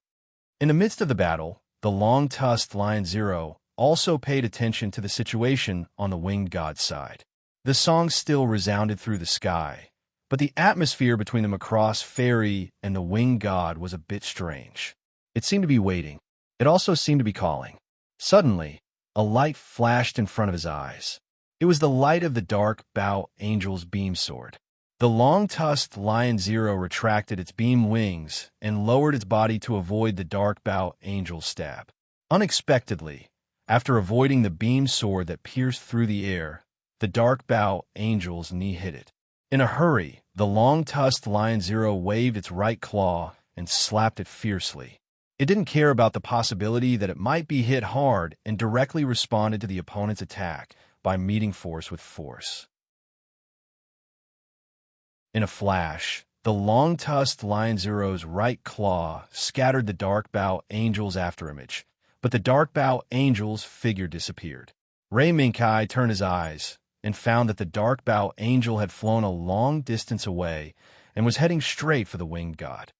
In the midst of the battle, the long-tusked Lion Zero also paid attention to the situation on the winged god's side. The song still resounded through the sky, but the atmosphere between the Macross fairy and the winged god was a bit strange. It seemed to be waiting. It also seemed to be calling. Suddenly, a light flashed in front of his eyes. It was the light of the Dark-Bow Angel's beam sword. The long-tusked Lion Zero retracted its beam wings and lowered its body to avoid the Dark-Bow Angel's stab. Unexpectedly, after avoiding the beam sword that pierced through the air, the Dark-Bow Angel's knee hit it. In a hurry, the long-tusked Lion Zero waved its right claw and slapped it fiercely. It didn't care about the possibility that it might be hit hard and directly responded to the opponent's attack by meeting force with force. In a flash, the long-tusked Lion Zero's right claw scattered the Dark-Bow Angel's afterimage, but the Dark-Bow Angel's figure disappeared. Ray Minkai turned his eyes and found that the Dark-Bow Angel had flown a long distance away and was heading straight for the winged god.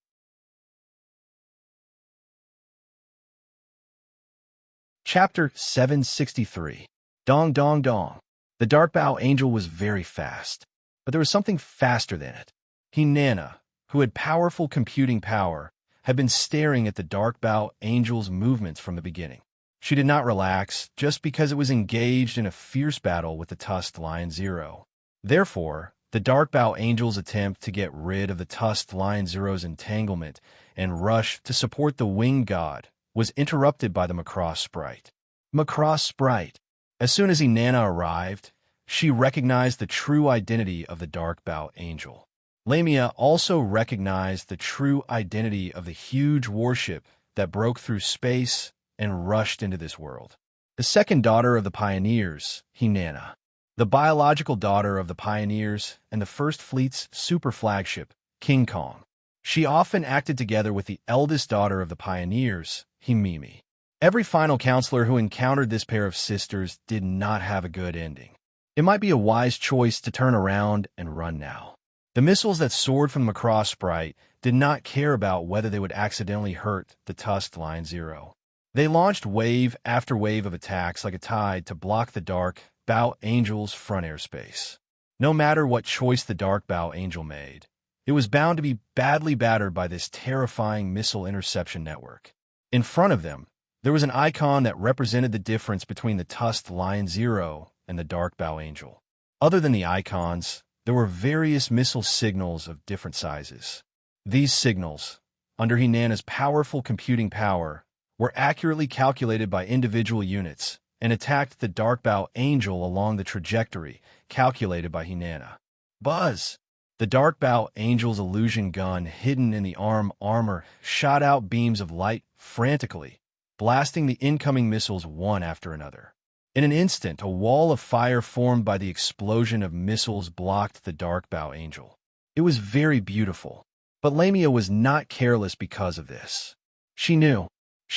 Chapter 763. Dong Dong Dong. The Dark-Bow Angel was very fast, but there was something faster than it. Hinana, who had powerful computing power, had been staring at the Dark-Bow Angel's movements from the beginning. She did not relax just because it was engaged in a fierce battle with the tusked Lion Zero. Therefore, the Dark-Bow Angel's attempt to get rid of the tusked Lion Zero's entanglement and rush to support the winged god was interrupted by the Macross sprite. Macross sprite. As soon as Hinana arrived, she recognized the true identity of the Dark-Bow Angel. Lamia also recognized the true identity of the huge warship that broke through space and rushed into this world. The second daughter of the Pioneers, Hinana. The biological daughter of the Pioneers and the First Fleet's super flagship, King Kong. She often acted together with the eldest daughter of the Pioneers, Himimi. Every final counselor who encountered this pair of sisters did not have a good ending. It might be a wise choice to turn around and run now. The missiles that soared from the Macross sprite did not care about whether they would accidentally hurt the tusked Lion Zero. They launched wave after wave of attacks like a tide to block the Dark-Bow Angel's front airspace. No matter what choice the Dark-Bow Angel made, it was bound to be badly battered by this terrifying missile interception network. In front of them, there was an icon that represented the difference between the tusked Lion Zero and the Dark-Bow Angel. Other than the icons, there were various missile signals of different sizes. These signals, under Hinana's powerful computing power, were accurately calculated by individual units and attacked the Dark-Bow Angel along the trajectory calculated by Hinana. Buzz! The Dark Bow Angel's illusion gun, hidden in the armor, shot out beams of light frantically, blasting the incoming missiles one after another. In an instant, a wall of fire formed by the explosion of missiles blocked the Dark Bow Angel. It was very beautiful, but Lamia was not careless because of this. She knew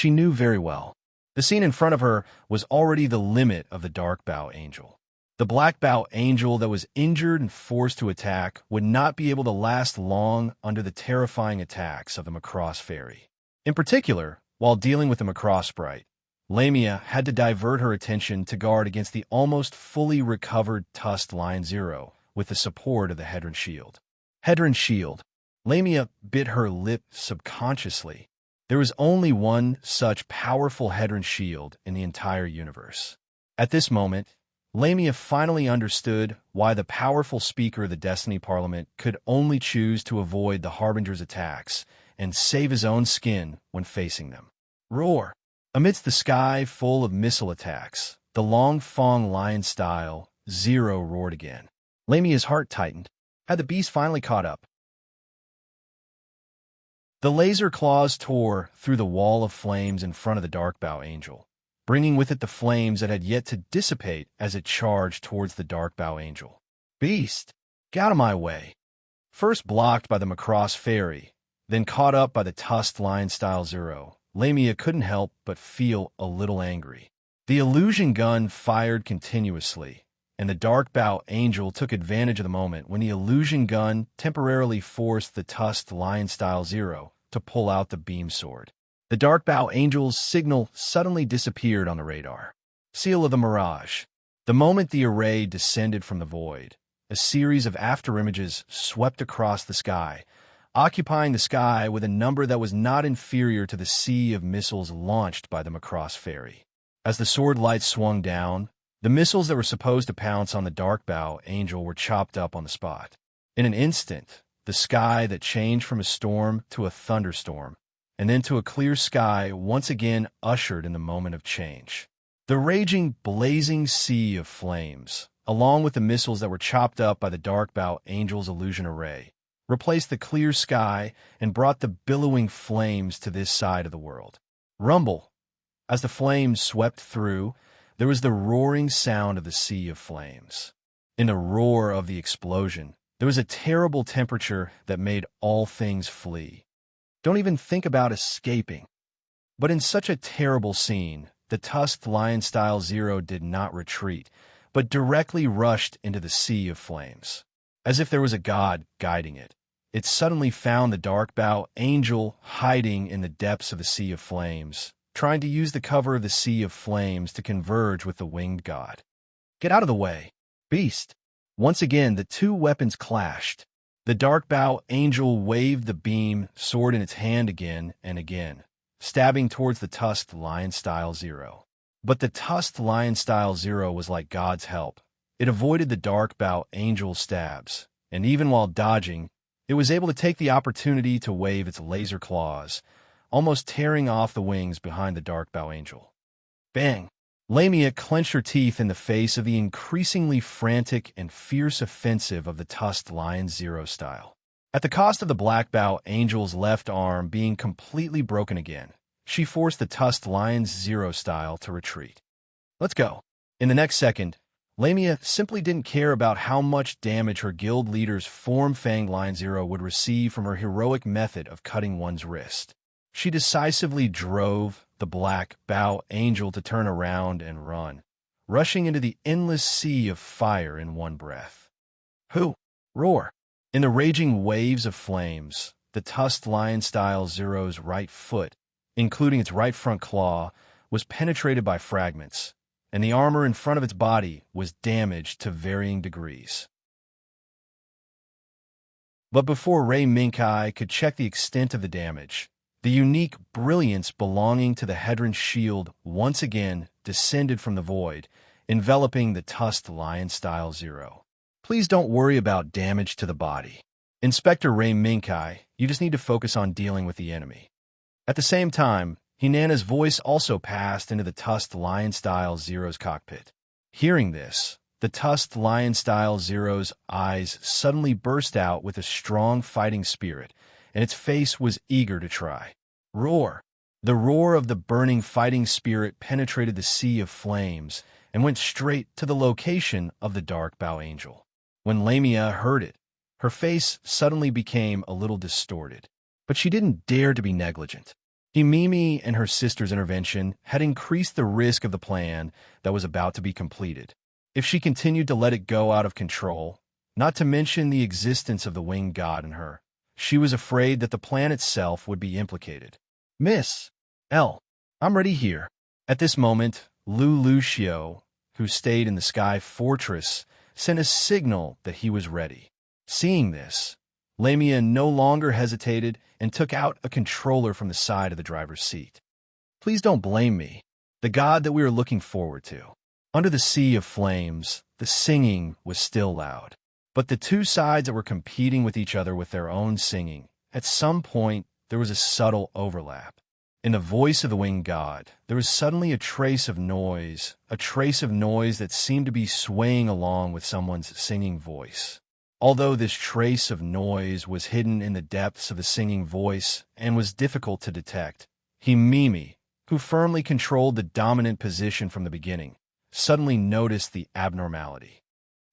very well. The scene in front of her was already the limit of the Dark Bow Angel. The Black Bow Angel that was injured and forced to attack would not be able to last long under the terrifying attacks of the Macross Fairy. In particular, while dealing with the Macross Sprite, Lamia had to divert her attention to guard against the almost fully recovered Tusked Lion Zero with the support of the Hedron Shield. Hedron Shield. Lamia bit her lip subconsciously. There was only one such powerful Hedron Shield in the entire universe. At this moment, Lamia finally understood why the powerful Speaker of the Destiny Parliament could only choose to avoid the Harbinger's attacks and save his own skin when facing them. Roar! Amidst the sky full of missile attacks, the Long Fong Lion-style Zero roared again. Lamia's heart tightened. Had the beast finally caught up? The laser claws tore through the wall of flames in front of the Dark Bow Angel, bringing with it the flames that had yet to dissipate as it charged towards the Dark Bow Angel. Beast! Get out of my way! First blocked by the Macross Fairy, then caught up by the Tusked Lion-style Zero, Lamia couldn't help but feel a little angry. The illusion gun fired continuously, and the Dark Bow Angel took advantage of the moment when the illusion gun temporarily forced the Tusked Lion-style Zero to pull out the beam sword. The Dark Bow Angel's signal suddenly disappeared on the radar. Seal of the Mirage. The moment the array descended from the void, a series of afterimages swept across the sky, occupying the sky with a number that was not inferior to the sea of missiles launched by the Macross Fairy. As the sword lights swung down, the missiles that were supposed to pounce on the Dark Bow Angel were chopped up on the spot. In an instant, the sky that changed from a storm to a thunderstorm, and then to a clear sky once again ushered in the moment of change. The raging, blazing sea of flames, along with the missiles that were chopped up by the Dark Bow Angel's illusion array, replaced the clear sky and brought the billowing flames to this side of the world. Rumble! As the flames swept through, there was the roaring sound of the sea of flames. In the roar of the explosion, there was a terrible temperature that made all things flee. Don't even think about escaping. But in such a terrible scene, the Tusked Lion-style Zero did not retreat, but directly rushed into the sea of flames. As if there was a god guiding it, it suddenly found the Dark Bow Angel hiding in the depths of the sea of flames, trying to use the cover of the sea of flames to converge with the winged god. Get out of the way, beast! Once again, the two weapons clashed. The Dark Bow Angel waved the beam sword in its hand again and again, stabbing towards the Tusked Lion-style Zero. But the Tusked Lion-style Zero was like God's help. It avoided the Dark Bow Angel's stabs, and even while dodging, it was able to take the opportunity to wave its laser claws, almost tearing off the wings behind the Dark Bow Angel. Bang! Lamia clenched her teeth in the face of the increasingly frantic and fierce offensive of the Tusked Lion Zero style. At the cost of the Black Bow Angel's left arm being completely broken again, she forced the Tusked Lion Zero style to retreat. Let's go. In the next second, Lamia simply didn't care about how much damage her guild leader's Form-Fanged Lion Zero would receive from her heroic method of cutting one's wrist. She decisively drove the Black Bow Angel to turn around and run, rushing into the endless sea of fire in one breath. Who? Roar! In the raging waves of flames, the Tusked Lion-style Zero's right foot, including its right front claw, was penetrated by fragments, and the armor in front of its body was damaged to varying degrees. But before Ray Minkai could check the extent of the damage, the unique brilliance belonging to the Hedron Shield once again descended from the void, enveloping the Tusked Lion-style Zero. Please don't worry about damage to the body. Inspector Ray Minkai, you just need to focus on dealing with the enemy. At the same time, Hinana's voice also passed into the Tusked Lion-style Zero's cockpit. Hearing this, The tusked lion-style Zero's eyes suddenly burst out with a strong fighting spirit, and its face was eager to try. Roar! The roar of the burning fighting spirit penetrated the sea of flames and went straight to the location of the dark bow angel. When Lamia heard it, her face suddenly became a little distorted, but she didn't dare to be negligent. Mimi and her sister's intervention had increased the risk of the plan that was about to be completed. If she continued to let it go out of control, not to mention the existence of the winged god in her, she was afraid that the plan itself would be implicated. Miss L, I'm ready here. At this moment, Lucio, who stayed in the Sky Fortress, sent a signal that he was ready. Seeing this, Lamia no longer hesitated and took out a controller from the side of the driver's seat. Please don't blame me. The god that we are looking forward to. Under the sea of flames, the singing was still loud. But the two sides that were competing with each other with their own singing, at some point, there was a subtle overlap. In the voice of the winged god, there was suddenly a trace of noise that seemed to be swaying along with someone's singing voice. Although this trace of noise was hidden in the depths of the singing voice and was difficult to detect, Mimi, who firmly controlled the dominant position from the beginning, suddenly noticed the abnormality.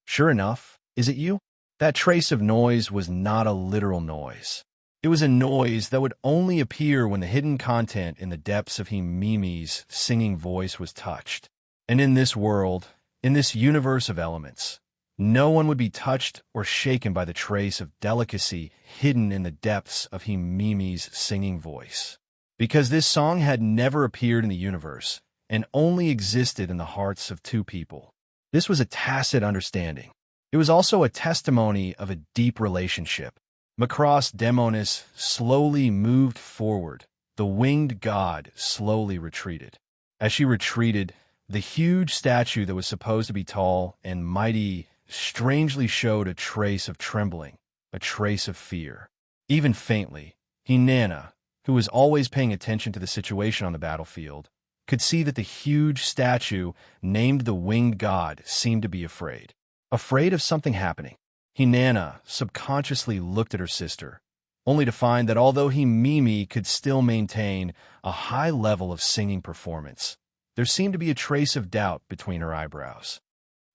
Sure enough, is it you? That trace of noise was not a literal noise. It was a noise that would only appear when the hidden content in the depths of Mimi's singing voice was touched. And in this world, in this universe of elements, no one would be touched or shaken by the trace of delicacy hidden in the depths of Mimi's singing voice. Because this song had never appeared in the universe and only existed in the hearts of two people. This was a tacit understanding. It was also a testimony of a deep relationship. Macross Demonis slowly moved forward. The winged god slowly retreated. As she retreated, the huge statue that was supposed to be tall and mighty strangely showed a trace of trembling, a trace of fear. Even faintly, Hinana, who was always paying attention to the situation on the battlefield, could see that the huge statue named the winged god seemed to be afraid. Afraid of something happening. Hinana subconsciously looked at her sister, only to find that although Mimi could still maintain a high level of singing performance, there seemed to be a trace of doubt between her eyebrows.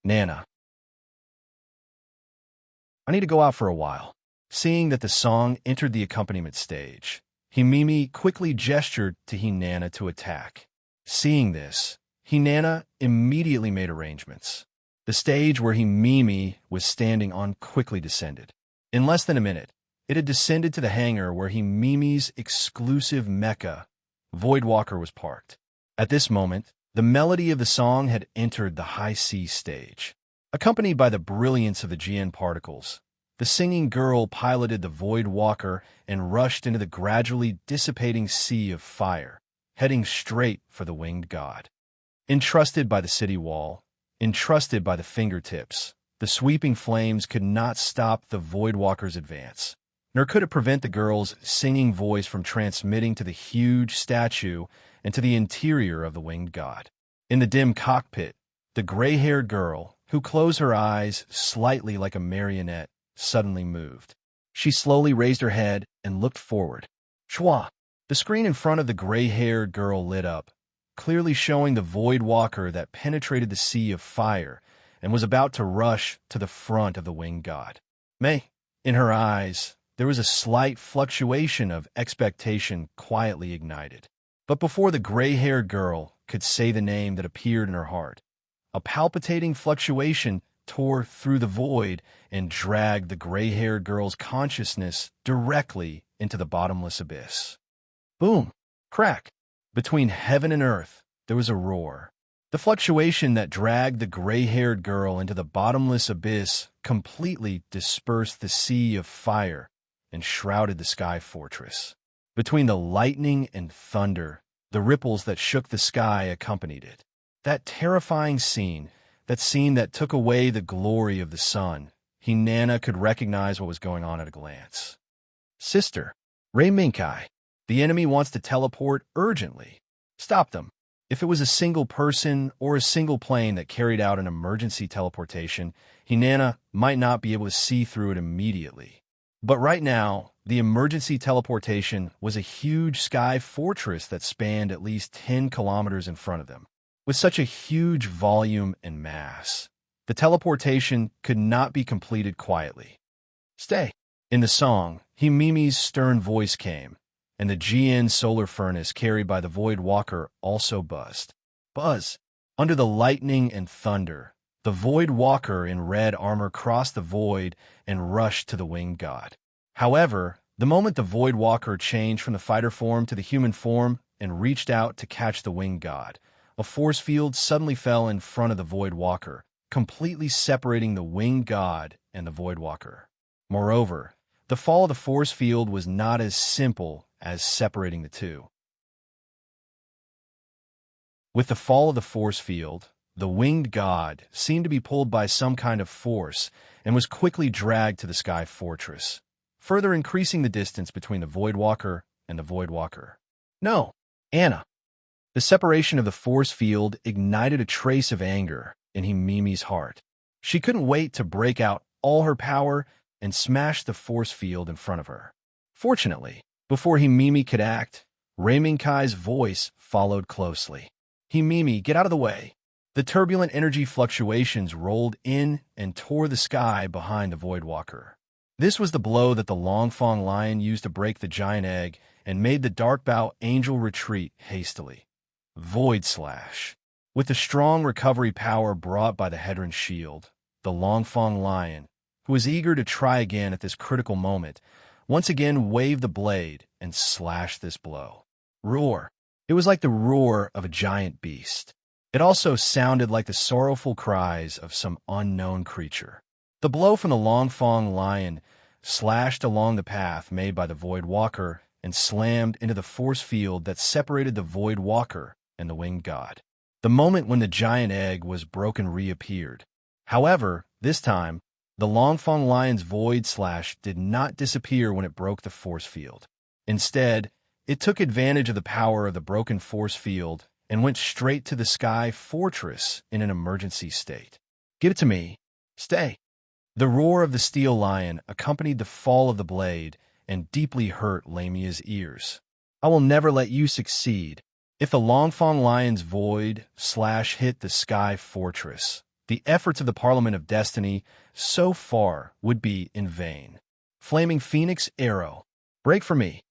Nana. I need to go out for a while. Seeing that the song entered the accompaniment stage, Mimi quickly gestured to Hinana to attack. Seeing this, Hinana immediately made arrangements. The stage where Mimi was standing on quickly descended. In less than a minute, it had descended to the hangar where Mimi's exclusive Mecha, Voidwalker, was parked. At this moment, the melody of the song had entered the high C stage. Accompanied by the brilliance of the GN particles, the singing girl piloted the Voidwalker and rushed into the gradually dissipating sea of fire, heading straight for the winged god. Entrusted by the city wall, entrusted by the fingertips, the sweeping flames could not stop the Voidwalker's advance, nor could it prevent the girl's singing voice from transmitting to the huge statue and to the interior of the winged god. In the dim cockpit, the gray-haired girl, who closed her eyes slightly like a marionette, suddenly moved. She slowly raised her head and looked forward. Schwa! The screen in front of the gray-haired girl lit up, clearly showing the Voidwalker that penetrated the sea of fire and was about to rush to the front of the winged god. In her eyes, there was a slight fluctuation of expectation quietly ignited. But before the gray-haired girl could say the name that appeared in her heart, a palpitating fluctuation tore through the void and dragged the gray-haired girl's consciousness directly into the bottomless abyss. Boom! Crack! Between heaven and earth, there was a roar. The fluctuation that dragged the gray-haired girl into the bottomless abyss completely dispersed the sea of fire and shrouded the Sky Fortress. Between the lightning and thunder, the ripples that shook the sky accompanied it. That terrifying scene, that scene that took away the glory of the sun, Hinana could recognize what was going on at a glance. Sister, Ray Minkai, the enemy wants to teleport urgently. Stop them. If it was a single person or a single plane that carried out an emergency teleportation, Hinana might not be able to see through it immediately. But right now, the emergency teleportation was a huge sky fortress that spanned at least 10 kilometers in front of them. With such a huge volume and mass, the teleportation could not be completed quietly. Stay. In the song, Himimi's stern voice came, and the GN solar furnace carried by the Void Walker also buzzed. Buzz. Under the lightning and thunder, the Void Walker in red armor crossed the void and rushed to the winged god. However, the moment the Void Walker changed from the fighter form to the human form and reached out to catch the winged god, a force field suddenly fell in front of the Void Walker, completely separating the winged god and the Void Walker. Moreover, the fall of the force field was not as simple as separating the two. With the fall of the force field, the winged god seemed to be pulled by some kind of force and was quickly dragged to the sky fortress, further increasing the distance between the Void Walker and the Void Walker. No, Anna. The separation of the force field ignited a trace of anger in Himimi's heart. She couldn't wait to break out all her power and smash the force field in front of her. Fortunately, before Himimi could act, Raiminkai's voice followed closely. Himimi, get out of the way. The turbulent energy fluctuations rolled in and tore the sky behind the Void Walker. This was the blow that the Longfang lion used to break the giant egg and made the Darkbow angel retreat hastily. Void Slash. With the strong recovery power brought by the Hedron shield, the Longfang lion, who was eager to try again at this critical moment, once again waved the blade and slashed this blow. Roar. It was like the roar of a giant beast. It also sounded like the sorrowful cries of some unknown creature. The blow from the Longfang lion slashed along the path made by the Void Walker and slammed into the force field that separated the Void Walker and the winged god. The moment when the giant egg was broken reappeared. However, this time, the Longfang lion's Void Slash did not disappear when it broke the force field. Instead, it took advantage of the power of the broken force field and went straight to the sky fortress in an emergency state. Give it to me. Stay. The roar of the steel lion accompanied the fall of the blade and deeply hurt Lamia's ears. I will never let you succeed. If the Longfang lion's Void Slash hit the sky fortress, the efforts of the Parliament of Destiny so far would be in vain. Flaming Phoenix Arrow. Break for me.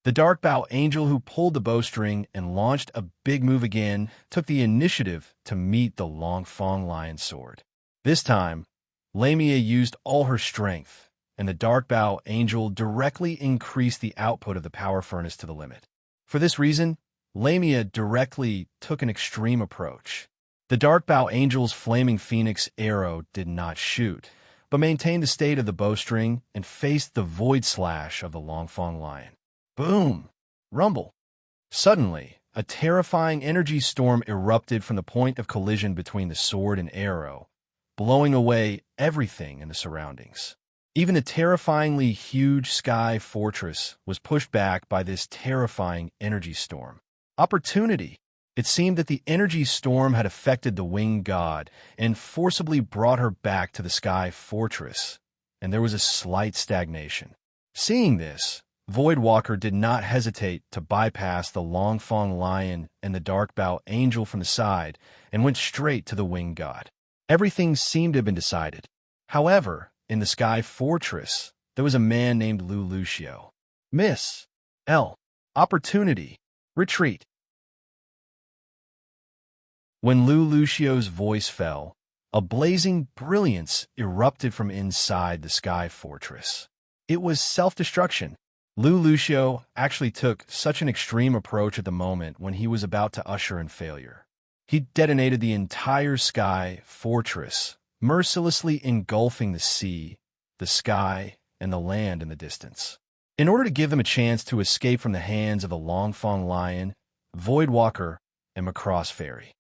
The Darkbow angel who pulled the bowstring and launched a big move again took the initiative to meet the Longfang lion's sword. This time, Lamia used all her strength, and the Darkbow angel directly increased the output of the power furnace to the limit. For this reason, Lamia directly took an extreme approach. The Darkbow angel's flaming phoenix arrow did not shoot, but maintained the state of the bowstring and faced the Void Slash of the Longfang lion. Boom! Rumble! Suddenly, a terrifying energy storm erupted from the point of collision between the sword and arrow, blowing away everything in the surroundings. Even the terrifyingly huge sky fortress was pushed back by this terrifying energy storm. Opportunity! It seemed that the energy storm had affected the winged god and forcibly brought her back to the sky fortress, and there was a slight stagnation. Seeing this, Void Walker did not hesitate to bypass the Longfang lion and the Darkbow angel from the side and went straight to the winged god. Everything seemed to have been decided. However, in the sky fortress, there was a man named Lu Lucio. Miss L. Opportunity. Retreat. When Lu Lucio's voice fell, a blazing brilliance erupted from inside the sky fortress. It was self-destruction. Lu Lucio actually took such an extreme approach at the moment when he was about to usher in failure. He detonated the entire sky fortress, mercilessly engulfing the sea, the sky, and the land in the distance. In order to give them a chance to escape from the hands of the Longfang lion, Void Walker, and Macross Fairy.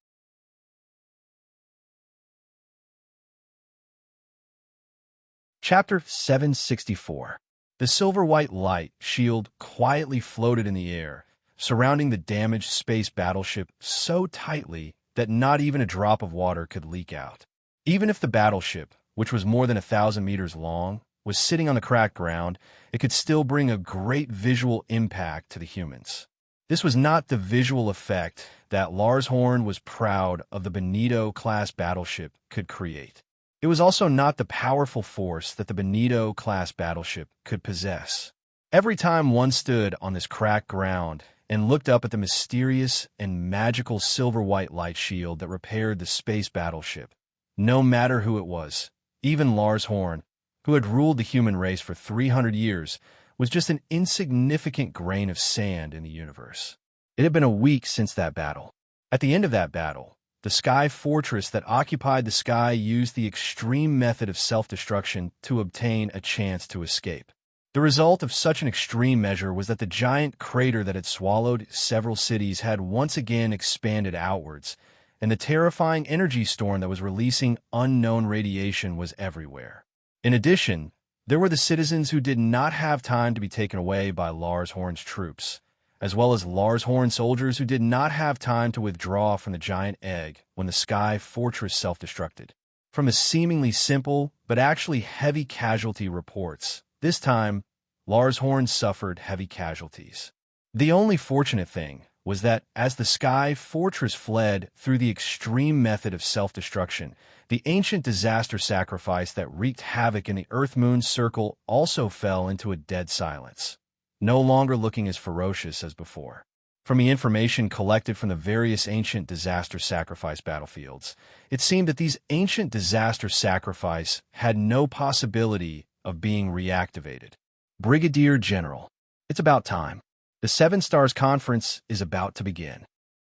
Chapter 764. The silver-white light shield quietly floated in the air, surrounding the damaged space battleship so tightly that not even a drop of water could leak out. Even if the battleship, which was more than 1,000 meters long, was sitting on the cracked ground, it could still bring a great visual impact to the humans. This was not the visual effect that Lars Horn was proud of the Benito-class battleship could create. It was also not the powerful force that the Benito-class battleship could possess. Every time one stood on this cracked ground and looked up at the mysterious and magical silver-white light shield that repaired the space battleship, no matter who it was, even Lars Horn, who had ruled the human race for 300 years, was just an insignificant grain of sand in the universe. It had been a week since that battle. At the end of that battle, the Sky Fortress that occupied the sky used the extreme method of self-destruction to obtain a chance to escape. The result of such an extreme measure was that the giant crater that had swallowed several cities had once again expanded outwards, and the terrifying energy storm that was releasing unknown radiation was everywhere. In addition, there were the citizens who did not have time to be taken away by Lars Horn's troops, as well as Lars Horn soldiers who did not have time to withdraw from the giant egg when the Sky Fortress self-destructed. From the seemingly simple but actually heavy casualty reports, this time, Lars Horn suffered heavy casualties. The only fortunate thing was that as the Sky Fortress fled through the extreme method of self-destruction, the ancient disaster sacrifice that wreaked havoc in the Earth-Moon circle also fell into a dead silence, no longer looking as ferocious as before. From the information collected from the various ancient disaster sacrifice battlefields, it seemed that these ancient disaster sacrifice had no possibility of being reactivated. Brigadier General, it's about time. The Seven Stars Conference is about to begin.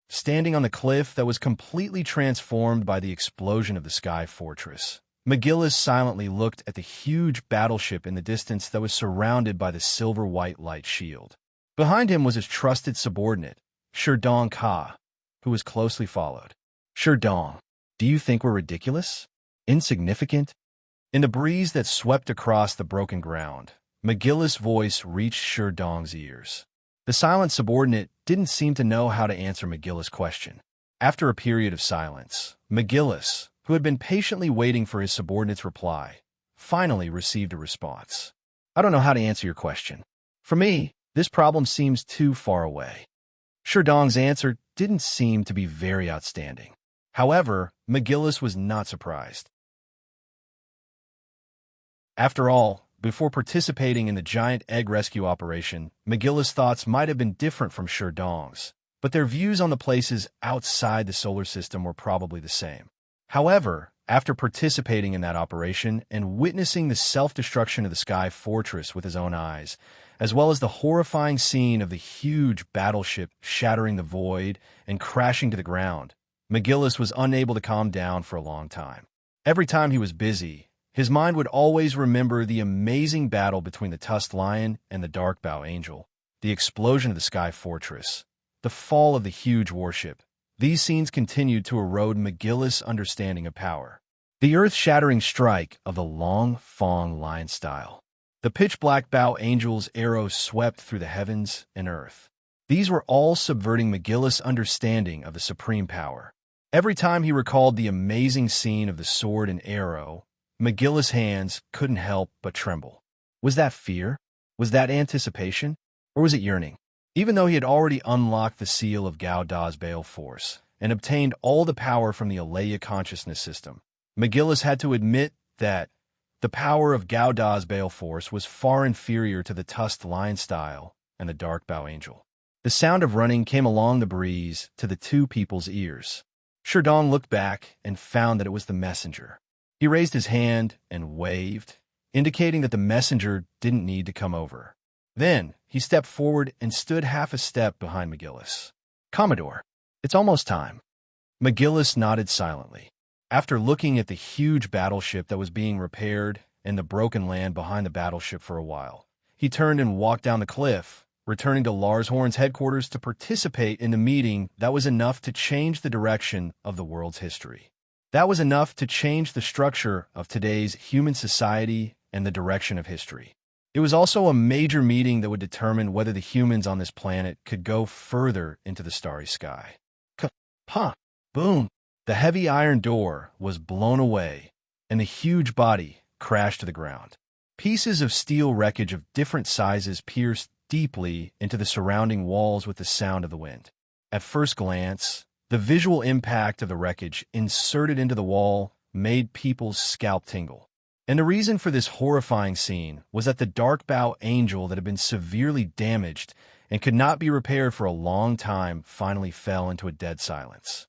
Standing on the cliff that was completely transformed by the explosion of the Sky Fortress, McGillis silently looked at the huge battleship in the distance that was surrounded by the silver-white light shield. Behind him was his trusted subordinate, Sherdong Ka, who was closely followed. Sherdong, do you think we're ridiculous? Insignificant? In the breeze that swept across the broken ground, McGillis' voice reached Sherdong's ears. The silent subordinate didn't seem to know how to answer McGillis' question. After a period of silence, McGillis, who had been patiently waiting for his subordinate's reply, finally received a response. I don't know how to answer your question. For me, this problem seems too far away. Sherdong's answer didn't seem to be very outstanding. However, McGillis was not surprised. After all, before participating in the giant egg rescue operation, McGillis' thoughts might have been different from Sherdong's, but their views on the places outside the solar system were probably the same. However, after participating in that operation and witnessing the self-destruction of the Sky Fortress with his own eyes, as well as the horrifying scene of the huge battleship shattering the void and crashing to the ground, McGillis was unable to calm down for a long time. Every time he was busy, his mind would always remember the amazing battle between the tusked lion and the dark bow angel, the explosion of the Sky Fortress, the fall of the huge warship. These scenes continued to erode McGillis' understanding of power. The earth-shattering strike of the long Fong lion style. The pitch-black bow angel's arrow swept through the heavens and earth. These were all subverting McGillis' understanding of the supreme power. Every time he recalled the amazing scene of the sword and arrow, McGillis' hands couldn't help but tremble. Was that fear? Was that anticipation? Or was it yearning? Even though he had already unlocked the seal of Gao Da's Bale Force and obtained all the power from the Alea consciousness system, McGillis had to admit that the power of Gao Da's Bale Force was far inferior to the tusked lion style and the dark bow angel. The sound of running came along the breeze to the two people's ears. Sherdong looked back and found that it was the messenger. He raised his hand and waved, indicating that the messenger didn't need to come over. Then, he stepped forward and stood half a step behind McGillis. Commodore, it's almost time. McGillis nodded silently. After looking at the huge battleship that was being repaired and the broken land behind the battleship for a while, he turned and walked down the cliff, returning to Lars Horn's headquarters to participate in the meeting that was enough to change the direction of the world's history. That was enough to change the structure of today's human society and the direction of history. It was also a major meeting that would determine whether the humans on this planet could go further into the starry sky. Ka-pa! Boom! The heavy iron door was blown away, and the huge body crashed to the ground. Pieces of steel wreckage of different sizes pierced deeply into the surrounding walls with the sound of the wind. At first glance, the visual impact of the wreckage inserted into the wall made people's scalp tingle. And the reason for this horrifying scene was that the dark bow angel that had been severely damaged and could not be repaired for a long time finally fell into a dead silence.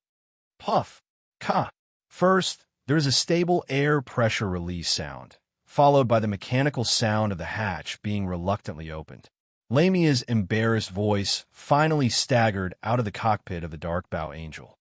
Puff! Ka! First, there is a stable air pressure release sound, followed by the mechanical sound of the hatch being reluctantly opened. Lamia's embarrassed voice finally staggered out of the cockpit of the dark bow angel.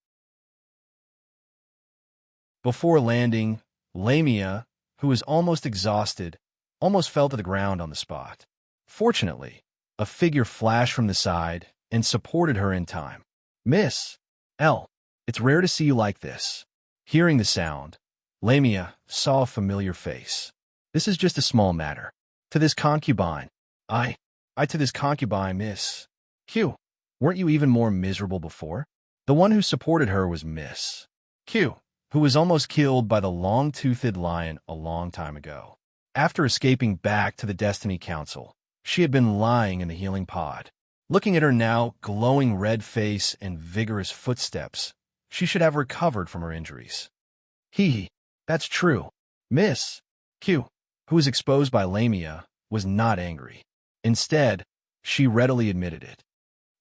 Before landing, Lamia, who was almost exhausted, almost fell to the ground on the spot. Fortunately, a figure flashed from the side and supported her in time. "Miss L, it's rare to see you like this." Hearing the sound, Lamia saw a familiar face. "This is just a small matter. To this concubine. I to this concubine, Miss Q. Weren't you even more miserable before?" The one who supported her was Miss Q, who was almost killed by the long-toothed lion a long time ago. After escaping back to the Destiny Council, she had been lying in the healing pod. Looking at her now glowing red face and vigorous footsteps, she should have recovered from her injuries. That's true. Miss Q, who was exposed by Lamia, was not angry. Instead, she readily admitted it.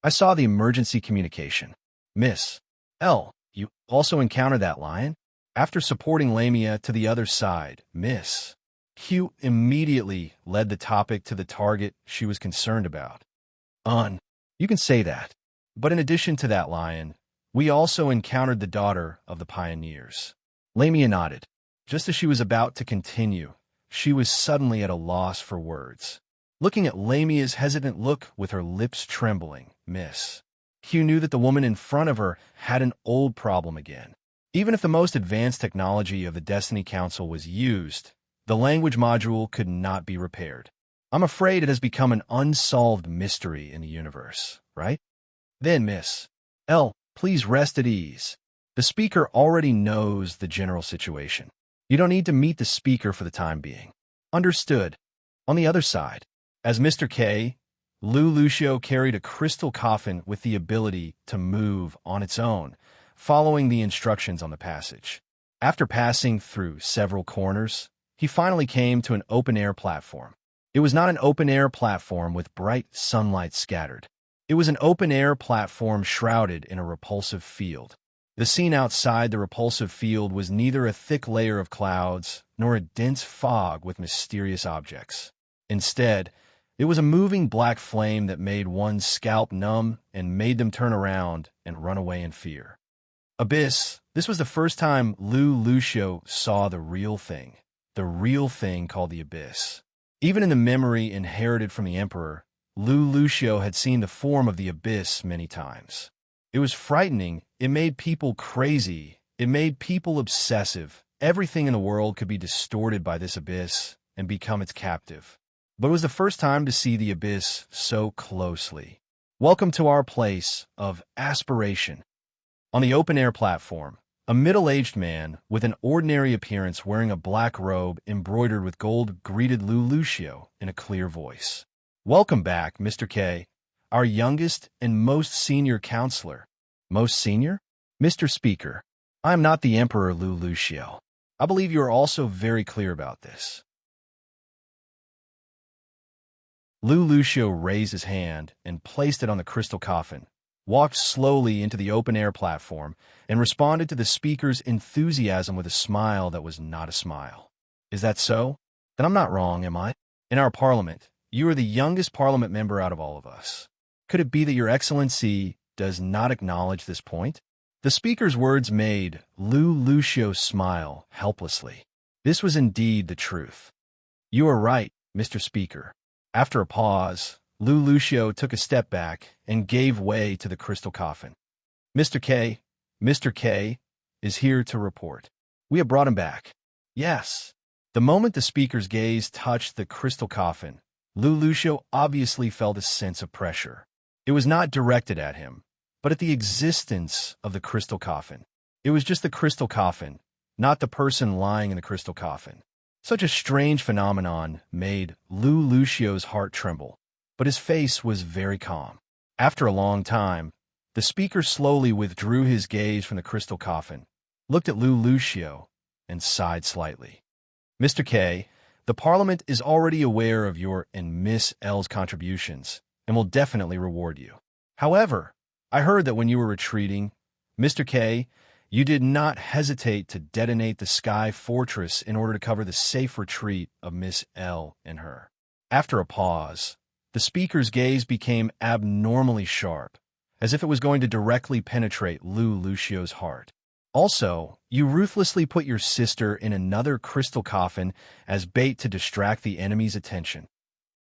"I saw the emergency communication. Miss L, you also encountered that lion?" After supporting Lamia to the other side, Miss Q immediately led the topic to the target she was concerned about. You can say that. But in addition to that lion, we also encountered the daughter of the pioneers." Lamia nodded. Just as she was about to continue, she was suddenly at a loss for words. Looking at Lamia's hesitant look with her lips trembling, Miss Q knew that the woman in front of her had an old problem again. Even if the most advanced technology of the Destiny Council was used, the language module could not be repaired. "I'm afraid it has become an unsolved mystery in the universe, right?" "Then, Miss L, please rest at ease. The speaker already knows the general situation. You don't need to meet the speaker for the time being." "Understood." On the other side, as Mr. K, Lou Lucio carried a crystal coffin with the ability to move on its own, following the instructions on the passage. After passing through several corners, he finally came to an open-air platform. It was not an open-air platform with bright sunlight scattered. It was an open-air platform shrouded in a repulsive field. The scene outside the repulsive field was neither a thick layer of clouds nor a dense fog with mysterious objects. Instead, it was a moving black flame that made one's scalp numb and made them turn around and run away in fear. Abyss. This was the first time Lou Lucio saw the real thing called the Abyss. Even in the memory inherited from the Emperor, Lou Lucio had seen the form of the Abyss many times. It was frightening, it made people crazy, it made people obsessive. Everything in the world could be distorted by this Abyss and become its captive. But it was the first time to see the Abyss so closely. Welcome to our place of aspiration. On the open-air platform, a middle-aged man with an ordinary appearance wearing a black robe embroidered with gold greeted Lou Lucio in a clear voice. "Welcome back, Mr. K, our youngest and most senior counselor." "Most senior?" "Mr. Speaker, I am not the Emperor Lou Lucio. I believe you are also very clear about this." Lou Lucio raised his hand and placed it on the crystal coffin, walked slowly into the open-air platform, and responded to the speaker's enthusiasm with a smile that was not a smile. "Is that so? Then I'm not wrong, am I? In our parliament, you are the youngest parliament member out of all of us. Could it be that your excellency does not acknowledge this point?" The speaker's words made Lou Lucio smile helplessly. This was indeed the truth. "You are right, Mr. Speaker." After a pause, Lou Lucio took a step back and gave way to the crystal coffin. Mr. K is here to report. We have brought him back." "Yes." The moment the speaker's gaze touched the crystal coffin, Lucio obviously felt a sense of pressure. It was not directed at him, but at the existence of the crystal coffin. It was just the crystal coffin, not the person lying in the crystal coffin. Such a strange phenomenon made Lucio's heart tremble, but his face was very calm. After a long time, the speaker slowly withdrew his gaze from the crystal coffin, looked at Lucio, and sighed slightly. Mr. K, the Parliament is already aware of your and Miss L's contributions and will definitely reward you. However, I heard that when you were retreating, Mr. K, you did not hesitate to detonate the Sky Fortress in order to cover the safe retreat of Miss L and her. After a pause, the speaker's gaze became abnormally sharp, as if it was going to directly penetrate Lucio's heart. Also, you ruthlessly put your sister in another crystal coffin as bait to distract the enemy's attention.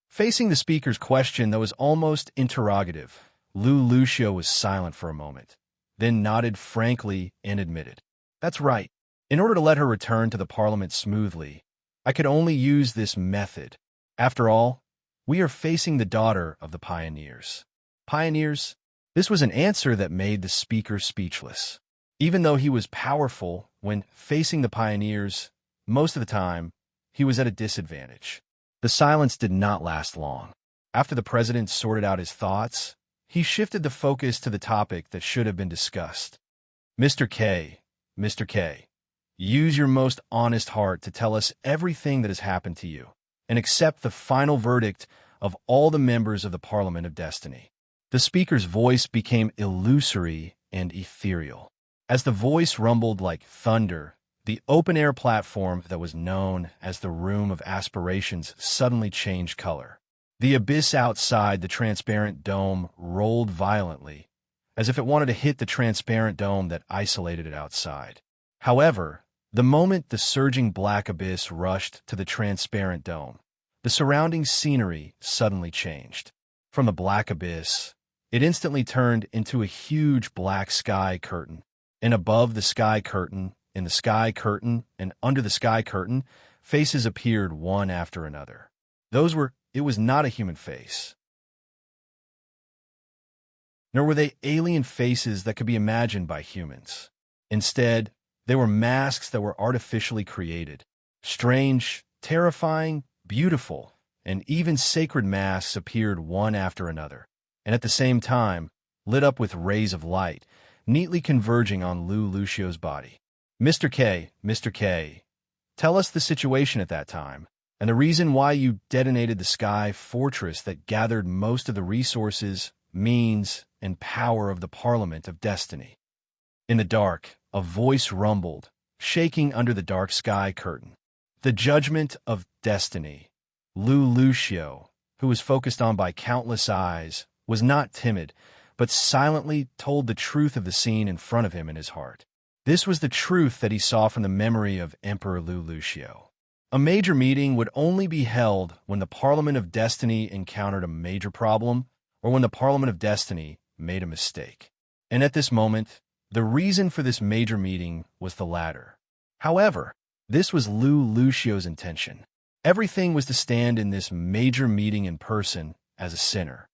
Facing the speaker's question that was almost interrogative, Lucio was silent for a moment, then nodded frankly and admitted, "That's right. In order to let her return to the Parliament smoothly, I could only use this method. After all, we are facing the daughter of the pioneers." Pioneers? This was an answer that made the speaker speechless. Even though he was powerful when facing the pioneers, most of the time, he was at a disadvantage. The silence did not last long. After the president sorted out his thoughts, he shifted the focus to the topic that should have been discussed. Mr. K, use your most honest heart to tell us everything that has happened to you, and accept the final verdict of all the members of the Parliament of Destiny. The speaker's voice became illusory and ethereal. As the voice rumbled like thunder, the open-air platform that was known as the Room of Aspirations suddenly changed color. The abyss outside the transparent dome rolled violently, as if it wanted to hit the transparent dome that isolated it outside. However, the moment the surging black abyss rushed to the transparent dome, the surrounding scenery suddenly changed. From the black abyss, it instantly turned into a huge black sky curtain. And above the sky curtain, in the sky curtain, and under the sky curtain, faces appeared one after another. It was not a human face. Nor were they alien faces that could be imagined by humans. Instead, they were masks that were artificially created. Strange, terrifying, beautiful, and even sacred masks appeared one after another, and at the same time, lit up with rays of light, neatly converging on Lucio's body. Mr. K, tell us the situation at that time, and the reason why you detonated the Sky Fortress that gathered most of the resources, means, and power of the Parliament of Destiny. In the dark, a voice rumbled, shaking under the dark sky curtain. The judgment of destiny. Lucio, who was focused on by countless eyes, was not timid, but silently told the truth of the scene in front of him in his heart. This was the truth that he saw from the memory of Emperor Lucio. A major meeting would only be held when the Parliament of Destiny encountered a major problem, or when the Parliament of Destiny made a mistake. And at this moment, the reason for this major meeting was the latter. However, this was Lucio's intention. Everything was to stand in this major meeting in person as a sinner.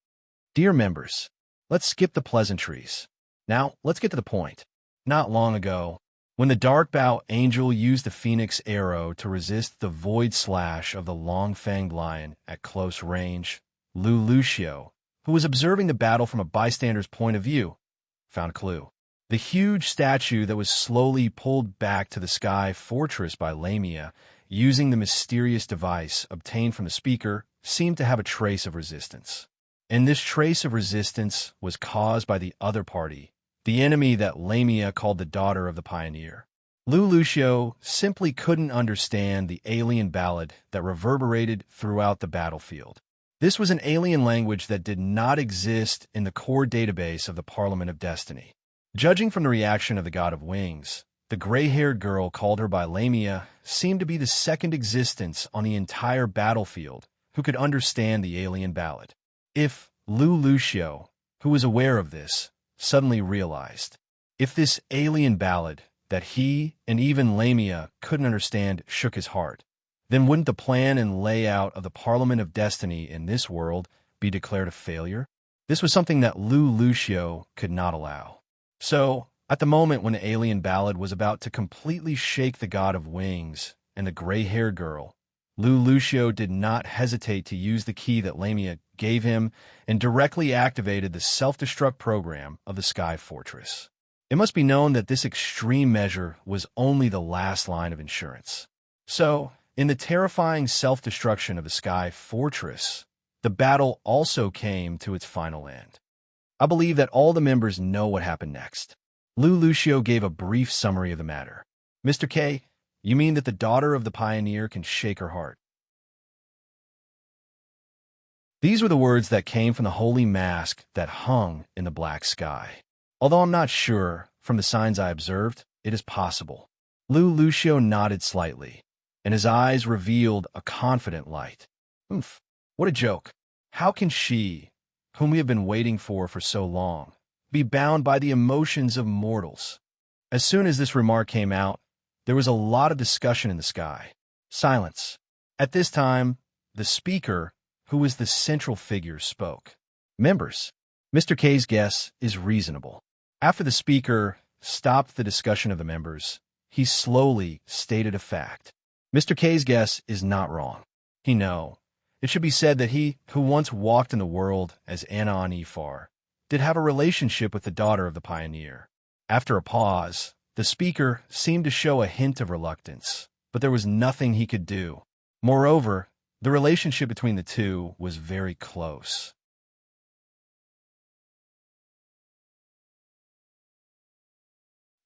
Dear members, let's skip the pleasantries. Now, let's get to the point. Not long ago, when the Darkbow Angel used the Phoenix Arrow to resist the Void Slash of the Long-Fanged Lion at close range, Lucio, who was observing the battle from a bystander's point of view, found a clue. The huge statue that was slowly pulled back to the Sky Fortress by Lamia, using the mysterious device obtained from the speaker, seemed to have a trace of resistance. And this trace of resistance was caused by the other party, the enemy that Lamia called the daughter of the pioneer. Lucio simply couldn't understand the alien ballad that reverberated throughout the battlefield. This was an alien language that did not exist in the core database of the Parliament of Destiny. Judging from the reaction of the God of Wings, the gray-haired girl called her by Lamia seemed to be the second existence on the entire battlefield who could understand the alien ballad. If Lucio, who was aware of this, suddenly realized, if this alien ballad that he and even Lamia couldn't understand shook his heart, then wouldn't the plan and layout of the Parliament of Destiny in this world be declared a failure? This was something that Lucio could not allow. So, at the moment when the alien ballad was about to completely shake the god of wings and the gray-haired girl, Lucio did not hesitate to use the key that Lamia gave him and directly activated the self-destruct program of the Sky Fortress. It must be known that this extreme measure was only the last line of insurance. So, in the terrifying self-destruction of the Sky Fortress, the battle also came to its final end. I believe that all the members know what happened next. Lucio gave a brief summary of the matter. Mr. K, you mean that the daughter of the pioneer can shake her heart? These were the words that came from the holy mask that hung in the black sky. Although I'm not sure, from the signs I observed, it is possible. Lucio nodded slightly, and his eyes revealed a confident light. Oof, what a joke. How can she, whom we have been waiting for so long, be bound by the emotions of mortals? As soon as this remark came out, there was a lot of discussion in the sky. Silence. At this time, the speaker, who was the central figure, spoke. Members, Mr. K's guess is reasonable. After the speaker stopped the discussion of the members, he slowly stated a fact. Mr. K's guess is not wrong. It should be said that he, who once walked in the world as Anna Ifar, did have a relationship with the daughter of the pioneer. After a pause, the speaker seemed to show a hint of reluctance, but there was nothing he could do. Moreover, the relationship between the two was very close.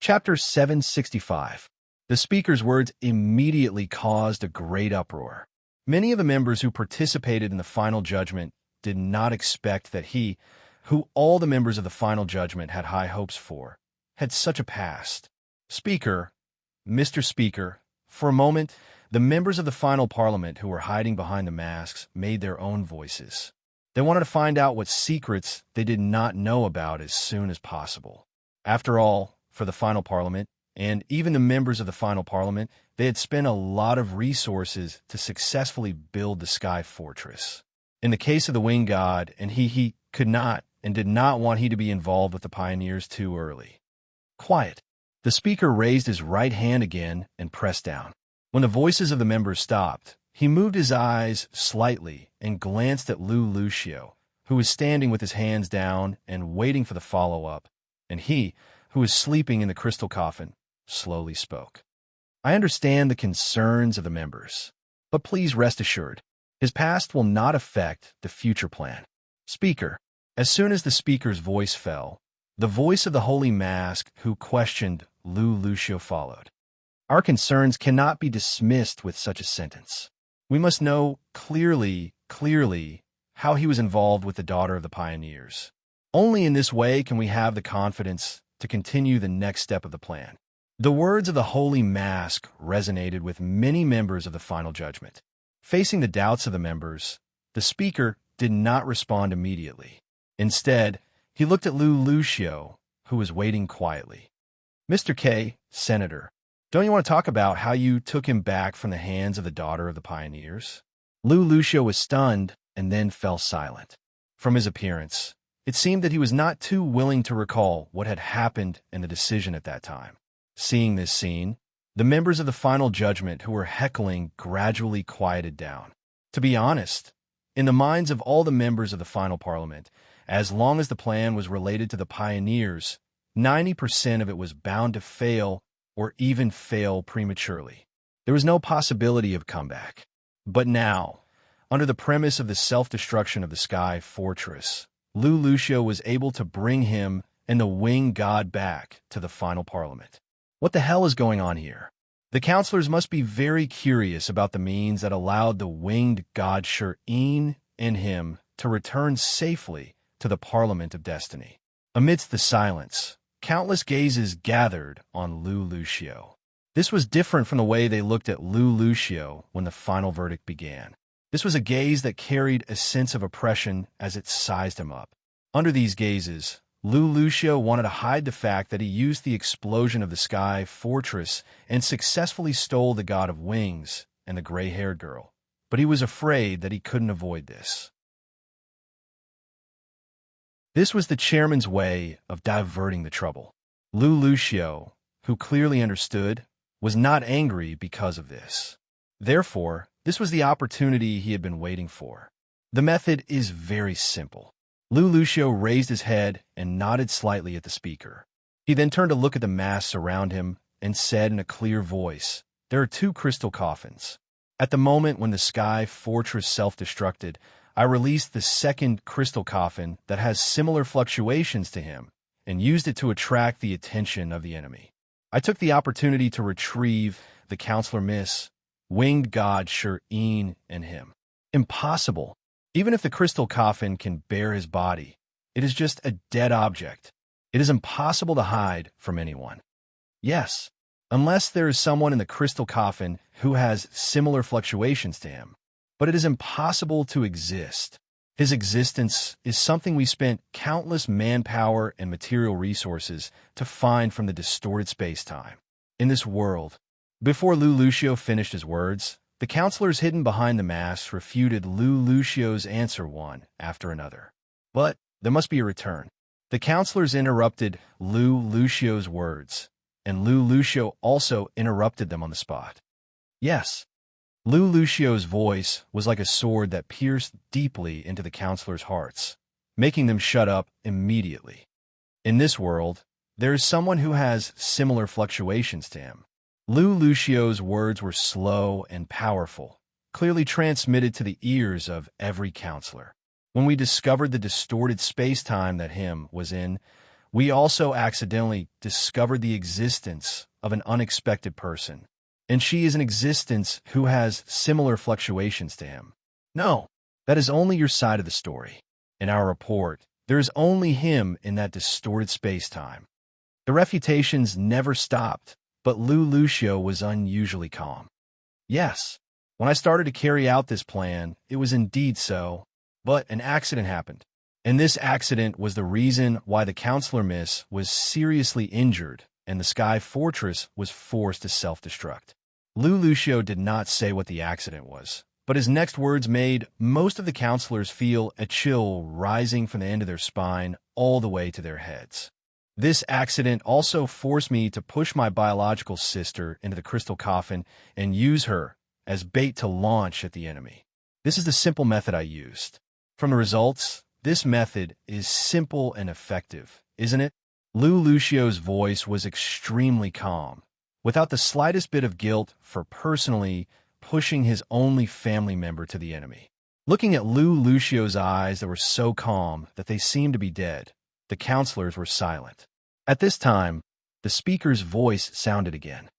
Chapter 765. The speaker's words immediately caused a great uproar. Many of the members who participated in the final judgment did not expect that he, who all the members of the final judgment had high hopes for, had such a past. Speaker, Mr. Speaker, for a moment, the members of the final parliament who were hiding behind the masks made their own voices. They wanted to find out what secrets they did not know about as soon as possible. After all, for the final parliament, and even the members of the final parliament, they had spent a lot of resources to successfully build the Sky Fortress. In the case of the Winged God, and he could not and did not want he to be involved with the pioneers too early. Quiet. The speaker raised his right hand again and pressed down. When the voices of the members stopped, he moved his eyes slightly and glanced at Lucio, who was standing with his hands down and waiting for the follow-up, and he, who was sleeping in the crystal coffin, slowly spoke. I understand the concerns of the members, but please rest assured, his past will not affect the future plan. Speaker. As soon as the speaker's voice fell, the voice of the Holy Mask who questioned Lucio followed. Our concerns cannot be dismissed with such a sentence. We must know clearly how he was involved with the daughter of the pioneers. Only in this way can we have the confidence to continue the next step of the plan. The words of the Holy Mask resonated with many members of the final judgment. Facing the doubts of the members, the speaker did not respond immediately. Instead, he looked at Lucio, who was waiting quietly. Mr. K, Senator, don't you want to talk about how you took him back from the hands of the daughter of the pioneers? Lucio was stunned and then fell silent. From his appearance, it seemed that he was not too willing to recall what had happened in the decision at that time. Seeing this scene, the members of the final judgment who were heckling gradually quieted down. To be honest, in the minds of all the members of the final parliament, as long as the plan was related to the pioneers, 90% of it was bound to fail or even fail prematurely. There was no possibility of comeback. But now, under the premise of the self-destruction of the Sky Fortress, Lucio was able to bring him and the Winged God back to the final parliament. What the hell is going on here? The counselors must be very curious about the means that allowed the Winged God Serene and him to return safely to the Parliament of Destiny. Amidst the silence, countless gazes gathered on Lucio. This was different from the way they looked at Lucio when the final verdict began. This was a gaze that carried a sense of oppression as it sized him up. Under these gazes, Lucio wanted to hide the fact that he used the explosion of the Sky Fortress and successfully stole the God of Wings and the gray-haired girl, but he was afraid that he couldn't avoid this. This was the chairman's way of diverting the trouble. Lu Lucio, who clearly understood, was not angry because of this. Therefore, this was the opportunity he had been waiting for. The method is very simple. Lu Lucio raised his head and nodded slightly at the speaker. He then turned to look at the mass around him and said in a clear voice, "There are 2 crystal coffins. At the moment when the Sky Fortress self-destructed, I released the second crystal coffin that has similar fluctuations to him and used it to attract the attention of the enemy. I took the opportunity to retrieve the Counselor Miss, winged god Serene, and him. Impossible. Even if the crystal coffin can bear his body, it is just a dead object. It is impossible to hide from anyone. Yes, unless there is someone in the crystal coffin who has similar fluctuations to him. But it is impossible to exist. His existence is something we spent countless manpower and material resources to find from the distorted space-time. In this world." Before Lu Lucio finished his words, the counselors hidden behind the mask refuted Lu Lucio's answer one after another. But there must be a return. The counselors interrupted Lu Lucio's words, and Lu Lucio also interrupted them on the spot. Yes. Lu Lucio's voice was like a sword that pierced deeply into the counselors' hearts, making them shut up immediately. In this world, there is someone who has similar fluctuations to him. Lu Lucio's words were slow and powerful, clearly transmitted to the ears of every counselor. When we discovered the distorted space-time that him was in, we also accidentally discovered the existence of an unexpected person. And she is an existence who has similar fluctuations to him. No, that is only your side of the story. In our report, there is only him in that distorted space-time. The refutations never stopped, but Lu Lucio was unusually calm. Yes, when I started to carry out this plan, it was indeed so, but an accident happened. And this accident was the reason why the Counselor Miss was seriously injured and the Sky Fortress was forced to self-destruct. Lu Lucio did not say what the accident was, but his next words made most of the counselors feel a chill rising from the end of their spine all the way to their heads. This accident also forced me to push my biological sister into the crystal coffin and use her as bait to launch at the enemy. This is the simple method I used. From the results, this method is simple and effective, isn't it? Lu Lucio's voice was extremely calm, without the slightest bit of guilt for personally pushing his only family member to the enemy. Looking at Lu Lucio's eyes that were so calm that they seemed to be dead, the counselors were silent. At this time, the speaker's voice sounded again.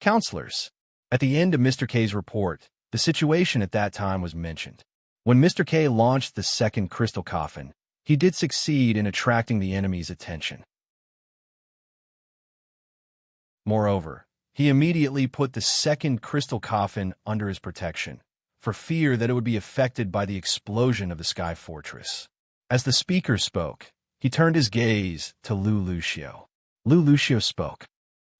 "Counselors, at the end of Mr. K's report, the situation at that time was mentioned. When Mr. K launched the second crystal coffin, he did succeed in attracting the enemy's attention. Moreover, he immediately put the second crystal coffin under his protection, for fear that it would be affected by the explosion of the Sky Fortress. As the speaker spoke, he turned his gaze to Lu Lucio. Lu Lucio spoke.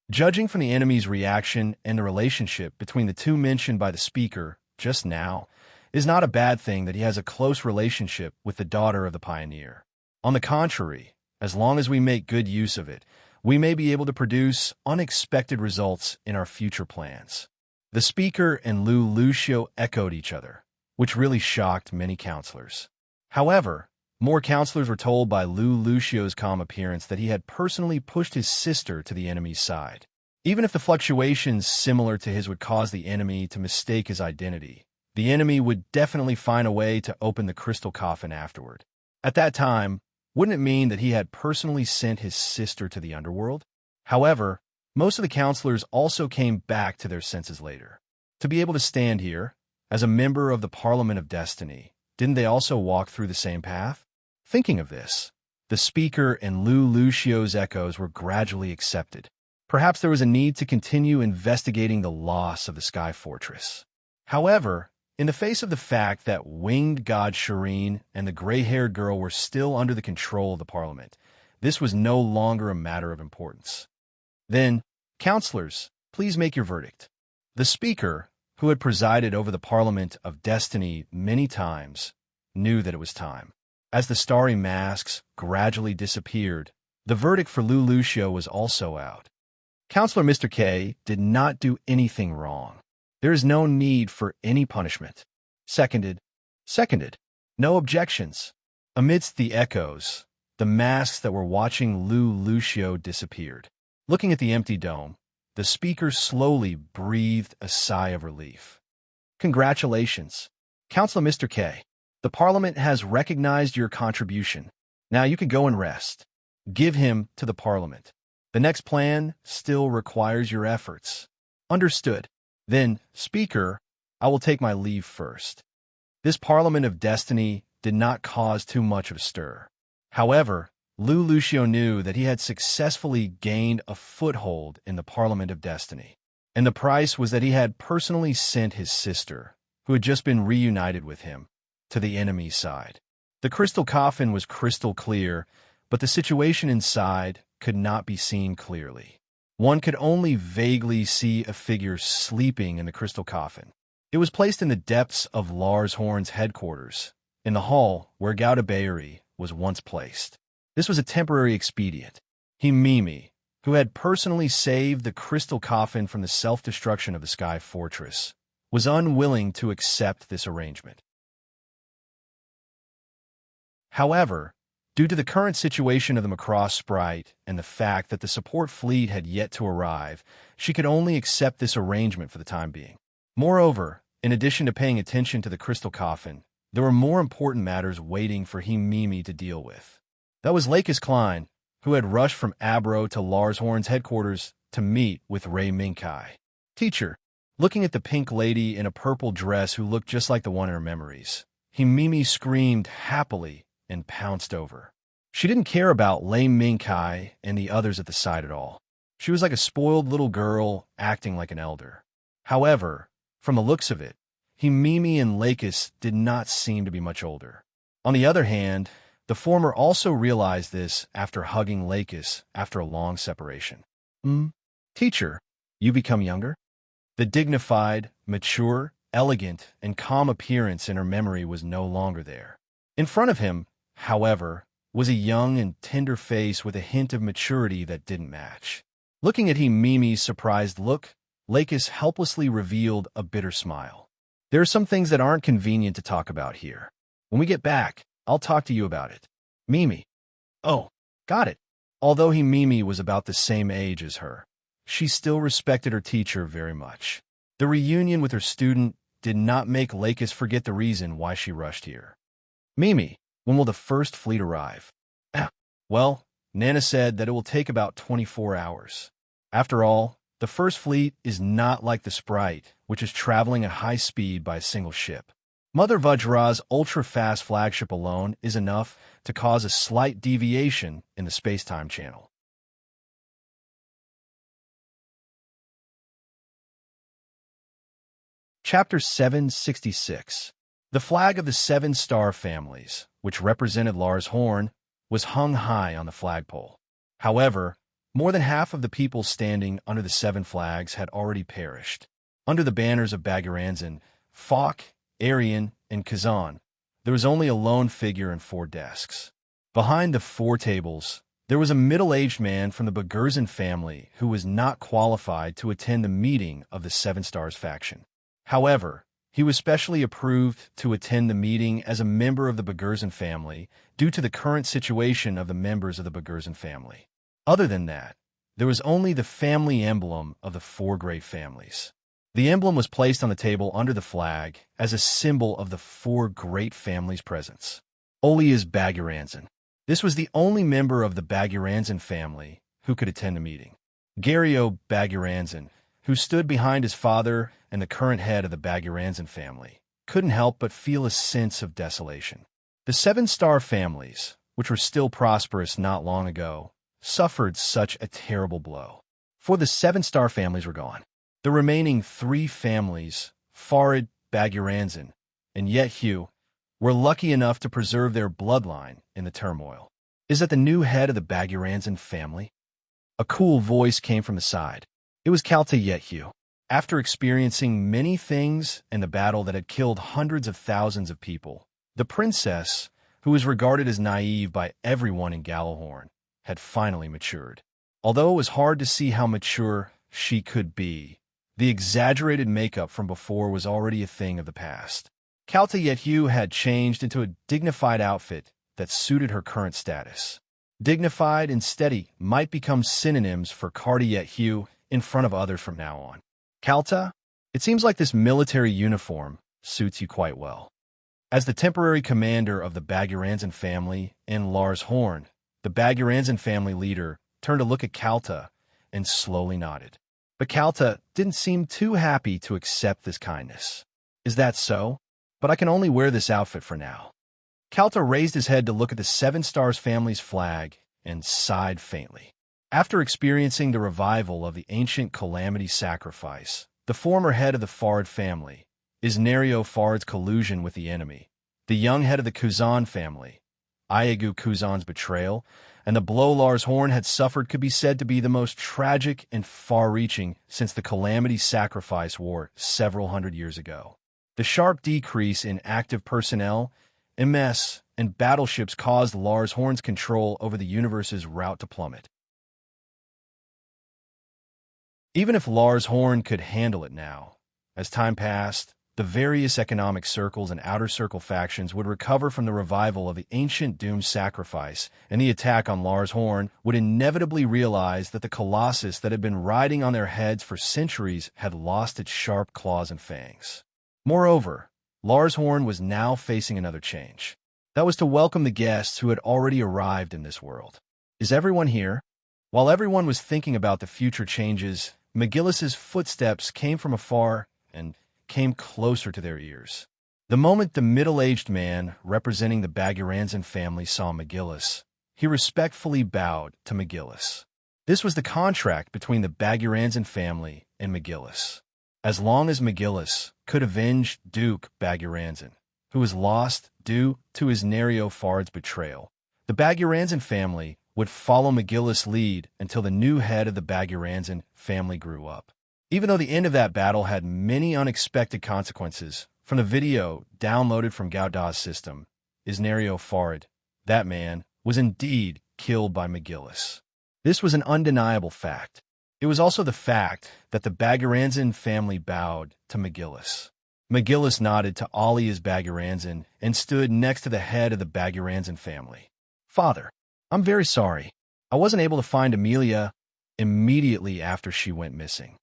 Judging from the enemy's reaction and the relationship between the two mentioned by the speaker just now, it is not a bad thing that he has a close relationship with the daughter of the pioneer. On the contrary, as long as we make good use of it, we may be able to produce unexpected results in our future plans." The speaker and Lu Lucio echoed each other, which really shocked many counselors. However, more counselors were told by Lu Lucio's calm appearance that he had personally pushed his sister to the enemy's side. Even if the fluctuations similar to his would cause the enemy to mistake his identity, the enemy would definitely find a way to open the crystal coffin afterward. At that time, wouldn't it mean that he had personally sent his sister to the underworld? However, most of the counselors also came back to their senses later. To be able to stand here, as a member of the Parliament of Destiny, didn't they also walk through the same path? Thinking of this, the speaker and Lu Lucio's echoes were gradually accepted. Perhaps there was a need to continue investigating the loss of the Sky Fortress. However, in the face of the fact that winged god Serene and the gray-haired girl were still under the control of the Parliament, this was no longer a matter of importance. Then, counselors, please make your verdict. The speaker, who had presided over the Parliament of Destiny many times, knew that it was time. As the starry masks gradually disappeared, the verdict for Lucio was also out. Counselor Mr. K did not do anything wrong. There is no need for any punishment. Seconded. Seconded. No objections. Amidst the echoes, the masks that were watching Lucio disappeared. Looking at the empty dome, the speaker slowly breathed a sigh of relief. Congratulations, Counselor Mr. K. The Parliament has recognized your contribution. Now you can go and rest. Give him to the Parliament. The next plan still requires your efforts. Understood. Then, Speaker, I will take my leave first. This Parliament of Destiny did not cause too much of a stir. However, Lucio knew that he had successfully gained a foothold in the Parliament of Destiny, and the price was that he had personally sent his sister, who had just been reunited with him, to the enemy's side. The crystal coffin was crystal clear, but the situation inside could not be seen clearly. One could only vaguely see a figure sleeping in the crystal coffin. It was placed in the depths of Lars Horn's headquarters, in the hall where Gauda Bayeri was once placed. This was a temporary expedient. Mimi, who had personally saved the crystal coffin from the self-destruction of the Sky Fortress, was unwilling to accept this arrangement. However, due to the current situation of the Macross Sprite and the fact that the support fleet had yet to arrive, she could only accept this arrangement for the time being. Moreover, in addition to paying attention to the crystal coffin, there were more important matters waiting for Mimi to deal with. That was Lakis Klein, who had rushed from Abro to Lars Horn's headquarters to meet with Ray Minkai. Teacher, looking at the pink lady in a purple dress who looked just like the one in her memories, Mimi screamed happily and pounced over. She didn't care about Lei Minkai and the others at the side at all. She was like a spoiled little girl acting like an elder. However, from the looks of it, Mimi and Lakis did not seem to be much older. On the other hand, the former also realized this after hugging Lakis after a long separation. Teacher, you become younger? The dignified, mature, elegant, and calm appearance in her memory was no longer there. In front of him, however, was a young and tender face with a hint of maturity that didn't match. Looking at Mimi's surprised look, Lakis helplessly revealed a bitter smile. There are some things that aren't convenient to talk about here. When we get back, I'll talk to you about it. Mimi. Oh, got it. Although Mimi was about the same age as her, she still respected her teacher very much. The reunion with her student did not make Lakis forget the reason why she rushed here. Mimi, when will the first fleet arrive? Well, Nana said that it will take about 24 hours. After all, the first fleet is not like the Sprite, which is traveling at high speed by a single ship. Mother Vajra's ultra-fast flagship alone is enough to cause a slight deviation in the space-time channel. Chapter 766. The flag of the 7 star families, which represented Lars Horn, was hung high on the flagpole. However, more than half of the people standing under the 7 flags had already perished. Under the banners of Baguranzan, Falk, Arian, and Kazan, there was only a lone figure and 4 desks. Behind the 4 tables, there was a middle-aged man from the Bagurzan family who was not qualified to attend the meeting of the 7 Stars faction. However, he was specially approved to attend the meeting as a member of the Bagurzan family due to the current situation of the members of the Bagurzan family. Other than that, there was only the family emblem of the 4 great families. The emblem was placed on the table under the flag as a symbol of the 4 great families' presence. Oli is Baguranzan. This was the only member of the Baguranzan family who could attend the meeting. Gario Baguranzan, who stood behind his father and the current head of the Baguranzan family, couldn't help but feel a sense of desolation. The 7 star families, which were still prosperous not long ago, suffered such a terrible blow. For the 7 star families were gone. The remaining 3 families, Farid, Baguranzan, and Yethu, were lucky enough to preserve their bloodline in the turmoil. Is that the new head of the Baguranzan family? A cool voice came from the side. It was Kalta Yethu. After experiencing many things in the battle that had killed hundreds of thousands of people, the princess, who was regarded as naive by everyone in Gallahorn, had finally matured. Although it was hard to see how mature she could be, the exaggerated makeup from before was already a thing of the past. Calta Yethu had changed into a dignified outfit that suited her current status. Dignified and steady might become synonyms for Carta Yethu in front of others from now on. Calta, it seems like this military uniform suits you quite well. As the temporary commander of the Baguranzan family in Lars Horn, the Baguranzan family leader turned to look at Calta and slowly nodded. But Calta didn't seem too happy to accept this kindness. Is that so? But I can only wear this outfit for now. Calta raised his head to look at the Seven Stars family's flag and sighed faintly. After experiencing the revival of the ancient calamity sacrifice, the former head of the Fard family, Isnario Fard's collusion with the enemy, the young head of the Kuzan family, Iagu Kuzan's betrayal, and the blow Lars Horn had suffered could be said to be the most tragic and far-reaching since the calamity sacrifice war several hundred years ago. The sharp decrease in active personnel, MS, and battleships caused Lars Horn's control over the universe's route to plummet. Even if Lars Horn could handle it now, as time passed, the various economic circles and outer circle factions would recover from the revival of the ancient doomed sacrifice, and the attack on Lars Horn would inevitably realize that the colossus that had been riding on their heads for centuries had lost its sharp claws and fangs. Moreover, Lars Horn was now facing another change. That was to welcome the guests who had already arrived in this world. Is everyone here? While everyone was thinking about the future changes, McGillis's footsteps came from afar and came closer to their ears. The moment the middle-aged man representing the Baguranzan family saw McGillis, he respectfully bowed to McGillis. This was the contract between the Baguranzan family and McGillis. As long as McGillis could avenge Duke Baguranzan, who was lost due to Isnario Fard's betrayal, the Baguranzan family would follow McGillis' lead until the new head of the Baguranzan family grew up. Even though the end of that battle had many unexpected consequences, from the video downloaded from Gauda's system, Isnario Fard, that man, was indeed killed by McGillis. This was an undeniable fact. It was also the fact that the Baguranzan family bowed to McGillis. McGillis nodded to Alias Baguranzan and stood next to the head of the Baguranzan family. "Father, I'm very sorry. I wasn't able to find Amelia immediately after she went missing."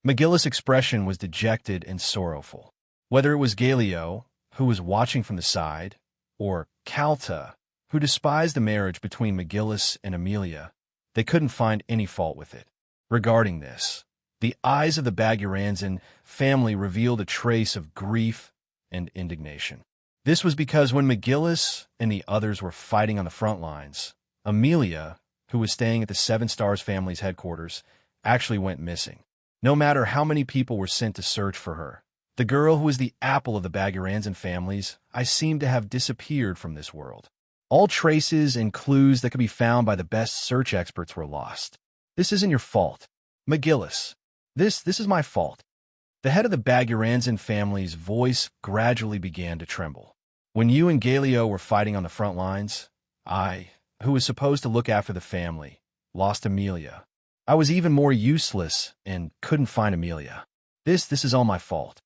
McGillis' expression was dejected and sorrowful. Whether it was Galio, who was watching from the side, or Calta, who despised the marriage between McGillis and Amelia, they couldn't find any fault with it. Regarding this, the eyes of the Baguranzan family revealed a trace of grief and indignation. This was because when McGillis and the others were fighting on the front lines, Amelia, who was staying at the Seven Stars family's headquarters, actually went missing. No matter how many people were sent to search for her, the girl who was the apple of the Baguranzan families, I seemed to have disappeared from this world. All traces and clues that could be found by the best search experts were lost. This isn't your fault, McGillis. This is my fault. The head of the Baguranzan family's voice gradually began to tremble. When you and Galio were fighting on the front lines, I, who was supposed to look after the family, lost Amelia. I was even more useless and couldn't find Amelia. This is all my fault.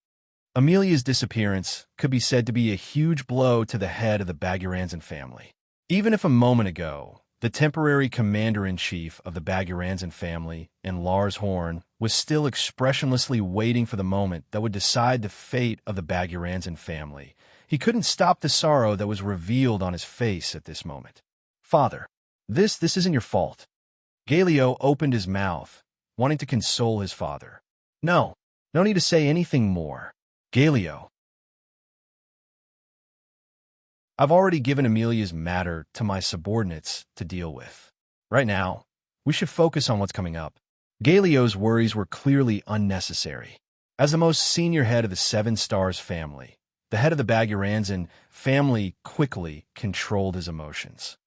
Amelia's disappearance could be said to be a huge blow to the head of the Baguranzan family. Even if a moment ago, the temporary commander-in-chief of the Baguranzan family and Lars Horn was still expressionlessly waiting for the moment that would decide the fate of the Baguranzan family, he couldn't stop the sorrow that was revealed on his face at this moment. "Father, this isn't your fault." Galio opened his mouth, wanting to console his father. No need to say anything more. Galio, I've already given Amelia's matter to my subordinates to deal with. Right now, we should focus on what's coming up. Galio's worries were clearly unnecessary. As the most senior head of the Seven Stars family, the head of the Baguranzan family quickly controlled his emotions.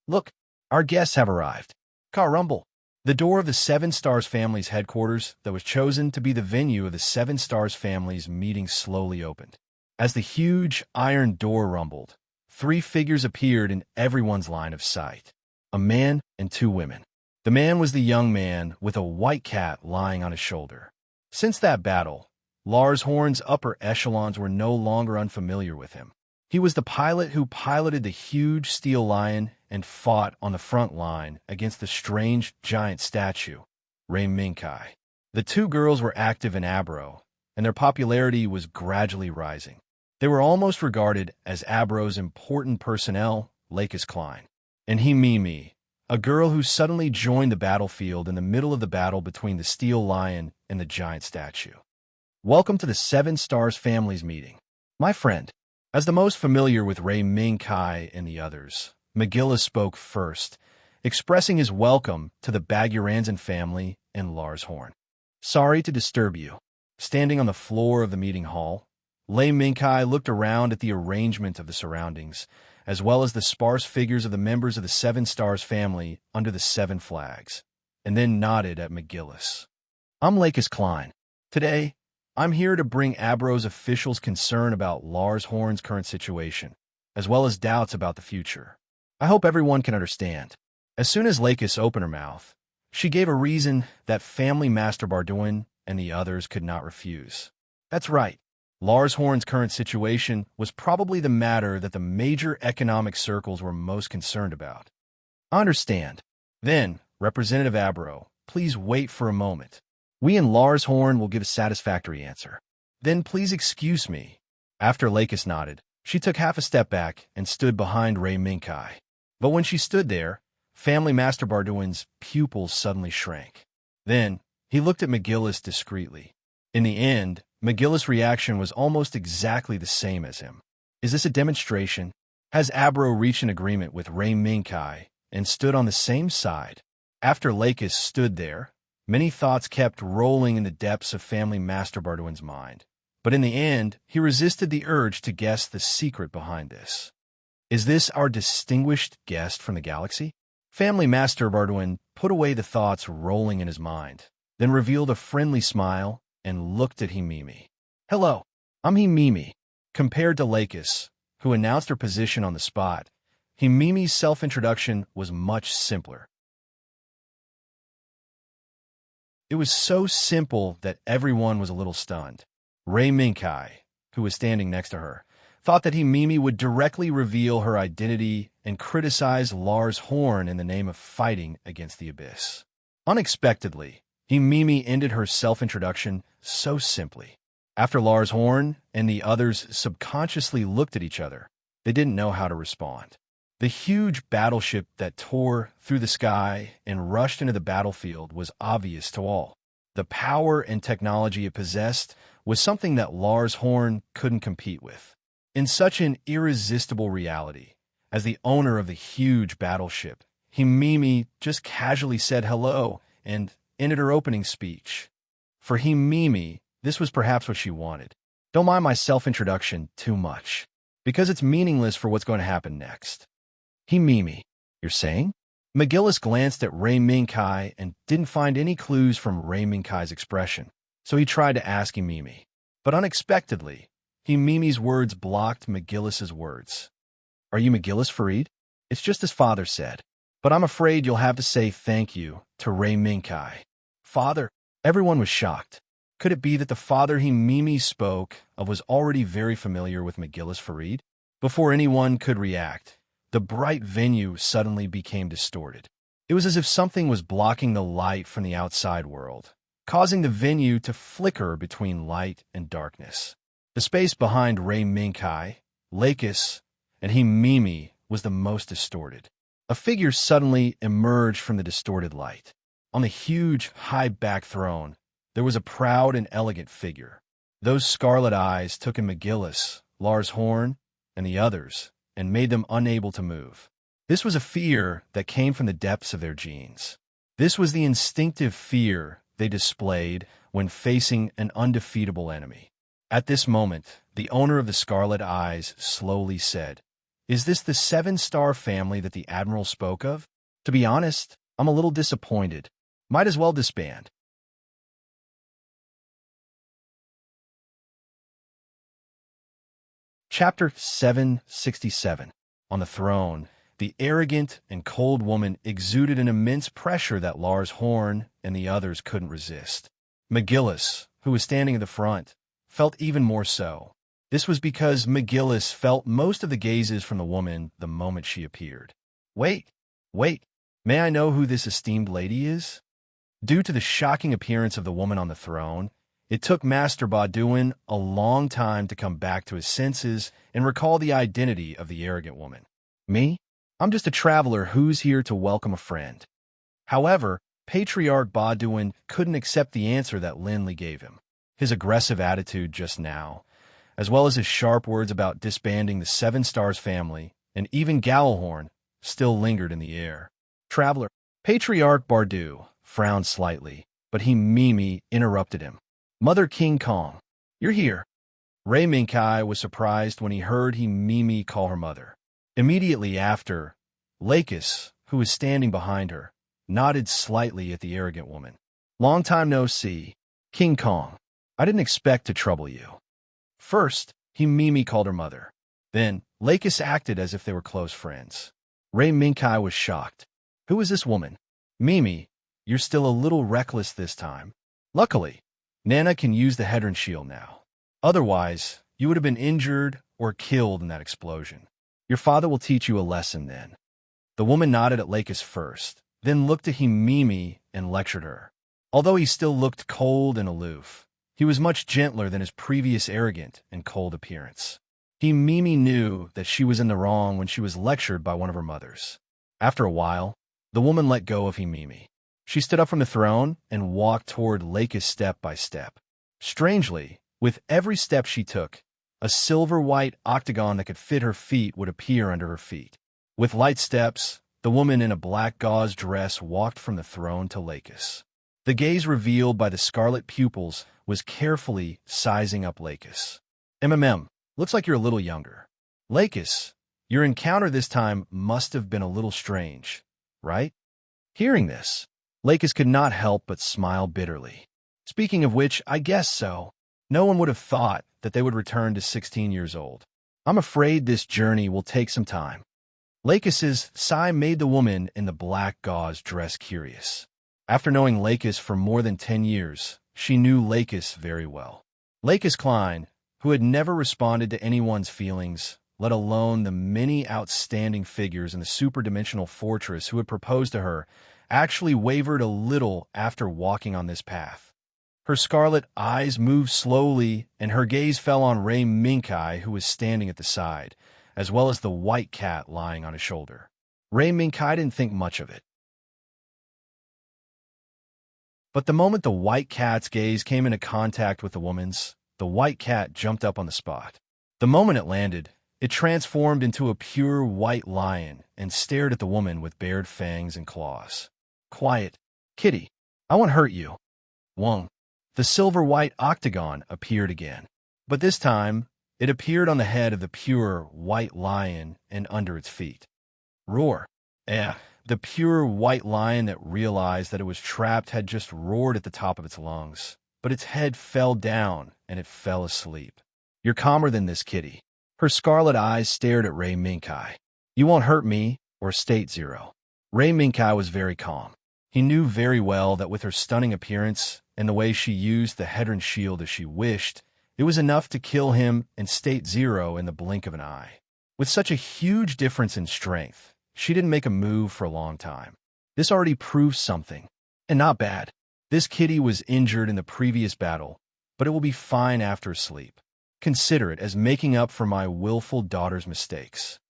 "Look, our guests have arrived. Carumble, The door of the Seven Stars family's headquarters that was chosen to be the venue of the Seven Stars family's meeting slowly opened. As the huge iron door rumbled, three figures appeared in everyone's line of sight: a man and two women. The man was the young man with a white cat lying on his shoulder. Since that battle, Lars Horn's upper echelons were no longer unfamiliar with him. He was the pilot who piloted the huge steel lion and fought on the front line against the strange giant statue, Ray Minkai. The two girls were active in Abro, and their popularity was gradually rising. They were almost regarded as Abro's important personnel, Lakis Klein, and Mimi, a girl who suddenly joined the battlefield in the middle of the battle between the steel lion and the giant statue. Welcome to the Seven Stars family's meeting. My friend, as the most familiar with Ray Minkai and the others, McGillis spoke first, expressing his welcome to the Baguranzan family and Lars Horn. Sorry to disturb you. Standing on the floor of the meeting hall, Ray Minkai looked around at the arrangement of the surroundings, as well as the sparse figures of the members of the Seven Stars family under the seven flags, and then nodded at McGillis. I'm Lakis Klein. Today, I'm here to bring Abro's officials concern about Lars Horn's current situation, as well as doubts about the future. I hope everyone can understand. As soon as Lakis opened her mouth, she gave a reason that family Master Barduin and the others could not refuse. That's right. Lars Horn's current situation was probably the matter that the major economic circles were most concerned about. I understand. Then, Representative Abro, please wait for a moment. We and Lars Horn will give a satisfactory answer. Then please excuse me. After Lakis nodded, she took half a step back and stood behind Ray Minkai. But when she stood there, Family Master Barduin's pupils suddenly shrank. Then, he looked at McGillis discreetly. In the end, McGillis' reaction was almost exactly the same as him. Is this a demonstration? Has Abro reached an agreement with Ray Minkai and stood on the same side? After Lakis stood there, many thoughts kept rolling in the depths of Family Master Barduin's mind. But in the end, he resisted the urge to guess the secret behind this. Is this our distinguished guest from the galaxy? Family Master Barduin put away the thoughts rolling in his mind, then revealed a friendly smile and looked at Mimi. Hello, I'm Mimi. Compared to Lakis, who announced her position on the spot, Mimi's self-introduction was much simpler. It was so simple that everyone was a little stunned. Ray Minkai, who was standing next to her, thought that Mimi would directly reveal her identity and criticize Lars Horn in the name of fighting against the Abyss. Unexpectedly, Mimi ended her self-introduction so simply. After Lars Horn and the others subconsciously looked at each other, they didn't know how to respond. The huge battleship that tore through the sky and rushed into the battlefield was obvious to all. The power and technology it possessed was something that Lars Horn couldn't compete with. In such an irresistible reality, as the owner of the huge battleship, Mimi just casually said hello and ended her opening speech. For Mimi, this was perhaps what she wanted. Don't mind my self-introduction too much, because it's meaningless for what's going to happen next. Mimi, you're saying? McGillis glanced at Ray Minkai and didn't find any clues from Ray Minkai's expression, so he tried to ask Mimi. But unexpectedly, Mimi's words blocked McGillis's words. Are you McGillis Farid? It's just as father said, but I'm afraid you'll have to say thank you to Ray Minkai. Father? Everyone was shocked. Could it be that the father Mimi spoke of was already very familiar with McGillis Farid? Before anyone could react, the bright venue suddenly became distorted. It was as if something was blocking the light from the outside world, causing the venue to flicker between light and darkness. The space behind Ray Minkai, Lakis, and Mimi was the most distorted. A figure suddenly emerged from the distorted light. On the huge, high-backed throne, there was a proud and elegant figure. Those scarlet eyes took in McGillis, Lars Horn, and the others, and made them unable to move. This was a fear that came from the depths of their genes. This was the instinctive fear they displayed when facing an undefeatable enemy. At this moment, the owner of the scarlet eyes slowly said, "Is this the seven-star family that the Admiral spoke of? To be honest, I'm a little disappointed. Might as well disband. Chapter 767. On the throne, the arrogant and cold woman exuded an immense pressure that Lars Horn and the others couldn't resist. McGillis, who was standing at the front, felt even more so. This was because McGillis felt most of the gazes from the woman the moment she appeared. Wait, may I know who this esteemed lady is? Due to the shocking appearance of the woman on the throne, it took Master Bauduin a long time to come back to his senses and recall the identity of the arrogant woman. Me? I'm just a traveler who's here to welcome a friend. However, Patriarch Bauduin couldn't accept the answer that Lindley gave him. His aggressive attitude just now, as well as his sharp words about disbanding the Seven Stars family, and even Gallowhorn, still lingered in the air. Traveler. Patriarch Bardu frowned slightly, but he Mimi interrupted him. Mother King Kong, you're here. Ray Minkai was surprised when he heard he Mimi call her mother. Immediately after, Lakis, who was standing behind her, nodded slightly at the arrogant woman. Long time no see. King Kong, I didn't expect to trouble you. First, he Mimi called her mother. Then, Lakis acted as if they were close friends. Ray Minkai was shocked. Who is this woman? Mimi, you're still a little reckless this time. Luckily, Nana can use the Hedron shield now. Otherwise, you would have been injured or killed in that explosion. Your father will teach you a lesson then. The woman nodded at Lakis first, then looked at Mimi and lectured her. Although he still looked cold and aloof, he was much gentler than his previous arrogant and cold appearance. Mimi knew that she was in the wrong when she was lectured by one of her mothers. After a while, the woman let go of Mimi. She stood up from the throne and walked toward Lakis step by step. Strangely, with every step she took, a silver-white octagon that could fit her feet would appear under her feet. With light steps, the woman in a black gauze dress walked from the throne to Lakis. The gaze revealed by the scarlet pupils was carefully sizing up Lakis. Looks like you're a little younger. Lakis, your encounter this time must have been a little strange, right? Hearing this, Lakis could not help but smile bitterly. Speaking of which, I guess so. No one would have thought that they would return to 16 years old. I'm afraid this journey will take some time. Lakis's sigh made the woman in the black gauze dress curious. After knowing Lakis for more than 10 years, she knew Lakis very well. Lakis Klein, who had never responded to anyone's feelings, let alone the many outstanding figures in the superdimensional fortress who had proposed to her, actually wavered a little after walking on this path. Her scarlet eyes moved slowly, and her gaze fell on Ray Minkai, who was standing at the side, as well as the white cat lying on his shoulder. Ray Minkai didn't think much of it. But the moment the white cat's gaze came into contact with the woman's, the white cat jumped up on the spot. The moment it landed, it transformed into a pure white lion and stared at the woman with bared fangs and claws. Quiet, kitty. I won't hurt you. Wong. The silver-white octagon appeared again. But this time, it appeared on the head of the pure white lion and under its feet. Roar. The pure white lion that realized that it was trapped had just roared at the top of its lungs, but its head fell down and it fell asleep. You're calmer than this, kitty. Her scarlet eyes stared at Ray Minkai. You won't hurt me or State Zero. Ray Minkai was very calm. He knew very well that with her stunning appearance and the way she used the Hedron shield as she wished, it was enough to kill him and State Zero in the blink of an eye. With such a huge difference in strength, she didn't make a move for a long time. This already proves something. And not bad. This kitty was injured in the previous battle, but it will be fine after sleep. Consider it as making up for my willful daughter's mistakes.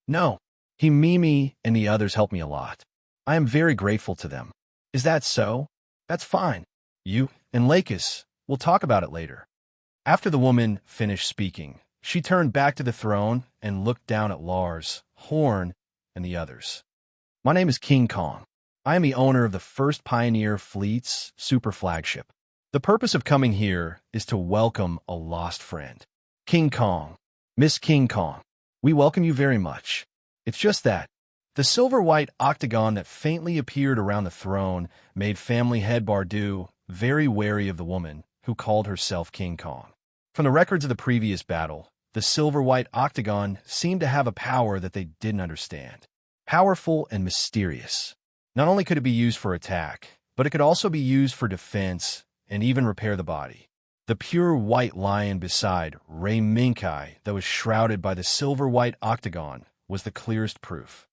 No, Mimi and the others helped me a lot. I am very grateful to them. Is that so? That's fine. You and Lakis, we'll talk about it later. After the woman finished speaking, she turned back to the throne and looked down at Lars, Horn, and the others. My name is King Kong. I am the owner of the first Pioneer Fleet's super flagship. The purpose of coming here is to welcome a lost friend. King Kong, Miss King Kong, we welcome you very much. It's just that, The silver-white octagon that faintly appeared around the throne made family head Bardu very wary of the woman who called herself King Kong. From the records of the previous battle, the silver-white octagon seemed to have a power that they didn't understand. Powerful and mysterious. Not only could it be used for attack, but it could also be used for defense and even repair the body. The pure white lion beside Rei Minkai that was shrouded by the silver-white octagon was the clearest proof.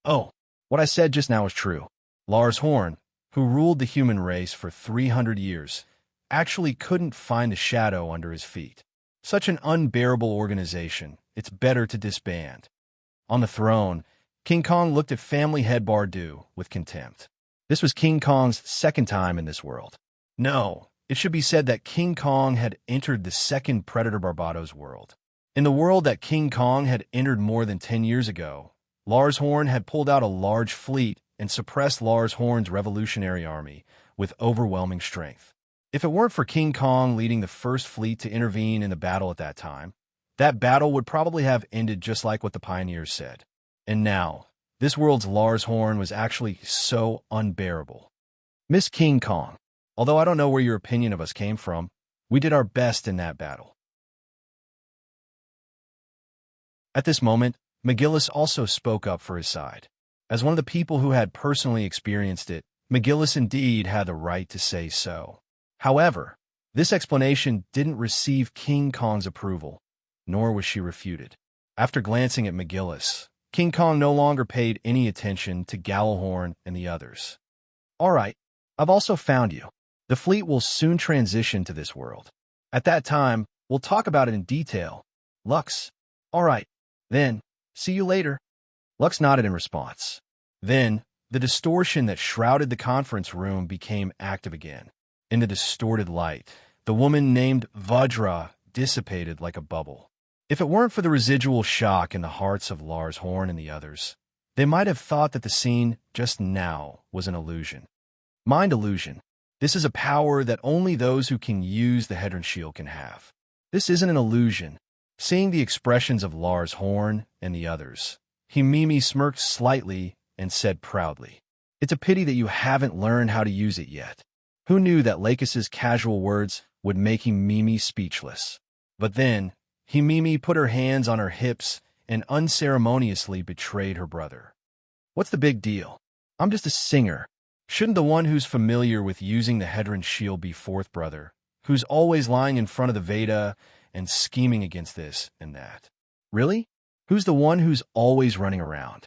Oh, what I said just now is true. Lars Horn, who ruled the human race for 300 years, actually couldn't find a shadow under his feet. Such an unbearable organization, it's better to disband. On the throne, King Kong looked at family head Bardu with contempt. This was King Kong's second time in this world. No, it should be said that King Kong had entered the second Predator Barbados world. In the world that King Kong had entered more than 10 years ago, Lars Horn had pulled out a large fleet and suppressed Lars Horn's revolutionary army with overwhelming strength. If it weren't for King Kong leading the first fleet to intervene in the battle at that time, that battle would probably have ended just like what the pioneers said. And now, this world's Lars Horn was actually so unbearable. Miss King Kong, although I don't know where your opinion of us came from, we did our best in that battle. At this moment, McGillis also spoke up for his side. As one of the people who had personally experienced it, McGillis indeed had the right to say so. However, this explanation didn't receive King Kong's approval, nor was she refuted. After glancing at McGillis, King Kong no longer paid any attention to Gallahorn and the others. All right, I've also found you. The fleet will soon transition to this world. At that time, we'll talk about it in detail. Lux. All right, then, see you later. Lux nodded in response. Then, the distortion that shrouded the conference room became active again. In the distorted light, the woman named Vajra dissipated like a bubble. If it weren't for the residual shock in the hearts of Lars Horn and the others, they might have thought that the scene just now was an illusion. Mind illusion. This is a power that only those who can use the Hedron shield can have. This isn't an illusion. Seeing the expressions of Lars Horn and the others, Himimi smirked slightly and said proudly, "It's a pity that you haven't learned how to use it yet." Who knew that Lakis's casual words would make Himimi speechless? But then, Himimi put her hands on her hips and unceremoniously betrayed her brother. What's the big deal? I'm just a singer. Shouldn't the one who's familiar with using the Hedron shield be fourth brother, who's always lying in front of the Veda and scheming against this and that? Really? Who's the one who's always running around?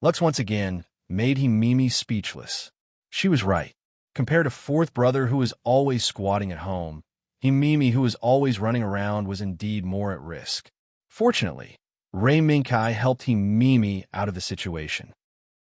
Lux once again made Himimi speechless. She was right. Compared to fourth brother who was always squatting at home, Himimi who was always running around was indeed more at risk. Fortunately, Rei Minkai helped Himimi out of the situation.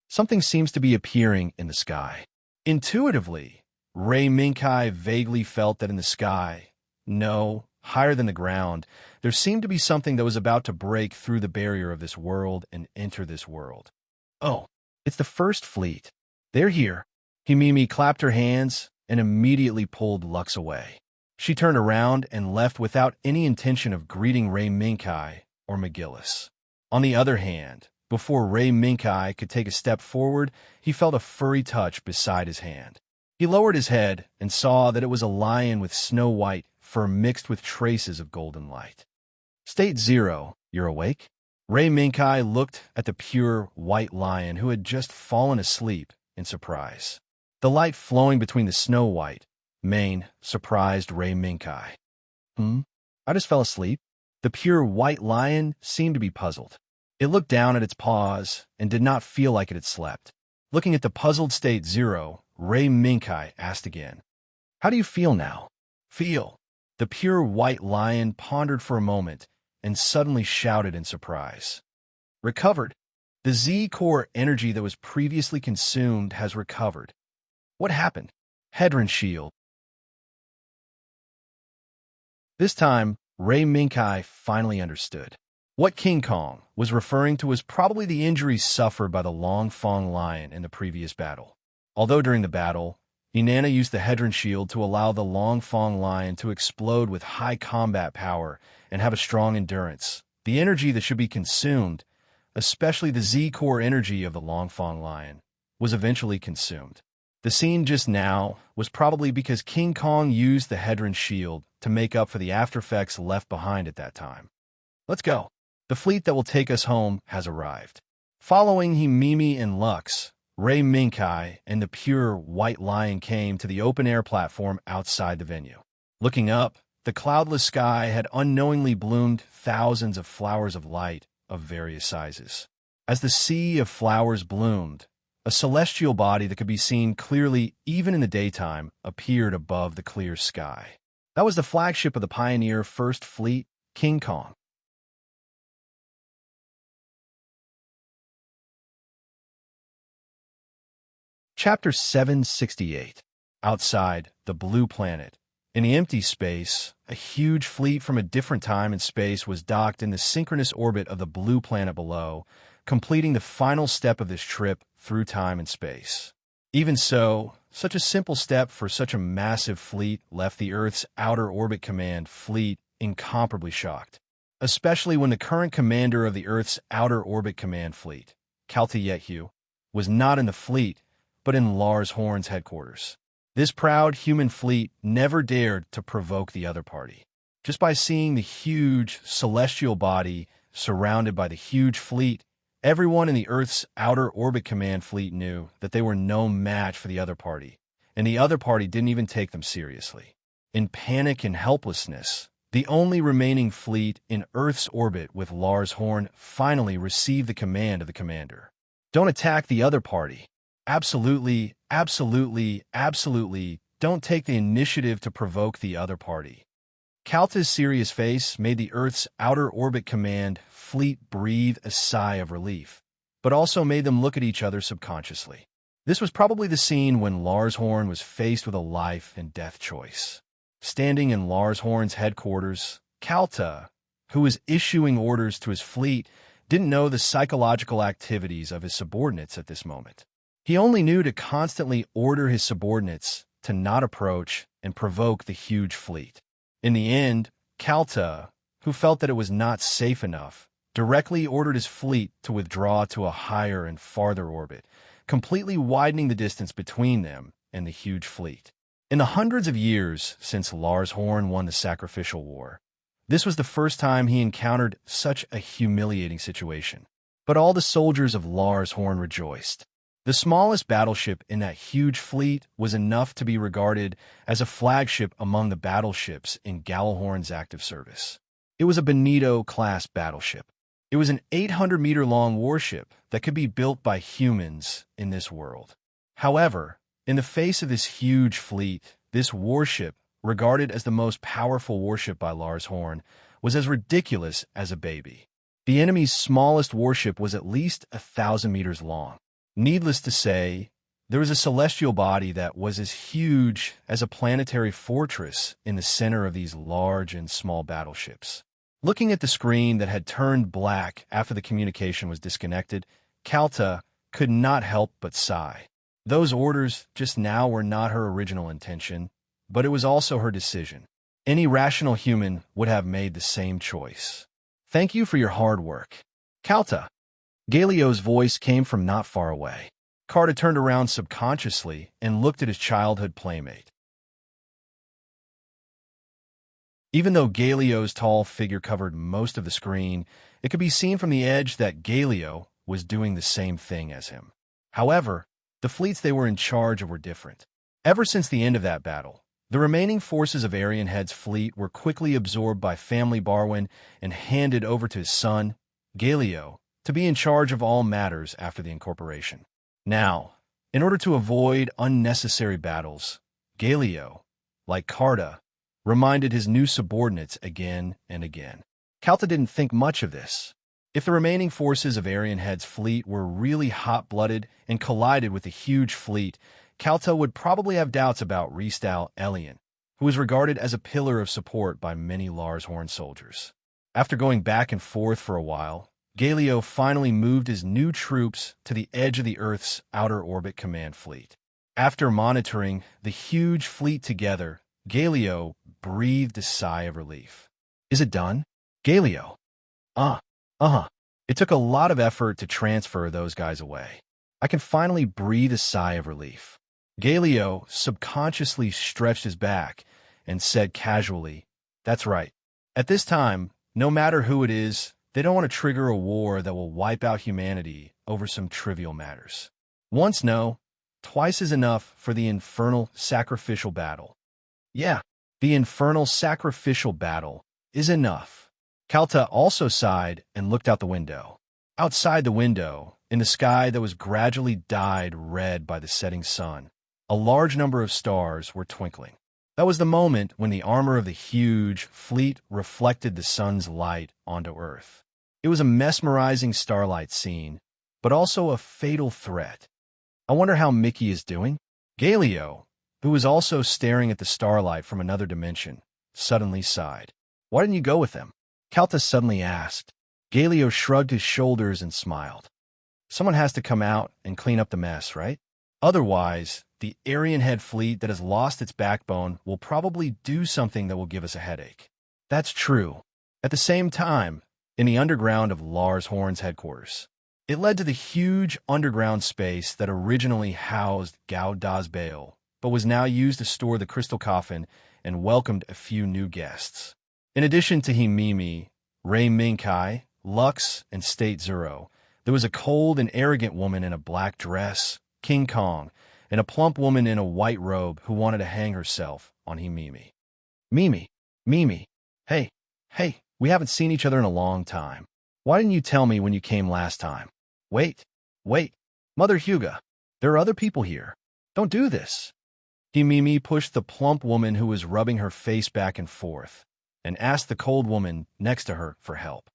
Something seems to be appearing in the sky. Intuitively, Rei Minkai vaguely felt that in the sky, no, higher than the ground, there seemed to be something that was about to break through the barrier of this world and enter this world. Oh, it's the first fleet. They're here. Himimi clapped her hands and immediately pulled Lux away. She turned around and left without any intention of greeting Rei Minkai or McGillis. On the other hand, before Rei Minkai could take a step forward, he felt a furry touch beside his hand. He lowered his head and saw that it was a lion with snow-white fur mixed with traces of golden light. State 0, you're awake? Rei Minkai looked at the pure white lion who had just fallen asleep in surprise. The light flowing between the snow-white mane surprised Rei Minkai. I just fell asleep? The pure white lion seemed to be puzzled. It looked down at its paws and did not feel like it had slept. Looking at the puzzled State 0, Rei Minkai asked again, "How do you feel now?" "Feel." The pure white lion pondered for a moment and suddenly shouted in surprise. "Recovered. The Z-core energy that was previously consumed has recovered." What happened? Hedron shield. This time, Rei Minkai finally understood. What King Kong was referring to was probably the injuries suffered by the Long Fong lion in the previous battle. Although during the battle, Inanna used the Hedron shield to allow the Long Fong lion to explode with high combat power and have a strong endurance, the energy that should be consumed, especially the Z-core energy of the Longfang lion, was eventually consumed. The scene just now was probably because King Kong used the Hedron shield to make up for the aftereffects left behind at that time. Let's go. The fleet that will take us home has arrived. Following him, Mimi and Lux, Ray Minkai, and the pure White Lion came to the open-air platform outside the venue. Looking up, the cloudless sky had unknowingly bloomed thousands of flowers of light of various sizes. As the sea of flowers bloomed, a celestial body that could be seen clearly even in the daytime appeared above the clear sky. That was the flagship of the Pioneer First Fleet, King Kong. Chapter 768. Outside, the Blue Planet. In the empty space, a huge fleet from a different time and space was docked in the synchronous orbit of the Blue Planet below, completing the final step of this trip through time and space. Even so, such a simple step for such a massive fleet left the Earth's Outer Orbit Command fleet incomparably shocked, especially when the current commander of the Earth's Outer Orbit Command fleet, Kalta Yethu, was not in the fleet, but in Lars Horn's headquarters. This proud human fleet never dared to provoke the other party. Just by seeing the huge celestial body surrounded by the huge fleet, everyone in the Earth's Outer Orbit Command fleet knew that they were no match for the other party, and the other party didn't even take them seriously. In panic and helplessness, the only remaining fleet in Earth's orbit with Lars Horn finally received the command of the commander. Don't attack the other party. Absolutely, absolutely, absolutely, don't take the initiative to provoke the other party. Kalta's serious face made the Earth's Outer Orbit Command fleet breathe a sigh of relief, but also made them look at each other subconsciously. This was probably the scene when Lars Horn was faced with a life and death choice. Standing in Lars Horn's headquarters, Kalta, who was issuing orders to his fleet, didn't know the psychological activities of his subordinates at this moment. He only knew to constantly order his subordinates to not approach and provoke the huge fleet. In the end, Kalta, who felt that it was not safe enough, directly ordered his fleet to withdraw to a higher and farther orbit, completely widening the distance between them and the huge fleet. In the hundreds of years since Lars Horn won the Sacrificial War, this was the first time he encountered such a humiliating situation. But all the soldiers of Lars Horn rejoiced. The smallest battleship in that huge fleet was enough to be regarded as a flagship among the battleships in Gjallarhorn's active service. It was a Benito-class battleship. It was an 800-meter-long warship that could be built by humans in this world. However, in the face of this huge fleet, this warship, regarded as the most powerful warship by Lars Horn, was as ridiculous as a baby. The enemy's smallest warship was at least 1,000 meters long. Needless to say, there was a celestial body that was as huge as a planetary fortress in the center of these large and small battleships. Looking at the screen that had turned black after the communication was disconnected, Kalta could not help but sigh. Those orders just now were not her original intention, but it was also her decision. Any rational human would have made the same choice. Thank you for your hard work. Kalta. Galio's voice came from not far away. Carta turned around subconsciously and looked at his childhood playmate. Even though Galio's tall figure covered most of the screen, it could be seen from the edge that Galio was doing the same thing as him. However, the fleets they were in charge of were different. Ever since the end of that battle, the remaining forces of Aryan Head's fleet were quickly absorbed by Family Barwin and handed over to his son, Galio, to be in charge of all matters after the incorporation. Now, in order to avoid unnecessary battles, Galio, like Carta, reminded his new subordinates again and again. Kalta didn't think much of this. If the remaining forces of Aryan Head's fleet were really hot-blooded and collided with the huge fleet, Kalta would probably have doubts about Ristal Elian, who was regarded as a pillar of support by many Lars Horn soldiers. After going back and forth for a while, Galio finally moved his new troops to the edge of the Earth's Outer Orbit Command fleet. After monitoring the huge fleet together, Galio breathed a sigh of relief. Is it done? Galio. It took a lot of effort to transfer those guys away. I can finally breathe a sigh of relief. Galileo subconsciously stretched his back and said casually, "That's right. At this time, no matter who it is, they don't want to trigger a war that will wipe out humanity over some trivial matters. Once no, twice is enough for the infernal sacrificial battle." Yeah, the infernal sacrificial battle is enough. Kalta also sighed and looked out the window. Outside the window, in the sky that was gradually dyed red by the setting sun, a large number of stars were twinkling. That was the moment when the armor of the huge fleet reflected the sun's light onto Earth. It was a mesmerizing starlight scene, but also a fatal threat. I wonder how Mickey is doing? Galileo, who was also staring at the starlight from another dimension, suddenly sighed. "Why didn't you go with them?" Kalta suddenly asked. Galileo shrugged his shoulders and smiled. "Someone has to come out and clean up the mess, right? Otherwise, the Aryan head fleet that has lost its backbone will probably do something that will give us a headache." That's true. At the same time, in the underground of Lars Horn's headquarters, it led to the huge underground space that originally housed Gao Das Bail, but was now used to store the crystal coffin and welcomed a few new guests. In addition to Himimi, Ray Minkai, Lux, and State Zero, there was a cold and arrogant woman in a black dress, King Kong, and a plump woman in a white robe who wanted to hang herself on Himimi. Mimi, hey, we haven't seen each other in a long time. Why didn't you tell me when you came last time? Wait, Mother Hyuga, there are other people here. Don't do this. Himimi pushed the plump woman who was rubbing her face back and forth, and asked the cold woman next to her for help.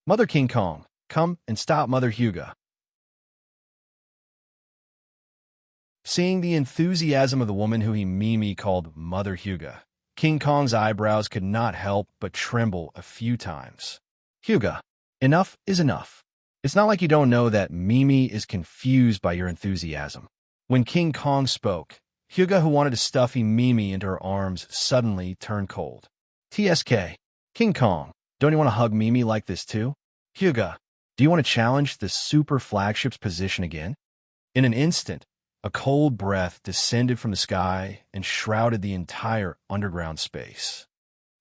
Mother King Kong, come and stop Mother Hyuga. Seeing the enthusiasm of the woman who Himimi called Mother Hyuga, King Kong's eyebrows could not help but tremble a few times. Hyuga, enough is enough. It's not like you don't know that Mimi is confused by your enthusiasm. When King Kong spoke, Hyuga, who wanted to stuff Himimi into her arms, suddenly turned cold. TSK, King Kong, don't you want to hug Mimi like this too? Hyuga, do you want to challenge the super flagship's position again? In an instant, a cold breath descended from the sky and shrouded the entire underground space.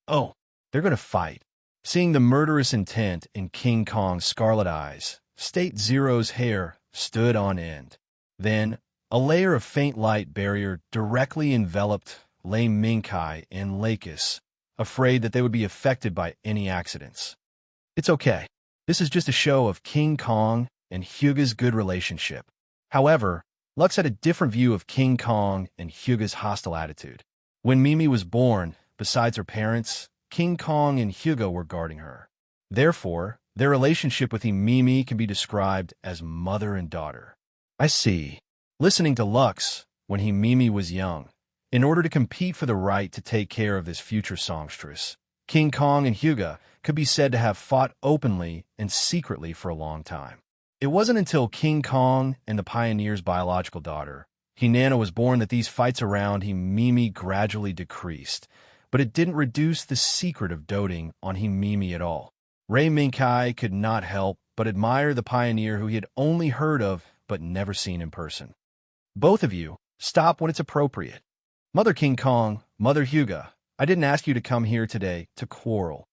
Oh, they're going to fight. Seeing the murderous intent in King Kong's scarlet eyes, State Zero's hair stood on end. Then, a layer of faint light barrier directly enveloped Lei Minkai and Lakis, afraid that they would be affected by any accidents. It's okay. This is just a show of King Kong and Hyuga's good relationship. However, Lux had a different view of King Kong and Hyuga's hostile attitude. When Mimi was born, besides her parents, King Kong and Hyuga were guarding her. Therefore, their relationship with Mimi can be described as mother and daughter. I see. Listening to Lux, when Mimi was young, in order to compete for the right to take care of this future songstress, King Kong and Hyuga could be said to have fought openly and secretly for a long time. It wasn't until King Kong and the Pioneer's biological daughter, Hinana, was born that these fights around Mimi gradually decreased, but it didn't reduce the secret of doting on Mimi at all. Ray Minkai could not help but admire the Pioneer who he had only heard of but never seen in person. Both of you, stop when it's appropriate. Mother King Kong, Mother Hyuga, I didn't ask you to come here today to quarrel.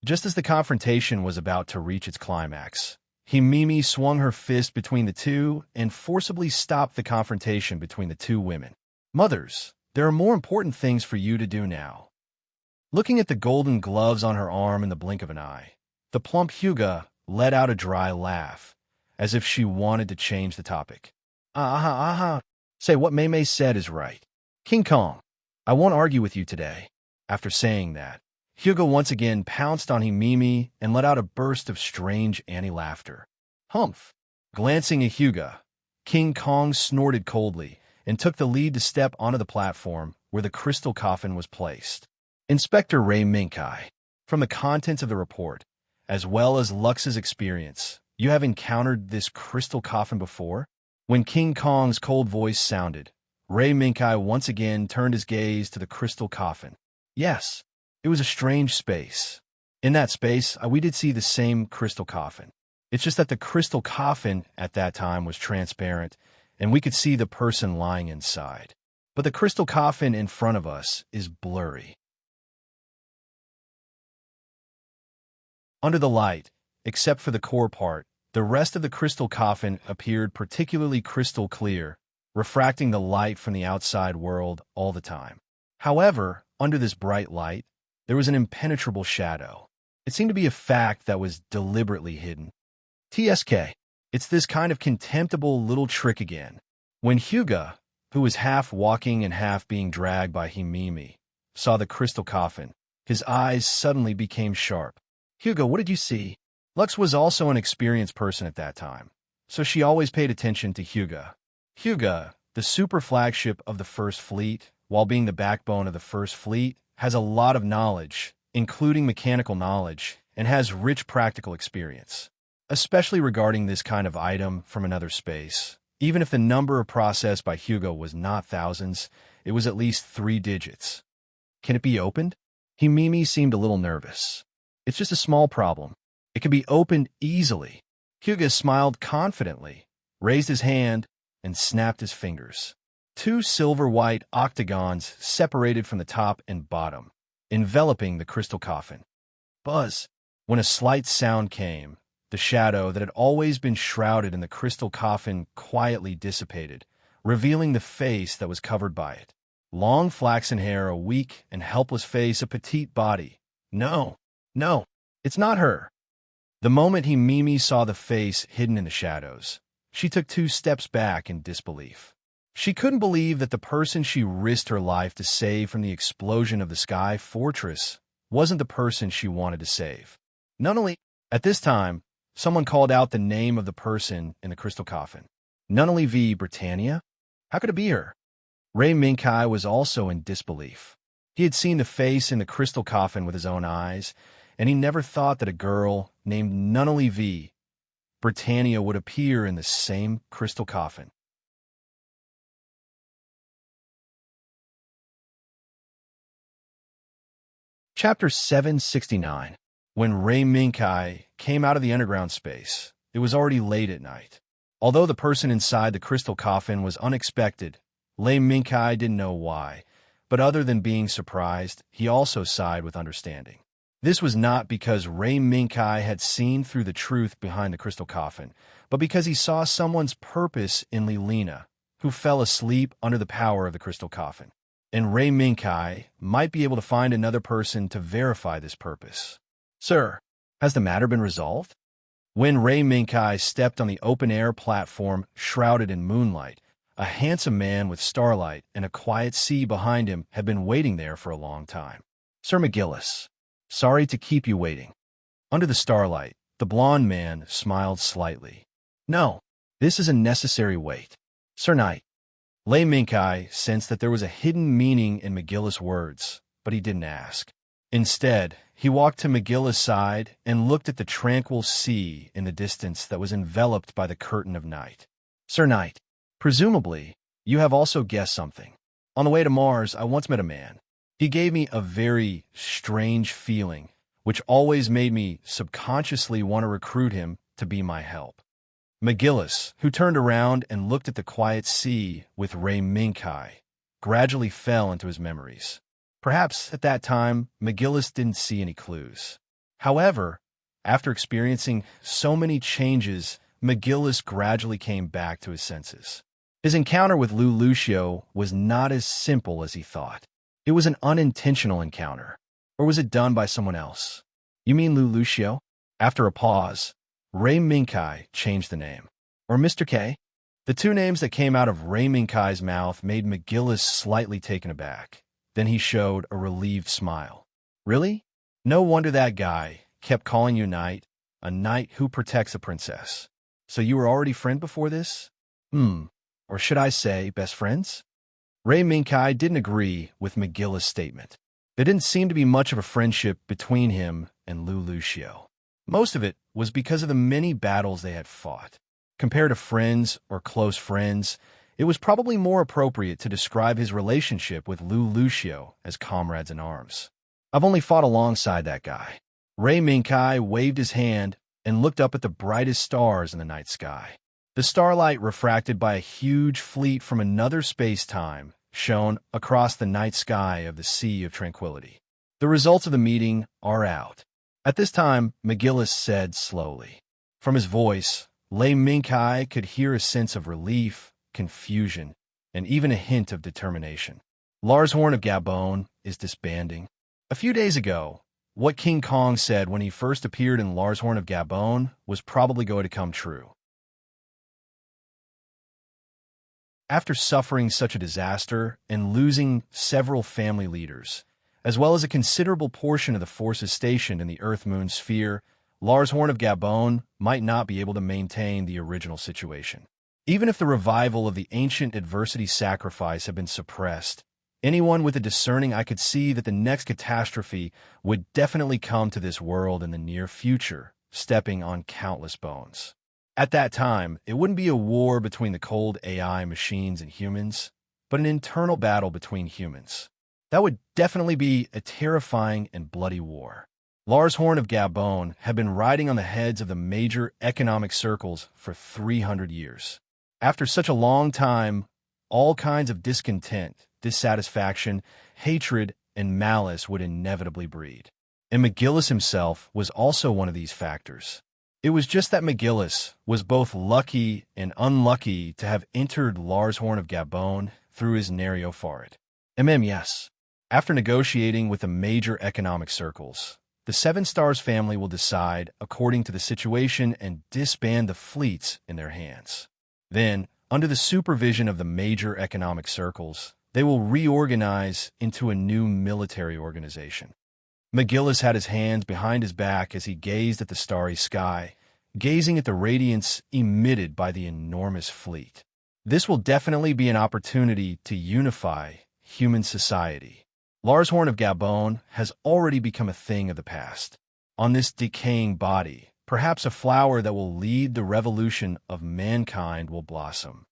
Just as the confrontation was about to reach its climax, Mimi swung her fist between the two and forcibly stopped the confrontation between the two women. Mothers, there are more important things for you to do now. Looking at the golden gloves on her arm in the blink of an eye, the plump Hyuga let out a dry laugh, as if she wanted to change the topic. Say, what Mei said is right. King Kong, I won't argue with you today. After saying that, Hyuga once again pounced on Mimi and let out a burst of strange anti-laughter. Humph! Glancing at Hyuga, King Kong snorted coldly and took the lead to step onto the platform where the crystal coffin was placed. Inspector Ray Minkai, from the contents of the report, as well as Lux's experience, you have encountered this crystal coffin before? When King Kong's cold voice sounded, Ray Minkai once again turned his gaze to the crystal coffin. Yes. It was a strange space. In that space, we did see the same crystal coffin. It's just that the crystal coffin at that time was transparent, and we could see the person lying inside. But the crystal coffin in front of us is blurry. Under the light, except for the core part, the rest of the crystal coffin appeared particularly crystal clear, refracting the light from the outside world all the time. However, under this bright light, there was an impenetrable shadow. It seemed to be a fact that was deliberately hidden. TSK. It's this kind of contemptible little trick again. When Hyuga, who was half walking and half being dragged by Himimi, saw the crystal coffin, his eyes suddenly became sharp. Hyuga, what did you see? Lux was also an experienced person at that time, so she always paid attention to Hyuga. Hyuga, the super flagship of the First Fleet, while being the backbone of the First Fleet, has a lot of knowledge, including mechanical knowledge, and has rich practical experience, especially regarding this kind of item from another space. Even if the number processed by Hyuga was not thousands, it was at least 3 digits. Can it be opened? Himimi seemed a little nervous. It's just a small problem. It can be opened easily. Hyuga smiled confidently, raised his hand, and snapped his fingers. 2 silver-white octagons separated from the top and bottom, enveloping the crystal coffin. Buzz! When a slight sound came, the shadow that had always been shrouded in the crystal coffin quietly dissipated, revealing the face that was covered by it. Long flaxen hair, a weak and helpless face, a petite body. No, it's not her. The moment Himimi saw the face hidden in the shadows, she took 2 steps back in disbelief. She couldn't believe that the person she risked her life to save from the explosion of the Sky Fortress wasn't the person she wanted to save. Nunnally, at this time, someone called out the name of the person in the crystal coffin. Nunnally v. Britannia? How could it be her? Ray Minkai was also in disbelief. He had seen the face in the crystal coffin with his own eyes, and he never thought that a girl named Nunnally v. Britannia would appear in the same crystal coffin. Chapter 769. When Ray Minkai came out of the underground space, it was already late at night. Although the person inside the crystal coffin was unexpected, Ray Minkai didn't know why, but other than being surprised, he also sighed with understanding. This was not because Ray Minkai had seen through the truth behind the crystal coffin, but because he saw someone's purpose in Lilina, who fell asleep under the power of the crystal coffin. And Ray Minkai might be able to find another person to verify this purpose. Sir, has the matter been resolved? When Ray Minkai stepped on the open-air platform shrouded in moonlight, a handsome man with starlight and a quiet sea behind him had been waiting there for a long time. Sir McGillis, sorry to keep you waiting. Under the starlight, the blond man smiled slightly. No, this is a necessary wait. Sir Knight. Ray Minkai sensed that there was a hidden meaning in McGillis' words, but he didn't ask. Instead, he walked to McGillis' side and looked at the tranquil sea in the distance that was enveloped by the curtain of night. Sir Knight, presumably, you have also guessed something. On the way to Mars, I once met a man. He gave me a very strange feeling, which always made me subconsciously want to recruit him to be my help. McGillis, who turned around and looked at the quiet sea with Ray Minkai, gradually fell into his memories. Perhaps at that time, McGillis didn't see any clues. However, after experiencing so many changes, McGillis gradually came back to his senses. His encounter with Lou Lucio was not as simple as he thought. It was an unintentional encounter. Or was it done by someone else? You mean Lou Lucio? After a pause, Ray Minkai changed the name. Or Mr. K? The 2 names that came out of Ray Minkai's mouth made McGillis slightly taken aback. Then he showed a relieved smile. Really? No wonder that guy kept calling you knight, a knight who protects a princess. So you were already friend before this? Or should I say, best friends? Ray Minkai didn't agree with McGillis' statement. There didn't seem to be much of a friendship between him and Lou Lucio. Most of it was because of the many battles they had fought. Compared to friends or close friends, it was probably more appropriate to describe his relationship with Lou Lucio as comrades in arms. I've only fought alongside that guy. Ray Minkai waved his hand, and looked up at the brightest stars in the night sky. The starlight, refracted by a huge fleet from another space-time, shone across the night sky of the Sea of Tranquility. The results of the meeting are out. At this time, McGillis said slowly. From his voice, Lei Mingkai could hear a sense of relief, confusion, and even a hint of determination. Lars Horn of Gabon is disbanding. A few days ago, what King Kong said when he first appeared in Lars Horn of Gabon was probably going to come true. After suffering such a disaster and losing several family leaders, as well as a considerable portion of the forces stationed in the Earth-Moon sphere, Lars Horn of Gabon might not be able to maintain the original situation. Even if the revival of the ancient adversity sacrifice had been suppressed, anyone with a discerning eye could see that the next catastrophe would definitely come to this world in the near future, stepping on countless bones. At that time, it wouldn't be a war between the cold AI machines and humans, but an internal battle between humans. That would definitely be a terrifying and bloody war. Lars Horn of Gabon had been riding on the heads of the major economic circles for 300 years. After such a long time, all kinds of discontent, dissatisfaction, hatred, and malice would inevitably breed. And McGillis himself was also one of these factors. It was just that McGillis was both lucky and unlucky to have entered Lars Horn of Gabon through his Nario Farid. Yes. After negotiating with the major economic circles, the Seven Stars family will decide according to the situation and disband the fleets in their hands. Then, under the supervision of the major economic circles, they will reorganize into a new military organization. McGillis had his hands behind his back as he gazed at the starry sky, gazing at the radiance emitted by the enormous fleet. This will definitely be an opportunity to unify human society. Lars Horn of Gabon has already become a thing of the past. On this decaying body, perhaps a flower that will lead the revolution of mankind will blossom.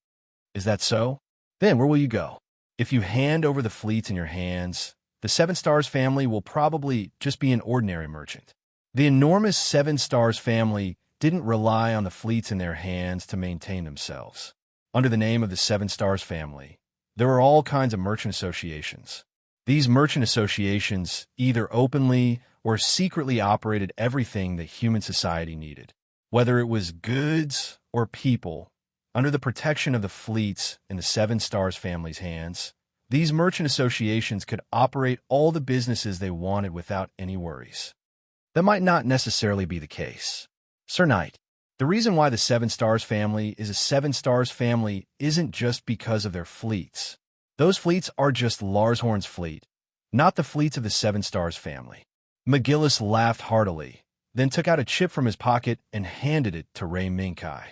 Is that so? Then where will you go? If you hand over the fleets in your hands, the Seven Stars family will probably just be an ordinary merchant. The enormous Seven Stars family didn't rely on the fleets in their hands to maintain themselves. Under the name of the Seven Stars family, there are all kinds of merchant associations. These merchant associations either openly or secretly operated everything that human society needed. Whether it was goods or people, under the protection of the fleets in the Seven Stars family's hands, these merchant associations could operate all the businesses they wanted without any worries. That might not necessarily be the case. Sir Knight, the reason why the Seven Stars family is a Seven Stars family isn't just because of their fleets. Those fleets are just Lars Horn's fleet, not the fleets of the Seven Stars family. McGillis laughed heartily, then took out a chip from his pocket and handed it to Lei Mingkai.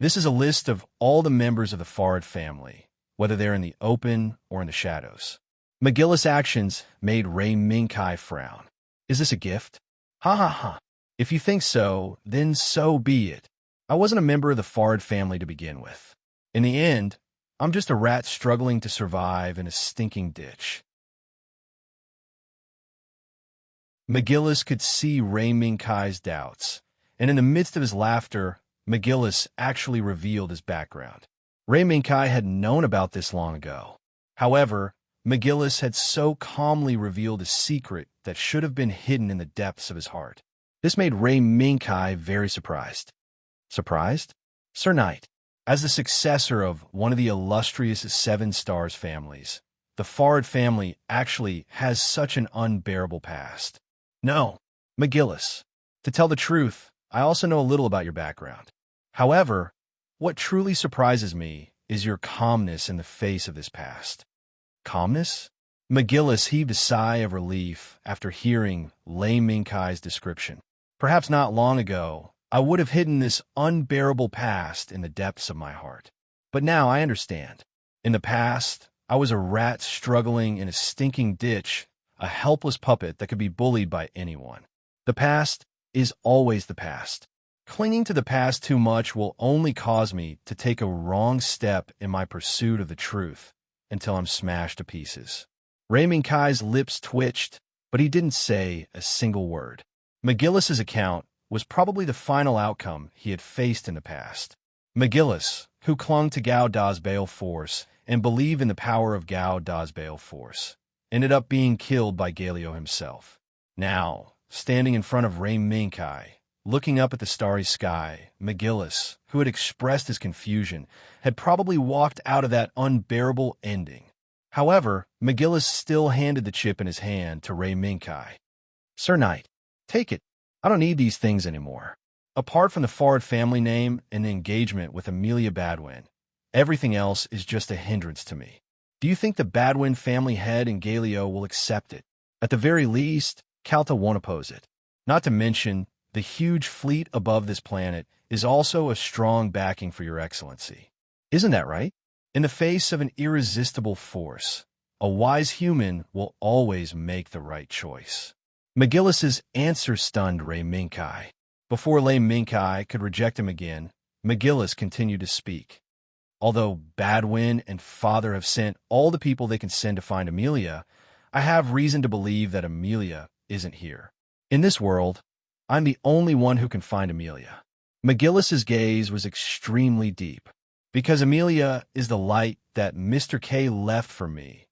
This is a list of all the members of the Farid family, whether they're in the open or in the shadows. McGillis' actions made Lei Mingkai frown. Is this a gift? Ha ha ha. If you think so, then so be it. I wasn't a member of the Farid family to begin with. In the end, I'm just a rat struggling to survive in a stinking ditch. McGillis could see Lei Mingkai's doubts, and in the midst of his laughter, McGillis actually revealed his background. Lei Mingkai had known about this long ago. However, McGillis had so calmly revealed a secret that should have been hidden in the depths of his heart. This made Lei Mingkai very surprised. Surprised? Sir Knight, as the successor of one of the illustrious Seven Stars families, the Farid family actually has such an unbearable past. No, McGillis. To tell the truth, I also know a little about your background. However, what truly surprises me is your calmness in the face of this past. Calmness? McGillis heaved a sigh of relief after hearing Lei Mingkai's description. Perhaps not long ago, I would have hidden this unbearable past in the depths of my heart. But now I understand. In the past, I was a rat struggling in a stinking ditch, a helpless puppet that could be bullied by anyone. The past is always the past. Clinging to the past too much will only cause me to take a wrong step in my pursuit of the truth until I'm smashed to pieces. Lei Mingkai's lips twitched, but he didn't say a single word. McGillis's account was probably the final outcome he had faced in the past. McGillis, who clung to Gao Da's Bale Force and believed in the power of Gao Da's Bale Force, ended up being killed by Galio himself. Now, standing in front of Ray Minkai, looking up at the starry sky, McGillis, who had expressed his confusion, had probably walked out of that unbearable ending. However, McGillis still handed the chip in his hand to Ray Minkai. "Sir Knight, take it. I don't need these things anymore. Apart from the Fard family name and the engagement with Amelia Badwin, everything else is just a hindrance to me. Do you think the Badwin family head and Galio will accept it? At the very least, Calta won't oppose it. Not to mention, the huge fleet above this planet is also a strong backing for your excellency. Isn't that right? In the face of an irresistible force, a wise human will always make the right choice." McGillis's answer stunned Ray Minkai. Before Ray Minkai could reject him again, McGillis continued to speak. "Although Badwin and Father have sent all the people they can send to find Amelia, I have reason to believe that Amelia isn't here. In this world, I'm the only one who can find Amelia." McGillis's gaze was extremely deep. "Because Amelia is the light that Mr. K left for me,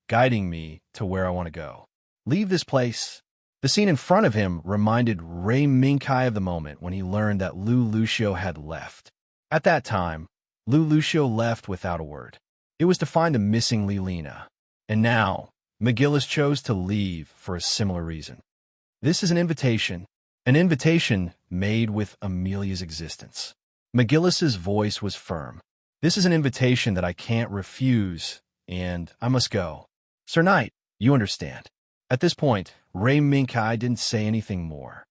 guiding me to where I want to go. Leave this place." The scene in front of him reminded Ray Minkai of the moment when he learned that Lu Lucio had left. At that time, Lu Lucio left without a word. It was to find the missing Lilina. And now, McGillis chose to leave for a similar reason. This is an invitation made with Amelia's existence. McGillis's voice was firm. "This is an invitation that I can't refuse, and I must go. Sir Knight, you understand." At this point, Ray Minkai didn't say anything more.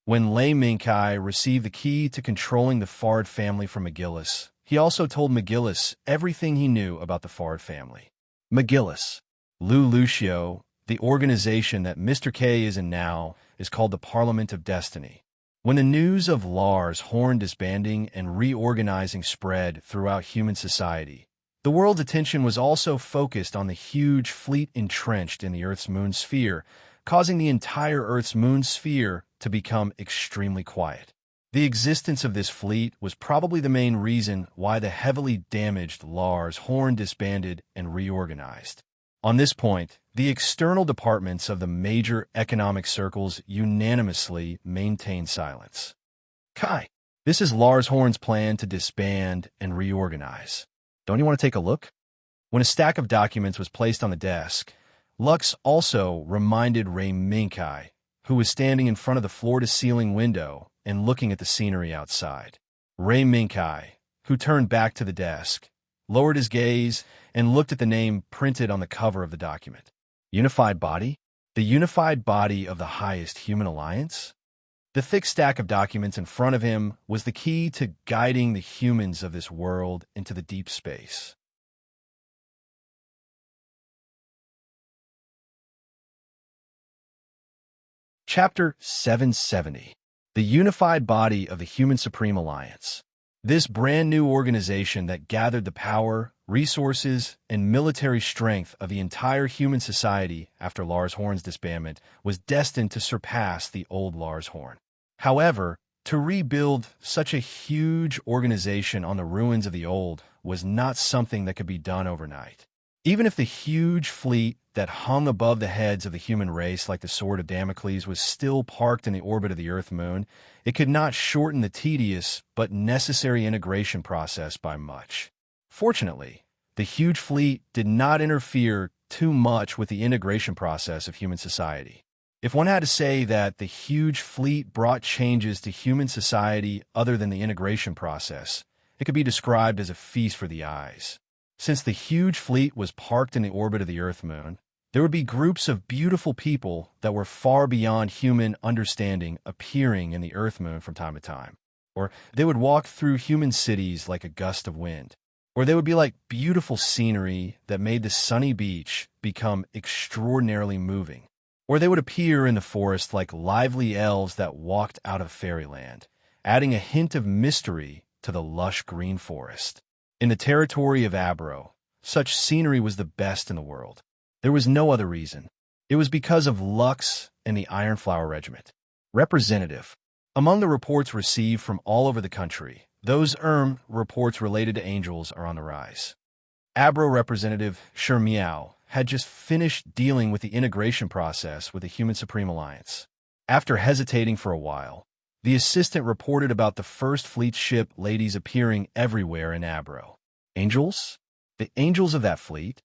When Ray Minkai received the key to controlling the Fard family from McGillis, he also told McGillis everything he knew about the Fard family. McGillis, Lu Lucio, the organization that Mr. K is in now, is called the Parliament of Destiny. When the news of Lars Horn disbanding and reorganizing spread throughout human society, the world's attention was also focused on the huge fleet entrenched in the Earth's moon sphere, causing the entire Earth's moon sphere to become extremely quiet. The existence of this fleet was probably the main reason why the heavily damaged Lars Horn disbanded and reorganized. On this point, the external departments of the major economic circles unanimously maintained silence. "Kai, this is Lars Horn's plan to disband and reorganize. Don't you want to take a look?" When a stack of documents was placed on the desk, Lux also reminded Ray Minkai, who was standing in front of the floor-to-ceiling window and looking at the scenery outside. Ray Minkai, who turned back to the desk, lowered his gaze and looked at the name printed on the cover of the document. Unified Body? The unified body of the highest human alliance? The thick stack of documents in front of him was the key to guiding the humans of this world into the deep space. Chapter 770. The Unified Body of the Human Supreme Alliance. This brand new organization that gathered the power, resources, and military strength of the entire human society after Lars Horn's disbandment was destined to surpass the old Lars Horn. However, to rebuild such a huge organization on the ruins of the old was not something that could be done overnight. Even if the huge fleet that hung above the heads of the human race like the sword of Damocles was still parked in the orbit of the Earth-Moon, it could not shorten the tedious but necessary integration process by much. Fortunately, the huge fleet did not interfere too much with the integration process of human society. If one had to say that the huge fleet brought changes to human society other than the integration process, it could be described as a feast for the eyes. Since the huge fleet was parked in the orbit of the Earth-Moon, there would be groups of beautiful people that were far beyond human understanding appearing in the Earth-Moon from time to time. Or they would walk through human cities like a gust of wind. Or they would be like beautiful scenery that made the sunny beach become extraordinarily moving. Or they would appear in the forest like lively elves that walked out of fairyland, adding a hint of mystery to the lush green forest. In the territory of Abro, such scenery was the best in the world. There was no other reason. It was because of Lux and the Ironflower Regiment. Representative. Among the reports received from all over the country, those reports related to angels are on the rise. Abro Representative Shermiao had just finished dealing with the integration process with the Human Supreme Alliance. After hesitating for a while, the assistant reported about the First Fleet ship ladies appearing everywhere in Abro. Angels? The angels of that fleet?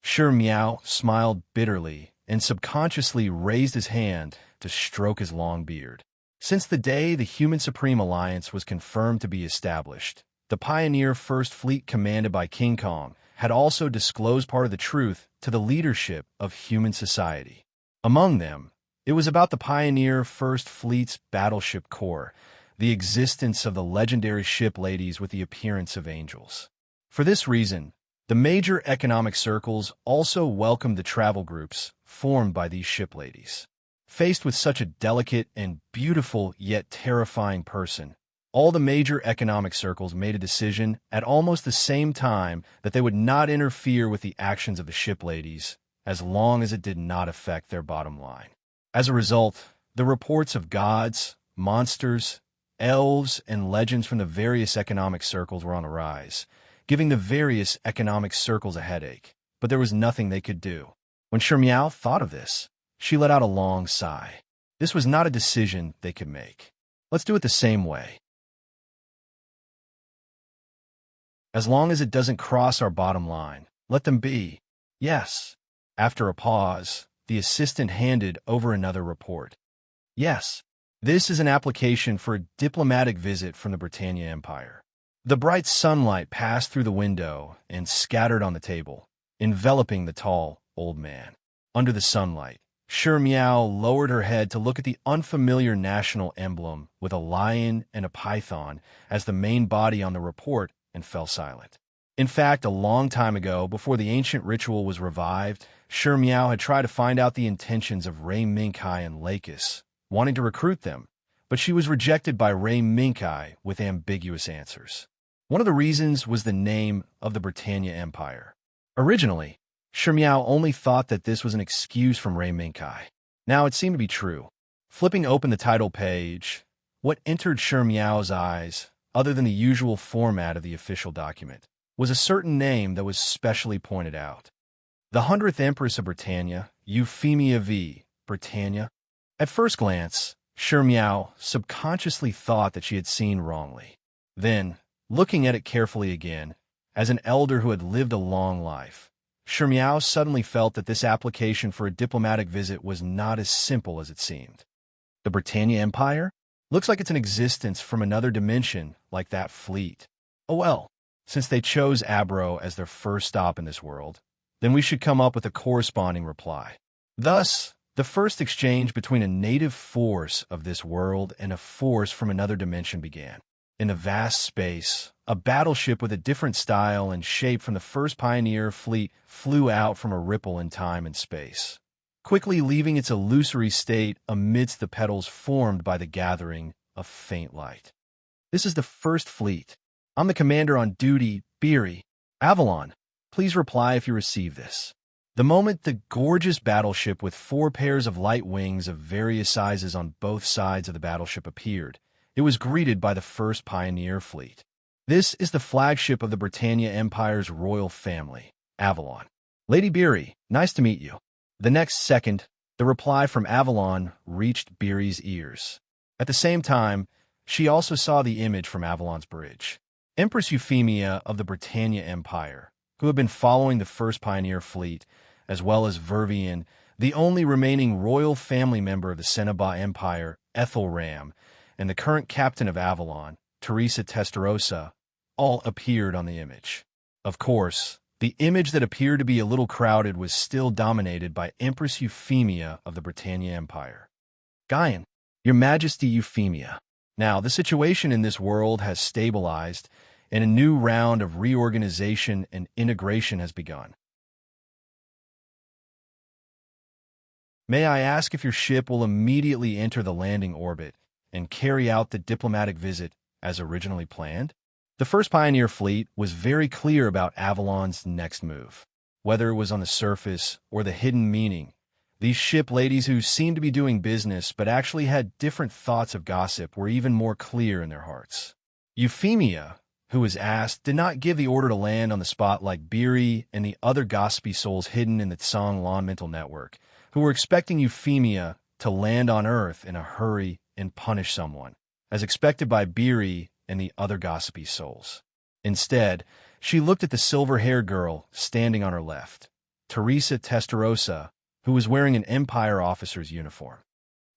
Shermiao smiled bitterly and subconsciously raised his hand to stroke his long beard. Since the day the Human Supreme Alliance was confirmed to be established, the Pioneer First Fleet commanded by King Kong had also disclosed part of the truth to the leadership of human society. Among them, it was about the Pioneer First Fleet's battleship corps, the existence of the legendary ship ladies with the appearance of angels. For this reason, the major economic circles also welcomed the travel groups formed by these ship ladies. Faced with such a delicate and beautiful yet terrifying person, all the major economic circles made a decision at almost the same time that they would not interfere with the actions of the ship ladies as long as it did not affect their bottom line. As a result, the reports of gods, monsters, elves, and legends from the various economic circles were on the rise, giving the various economic circles a headache, but there was nothing they could do. When Shermiao thought of this, she let out a long sigh. This was not a decision they could make. Let's do it the same way. As long as it doesn't cross our bottom line, let them be. Yes. After a pause, the assistant handed over another report. Yes. This is an application for a diplomatic visit from the Britannia Empire. The bright sunlight passed through the window and scattered on the table, enveloping the tall, old man. Under the sunlight, Shermiao lowered her head to look at the unfamiliar national emblem with a lion and a python as the main body on the report and fell silent. In fact, a long time ago, before the ancient ritual was revived, Shermiao had tried to find out the intentions of Ray Minkai and Lakis, wanting to recruit them, but she was rejected by Ray Minkai with ambiguous answers. One of the reasons was the name of the Britannia Empire. Originally, Shermiao only thought that this was an excuse from Ray Minkai. Now it seemed to be true. Flipping open the title page, what entered Shermiao's eyes, other than the usual format of the official document, was a certain name that was specially pointed out. The 100th Empress of Britannia, Euphemia V. Britannia. At first glance, Shermiao subconsciously thought that she had seen wrongly. Then, looking at it carefully again, as an elder who had lived a long life, Shermiao suddenly felt that this application for a diplomatic visit was not as simple as it seemed. The Britannia Empire? Looks like it's an existence from another dimension, like that fleet. Oh well, since they chose Abro as their first stop in this world, then we should come up with a corresponding reply. Thus, the first exchange between a native force of this world and a force from another dimension began. In the vast space, a battleship with a different style and shape from the first Pioneer fleet flew out from a ripple in time and space, quickly leaving its illusory state amidst the petals formed by the gathering of faint light. This is the First Fleet. I'm the commander on duty, Beery. Avalon, please reply if you receive this. The moment the gorgeous battleship with 4 pairs of light wings of various sizes on both sides of the battleship appeared, it was greeted by the First Pioneer Fleet. This is the flagship of the Britannia Empire's royal family, Avalon. Lady Beery, nice to meet you. The next second, the reply from Avalon reached Beery's ears. At the same time, she also saw the image from Avalon's bridge. Empress Euphemia of the Britannia Empire, who had been following the First Pioneer Fleet, as well as Vervian, the only remaining royal family member of the Cenobah Empire, Ethelram, and the current captain of Avalon, Teresa Testarossa, all appeared on the image. Of course, the image that appeared to be a little crowded was still dominated by Empress Euphemia of the Britannia Empire. Gaian, Your Majesty Euphemia. Now, the situation in this world has stabilized, and a new round of reorganization and integration has begun. May I ask if your ship will immediately enter the landing orbit and carry out the diplomatic visit as originally planned? The First Pioneer Fleet was very clear about Avalon's next move. Whether it was on the surface or the hidden meaning, These ship ladies who seemed to be doing business but actually had different thoughts of gossip were even more clear in their hearts. Euphemia, who was asked, did not give the order to land on the spot like Beery and the other gossipy souls hidden in the Tsang Lan mental network, who were expecting Euphemia to land on Earth in a hurry and punish someone, as expected by Beery and the other gossipy souls. Instead, she looked at the silver-haired girl standing on her left, Teresa Testarossa, who was wearing an Empire officer's uniform.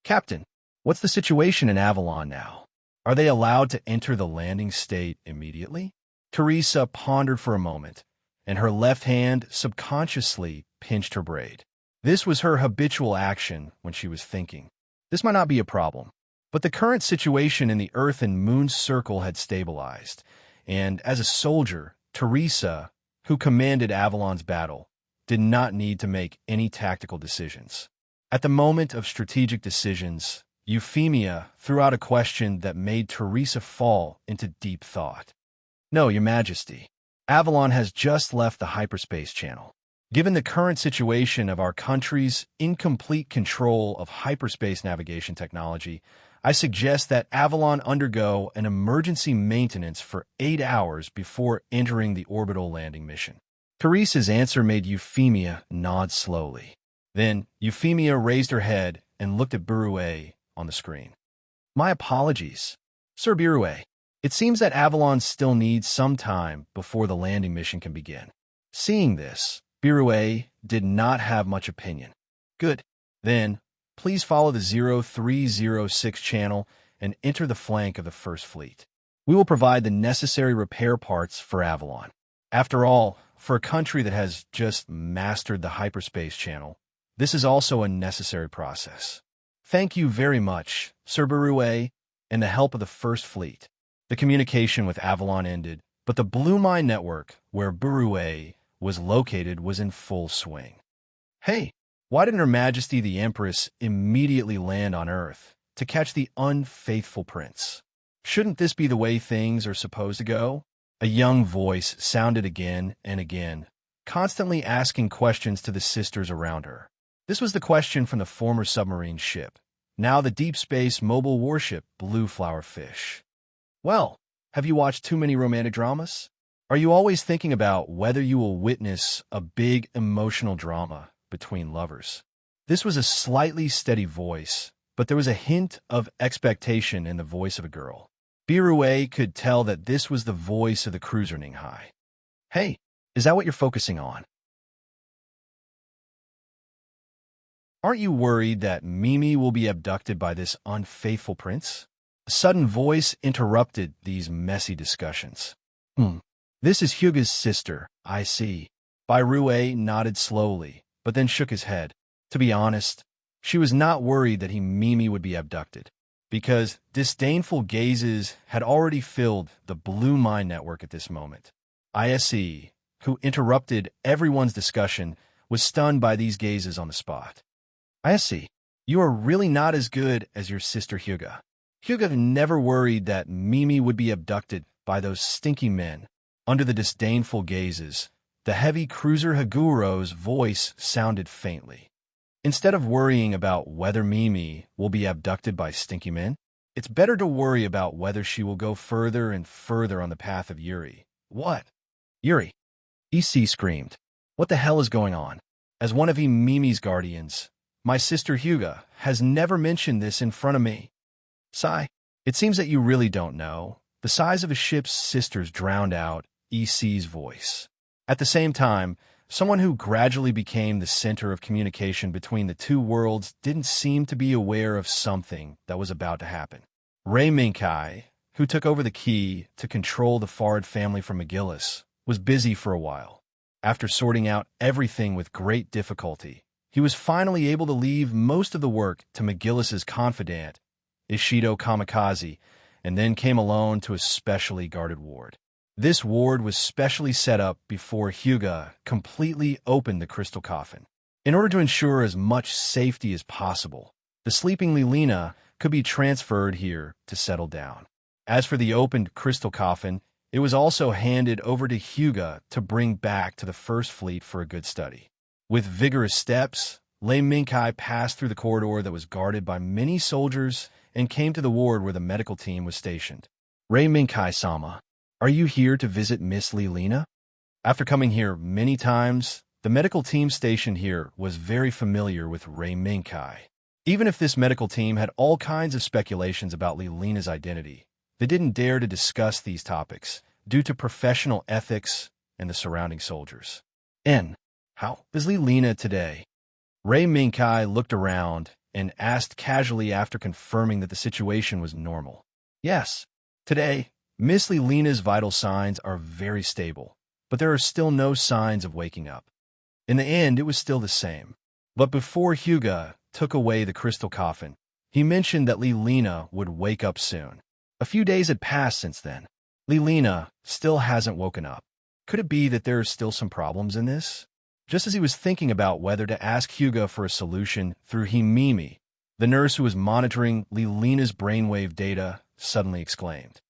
"Captain, what's the situation in Avalon now? Are they allowed to enter the landing state immediately?" Teresa pondered for a moment, and her left hand subconsciously pinched her braid. This was her habitual action when she was thinking. This might not be a problem, but the current situation in the Earth and Moon circle had stabilized, and as a soldier, Teresa, who commanded Avalon's battle, did not need to make any tactical decisions. At the moment of strategic decisions, Euphemia threw out a question that made Teresa fall into deep thought. "No, Your Majesty. Avalon has just left the hyperspace channel. Given the current situation of our country's incomplete control of hyperspace navigation technology, I suggest that Avalon undergo an emergency maintenance for 8 hours before entering the orbital landing mission." Teresa's answer made Euphemia nod slowly. Then Euphemia raised her head and looked at Berouet on the screen. "My apologies, Sir Berouet. It seems that Avalon still needs some time before the landing mission can begin." Seeing this, Berouet did not have much opinion. "Good. Then, please follow the 0306 channel and enter the flank of the First Fleet. We will provide the necessary repair parts for Avalon. After all, for a country that has just mastered the hyperspace channel, this is also a necessary process." "Thank you very much, Sir Berouet, and the help of the First Fleet." The communication with Avalon ended, but the Blue Mine Network, where Berouet was located, was in full swing. "Hey, why didn't Her Majesty the Empress immediately land on Earth to catch the unfaithful prince? Shouldn't this be the way things are supposed to go?" A young voice sounded again and again, constantly asking questions to the sisters around her. This was the question from the former submarine ship, now the deep space mobile warship Blue Flower Fish. "Well, have you watched too many romantic dramas? Are you always thinking about whether you will witness a big emotional drama between lovers?" This was a slightly steady voice, but there was a hint of expectation in the voice of a girl. Berouet could tell that this was the voice of the cruiser Ninghai. "Hey, is that what you're focusing on? Aren't you worried that Mimi will be abducted by this unfaithful prince?" A sudden voice interrupted these messy discussions. This is Hugo's sister, I see." Berouet nodded slowly, but then shook his head. To be honest, she was not worried that Mimi would be abducted, because disdainful gazes had already filled the Blue Mine Network at this moment. ISE, who interrupted everyone's discussion, was stunned by these gazes on the spot. "ISE, you are really not as good as your sister Hugo. Hugo never worried that Mimi would be abducted by those stinky men." Under the disdainful gazes, the heavy cruiser Haguro's voice sounded faintly. "Instead of worrying about whether Mimi will be abducted by stinky men, it's better to worry about whether she will go further and further on the path of Yuri." "What? Yuri?" EC screamed. "What the hell is going on? As one of Mimi's guardians, my sister Hugo has never mentioned this in front of me." "Sigh, it seems that you really don't know." The size of a ship's sisters drowned out EC's voice. At the same time, someone who gradually became the center of communication between the two worlds didn't seem to be aware of something that was about to happen. Ray Minkai, who took over the key to control the Fard family from McGillis, was busy for a while. After sorting out everything with great difficulty, he was finally able to leave most of the work to McGillis's confidant, Ishido Kamikaze, and then came alone to a specially guarded ward. This ward was specially set up before Hugo completely opened the crystal coffin. In order to ensure as much safety as possible, the sleeping Lilina could be transferred here to settle down. As for the opened crystal coffin, it was also handed over to Hugo to bring back to the First Fleet for a good study. With vigorous steps, Lei Mingkai passed through the corridor that was guarded by many soldiers and came to the ward where the medical team was stationed. Rei Mingkai-sama, are you here to visit Miss Li Lina? After coming here many times, the medical team stationed here was very familiar with Rei Mingkai. Even if this medical team had all kinds of speculations about Li Lina's identity, they didn't dare to discuss these topics due to professional ethics and the surrounding soldiers. How is Li Lina today? Rei Mingkai looked around and asked casually after confirming that the situation was normal. Yes, today, Miss Li Lina's vital signs are very stable, but there are still no signs of waking up. In the end, it was still the same. But before Hyuga took away the crystal coffin, he mentioned that Li Lina would wake up soon. A few days had passed since then. Li Lina still hasn't woken up. Could it be that there are still some problems in this? Just as he was thinking about whether to ask Hyuga for a solution through Himimi, the nurse who was monitoring Li Lina's brainwave data suddenly exclaimed,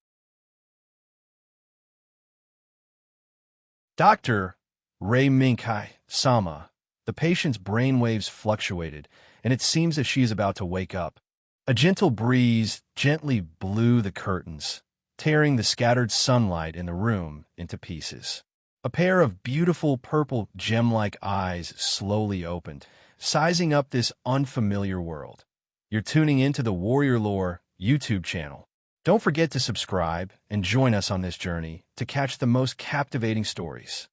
Dr. Rei Mingkai-sama, the patient's brainwaves fluctuated, and it seems that she is about to wake up. A gentle breeze gently blew the curtains, tearing the scattered sunlight in the room into pieces. A pair of beautiful purple gem-like eyes slowly opened, sizing up this unfamiliar world. You're tuning into the Warrior Lore YouTube channel. Don't forget to subscribe and join us on this journey to catch the most captivating stories.